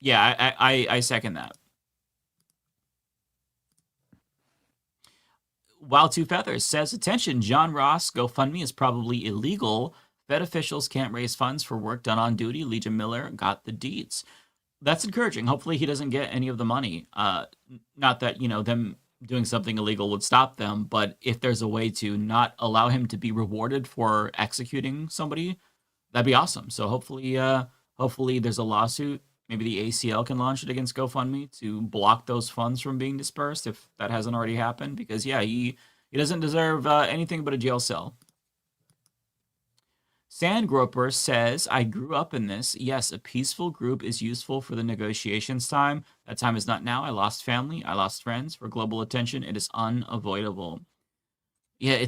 yeah, I second that. Wild Two Feathers says, attention, John Ross GoFundMe is probably illegal. Fed officials can't raise funds for work done on duty. Legion Miller got the deeds. That's encouraging. Hopefully he doesn't get any of the money. Not that, them doing something illegal would stop them, but if there's a way to not allow him to be rewarded for executing somebody, that'd be awesome. So hopefully there's a lawsuit. Maybe the ACL can launch it against GoFundMe to block those funds from being dispersed if that hasn't already happened, because yeah, he doesn't deserve anything but a jail cell. Sandgroper says, I grew up in this. Yes, a peaceful group is useful for the negotiations time. That time is not now. I lost family. I lost friends. For global attention, it is unavoidable. Yeah,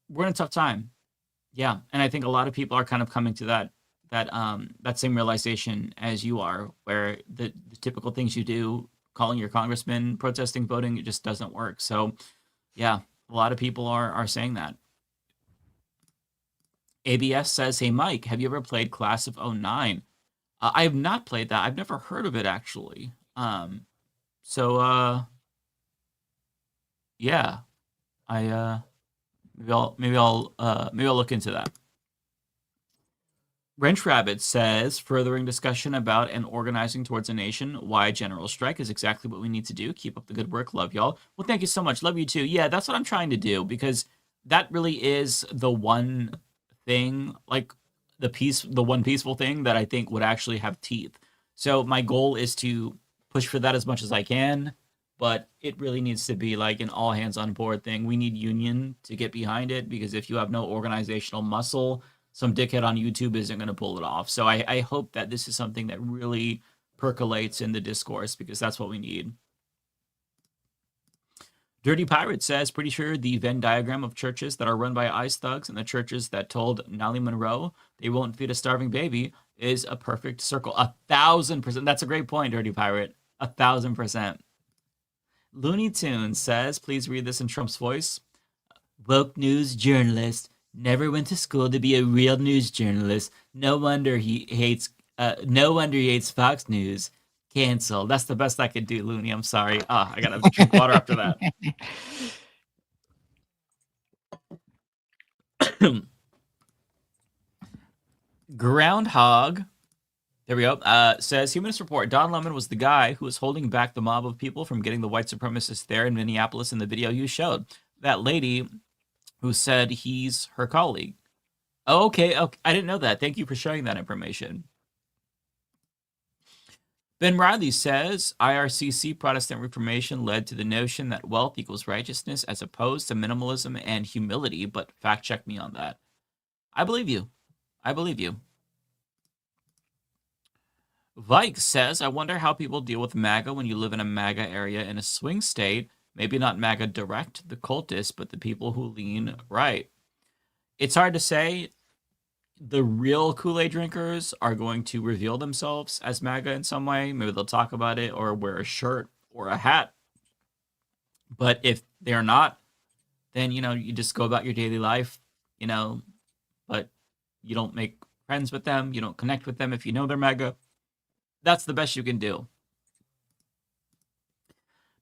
we're in a tough time. Yeah, and I think a lot of people are kind of coming to that same realization as you are, where the typical things you do, calling your congressman, protesting, voting, it just doesn't work. So yeah, a lot of people are saying that. ABS says, hey, Mike, have you ever played Class of 09? I have not played that. I've never heard of it, actually. Yeah, maybe I'll look into that. Wrench Rabbit says, furthering discussion about and organizing towards a nation-wide general strike is exactly what we need to do. Keep up the good work. Love y'all. Well, thank you so much. Love you too. Yeah, that's what I'm trying to do, because that really is the one thing. Like, the one peaceful thing that I think would actually have teeth. So my goal is to push for that as much as I can, but it really needs to be like an all hands on board thing. We need union to get behind it, because if you have no organizational muscle, some dickhead on YouTube isn't going to pull it off. So I hope that this is something that really percolates in the discourse, because that's what we need. Dirty Pirate says, pretty sure the Venn diagram of churches that are run by ICE thugs and the churches that told Nellie Monroe they won't feed a starving baby is a perfect circle. 1,000%. That's a great point, Dirty Pirate. 1,000%. Looney Tunes says, please read this in Trump's voice. Woke news journalist. Never went to school to be a real news journalist. No wonder he hates Fox News. Cancel. That's the best I could do, Looney. I'm sorry. I gotta drink water after that. Groundhog. There we go. Says, Humanist Report. Don Lemon was the guy who was holding back the mob of people from getting the white supremacists there in Minneapolis in the video you showed. That lady who said he's her colleague. Oh, okay. I didn't know that. Thank you for sharing that information. Ben Riley says, IRCC Protestant Reformation led to the notion that wealth equals righteousness as opposed to minimalism and humility, but fact check me on that. I believe you. I believe you. Vike says, I wonder how people deal with MAGA when you live in a MAGA area in a swing state. Maybe not MAGA direct, the cultists, but the people who lean right. It's hard to say. The real Kool-Aid drinkers are going to reveal themselves as MAGA in some way. Maybe they'll talk about it or wear a shirt or a hat. But if they're not, then, you just go about your daily life, but you don't make friends with them. You don't connect with them if you know they're MAGA. That's the best you can do.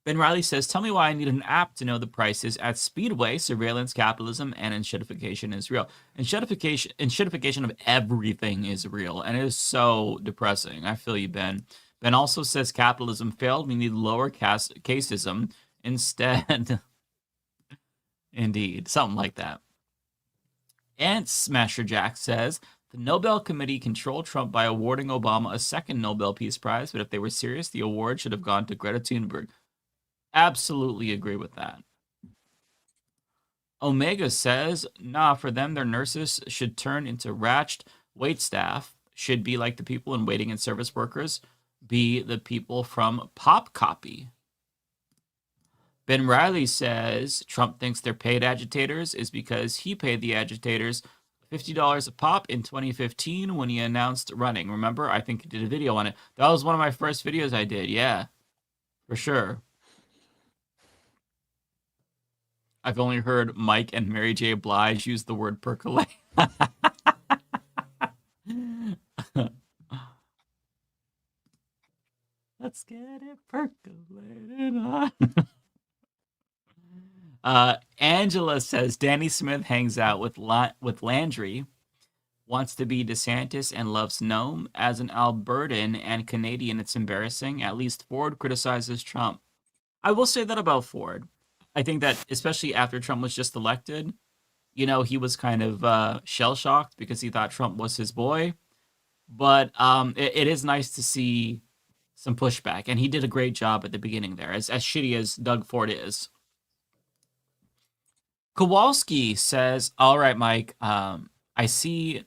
Ben Riley says, tell me why I need an app to know the prices at Speedway. Surveillance, capitalism, and enshittification is real. Enshittification of everything is real, and it is so depressing. I feel you, Ben. Ben also says capitalism failed. We need lower casteism instead. Indeed, something like that. And Smasher Jack says, the Nobel Committee controlled Trump by awarding Obama a second Nobel Peace Prize, but if they were serious, the award should have gone to Greta Thunberg. Absolutely agree with that. Omega says, nah, for them, their nurses should turn into ratched wait staff, should be like the people in waiting and service workers, be the people from Pop Copy. Ben Riley says, Trump thinks they're paid agitators is because he paid the agitators $50 a pop in 2015 when he announced running. Remember? I think he did a video on it. That was one of my first videos I did. Yeah, for sure. I've only heard Mike and Mary J. Blige use the word percolate. Let's get it percolated on. Angela says, Danny Smith hangs out with Landry, wants to be DeSantis, and loves Nome. As an Albertan and Canadian, it's embarrassing. At least Ford criticizes Trump. I will say that about Ford. I think that especially after Trump was just elected, he was kind of shell-shocked because he thought Trump was his boy. But it is nice to see some pushback. And he did a great job at the beginning there, as shitty as Doug Ford is. Kowalski says, all right, Mike, I think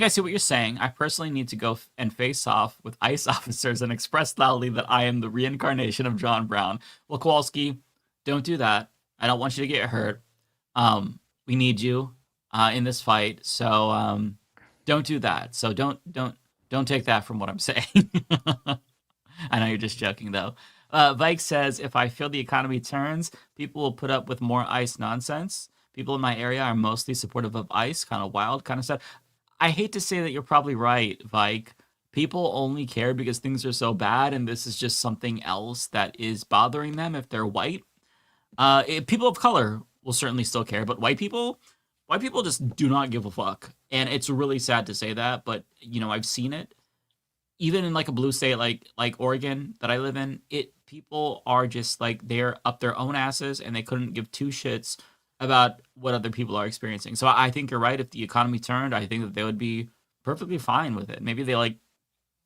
I see what you're saying. I personally need to go and face off with ICE officers and express loudly that I am the reincarnation of John Brown. Well, Kowalski, don't do that. I don't want you to get hurt. We need you in this fight. So don't do that. So don't take that from what I'm saying. I know you're just joking though. Vike says, if I feel the economy turns, people will put up with more ICE nonsense. People in my area are mostly supportive of ICE, kind of wild, kind of stuff. I hate to say that you're probably right, Vike. People only care because things are so bad, and this is just something else that is bothering them if they're white. People of color will certainly still care, but white people just do not give a fuck. And it's really sad to say that, but I've seen it. Even in like a blue state like Oregon that I live in, people are just like they're up their own asses and they couldn't give two shits about what other people are experiencing. So I think you're right. If the economy turned, I think that they would be perfectly fine with it. Maybe they like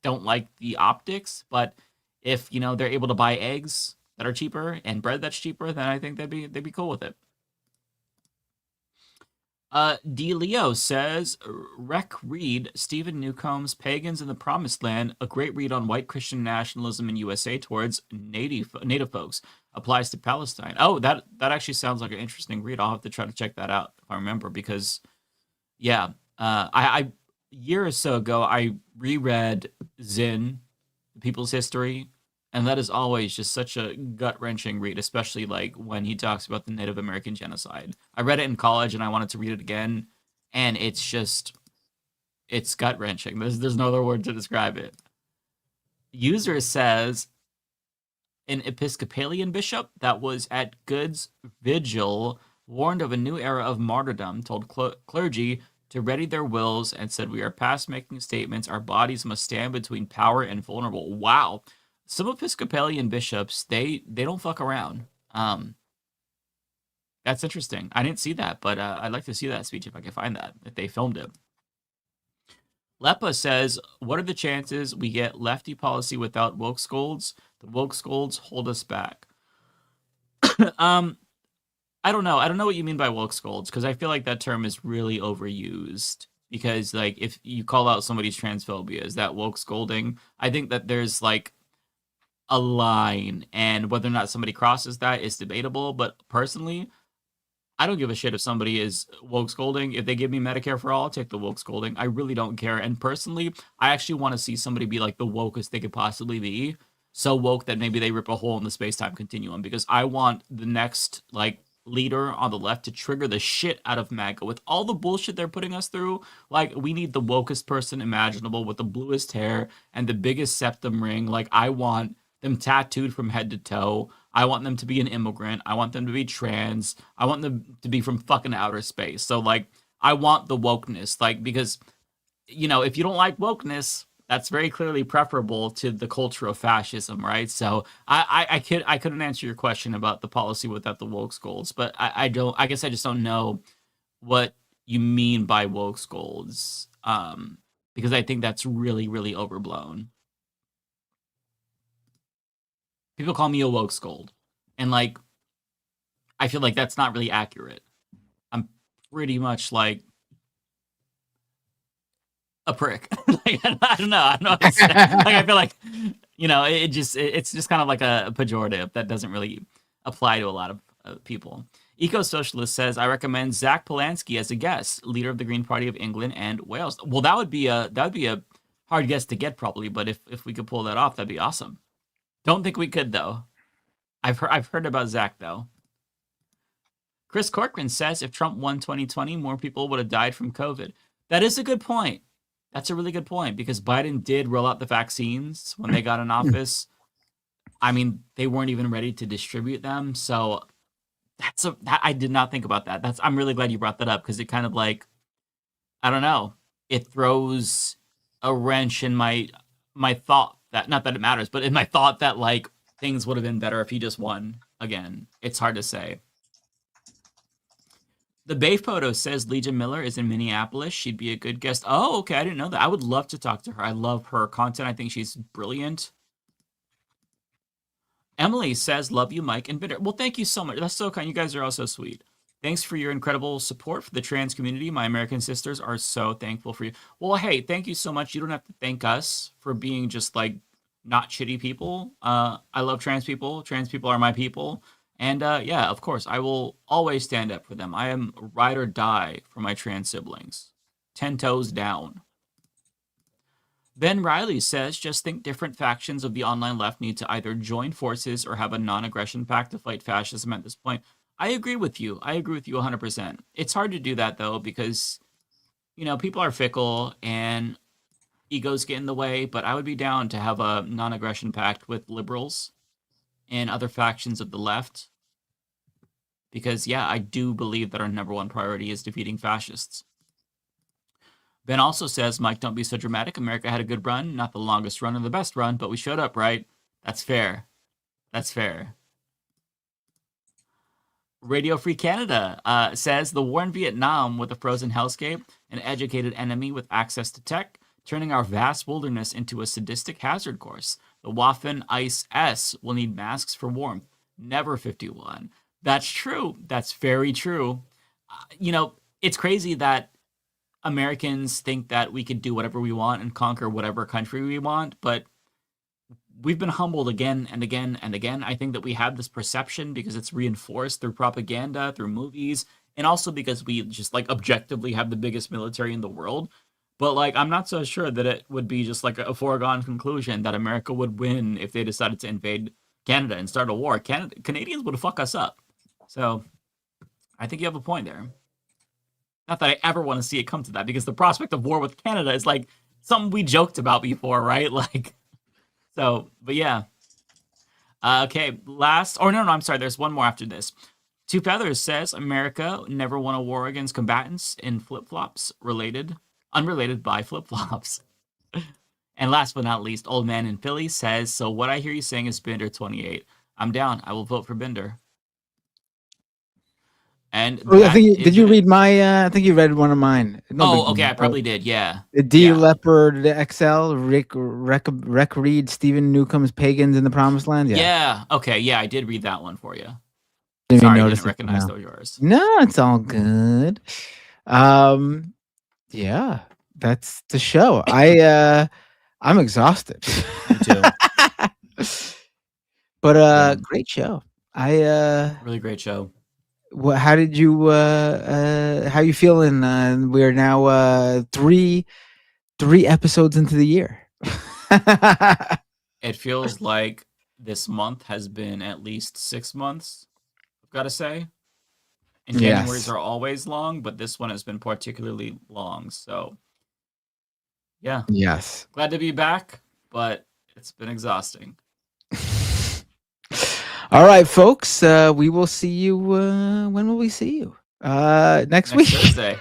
don't like the optics, but if they're able to buy eggs that are cheaper and bread that's cheaper, then I think they'd be cool with it. D. Leo says, Rec read Stephen Newcomb's Pagans in the Promised Land, a great read on white Christian nationalism in USA towards native folks. Applies to Palestine. Oh, that actually sounds like an interesting read. I'll have to try to check that out if I remember, because yeah, I a year or so ago I reread Zinn, The People's History, and that is always just such a gut-wrenching read, especially like when he talks about the Native American genocide. I read it in college and I wanted to read it again, and it's gut-wrenching. There's no other word to describe it. User says, an Episcopalian bishop that was at Good's vigil warned of a new era of martyrdom, told clergy to ready their wills, and said, we are past making statements. Our bodies must stand between power and vulnerable. Wow. Some Episcopalian bishops, they don't fuck around. That's interesting. I didn't see that, but I'd like to see that speech if I can find that, if they filmed it. Lepa says, what are the chances we get lefty policy without woke scolds? The woke scolds hold us back. I don't know. I don't know what you mean by woke scolds, because I feel like that term is really overused. Because like if you call out somebody's transphobia, is that woke scolding? I think that there's like a line, and whether or not somebody crosses that is debatable. But personally, I don't give a shit if somebody is woke scolding. If they give me Medicare for all, I'll take the woke scolding. I really don't care. And personally, I actually want to see somebody be like the wokest they could possibly be. So woke that maybe they rip a hole in the space-time continuum, because I want the next like leader on the left to trigger the shit out of MAGA with all the bullshit they're putting us through. Like, we need the wokest person imaginable with the bluest hair and the biggest septum ring. Like, I want them tattooed from head to toe. I want them to be an immigrant. I want them to be trans. I want them to be from fucking outer space. So like, I want the wokeness, like, because if you don't like wokeness, that's very clearly preferable to the culture of fascism, right? So I couldn't answer your question about the policy without the woke scolds, but I guess I just don't know what you mean by woke scolds, because I think that's really, really overblown. People call me a woke scold, and like, I feel like that's not really accurate. I'm pretty much like a prick. Like, I don't know what to say. Like, I feel like, it's just kind of like a pejorative that doesn't really apply to a lot of people. Eco-Socialist says, I recommend Zach Polanski as a guest, leader of the Green Party of England and Wales. Well, that would be a hard guest to get probably, but if we could pull that off, that'd be awesome. Don't think we could though. I've heard about Zach though. Chris Corcoran says, if Trump won 2020, more people would have died from COVID. That is a good point. That's a really good point, because Biden did roll out the vaccines when they got in office. I mean, they weren't even ready to distribute them. So I did not think about that. I'm really glad you brought that up, because it kind of like, I don't know, it throws a wrench in my thought that, not that it matters, but in my thought that like things would have been better if he just won again. It's hard to say. The Bay Photo says Legion Miller is in Minneapolis. She'd be a good guest. Oh, okay. I didn't know that. I would love to talk to her. I love her content. I think she's brilliant. Emily says, love you, Mike and Bitter. Well, thank you so much. That's so kind. You guys are all so sweet. Thanks for your incredible support for the trans community. My American sisters are so thankful for you. Well, hey, thank you so much. You don't have to thank us for being just like not shitty people. I love trans people. Trans people are my people. And yeah, of course, I will always stand up for them. I am ride or die for my trans siblings. 10 toes down. Ben Riley says, just think different factions of the online left need to either join forces or have a non-aggression pact to fight fascism at this point. I agree with you. I agree with you 100%. It's hard to do that, though, because, people are fickle and egos get in the way, but I would be down to have a non-aggression pact with liberals and other factions of the left, because yeah, I do believe that our number one priority is defeating fascists. Ben also says, Mike, don't be so dramatic. America had a good run, not the longest run or the best run, but we showed up, right? That's fair. That's fair. Radio Free Canada says the war in Vietnam with a frozen hellscape, an educated enemy with access to tech, turning our vast wilderness into a sadistic hazard course. The Waffen Ice S will need masks for warmth. Never 51. That's true. That's very true. It's crazy that Americans think that we could do whatever we want and conquer whatever country we want, but we've been humbled again and again and again. I think that we have this perception because it's reinforced through propaganda, through movies, and also because we just objectively have the biggest military in the world. But I'm not so sure that it would be just a foregone conclusion that America would win if they decided to invade Canada and start a war. Canadians would fuck us up. So I think you have a point there. Not that I ever want to see it come to that, because the prospect of war with Canada is something we joked about before, right? But yeah. Okay, I'm sorry, there's one more after this. Two Feathers says America never won a war against combatants in flip-flops, unrelated by flip-flops. And last but not least, Old Man in Philly says, so what I hear you saying is Binder 28. I'm down. I will vote for Binder. And did you read my? I think you read one of mine. Okay, I probably did. Yeah. D Leopard XL, Rick Reed, Stephen Newcomb's Pagans in the Promised Land. Yeah. Okay. Yeah, I did read that one for you. Sorry, I didn't recognize those yours. No, it's all good. Yeah, that's the show. I'm exhausted. Me too. But great show. Really great show. How did you how you feeling? We're now three episodes into the year. It feels like this month has been at least 6 months, I've got to say. And Januaries are always long, but this one has been particularly long. So yeah. Yes. Glad to be back, but it's been exhausting. All right, folks. We will see you. When will we see you? Next week. Thursday.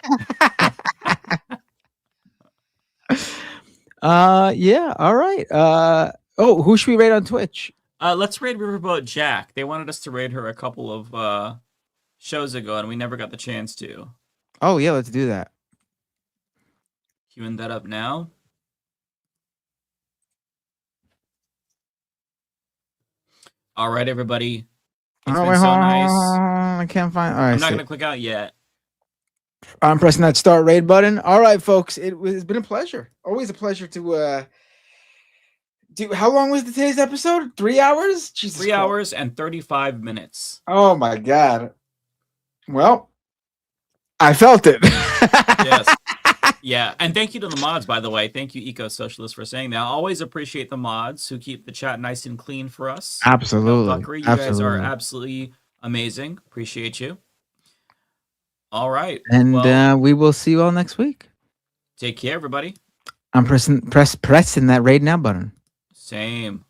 Yeah. All right. Who should we rate on Twitch? Let's raid Riverboat Jack. They wanted us to raid her a couple of shows ago, and we never got the chance to. Oh yeah, let's do that. Queuing that up now. All right, everybody. It's been so nice. I can't find. All right, I'm not going to click out yet. I'm pressing that start raid button. All right, folks. It's been a pleasure. Always a pleasure to do. How long was today's episode? 3 hours? Jesus 3 hours and 35 minutes. Oh my God. Well, I felt it. Yes. Yeah, and thank you to the mods, by the way. Thank you, Eco Socialist, for saying that. I always appreciate the mods who keep the chat nice and clean for us. Absolutely. You guys are absolutely amazing. Appreciate you. All right. And we will see you all next week. Take care, everybody. I'm pressing that raid now button. Same.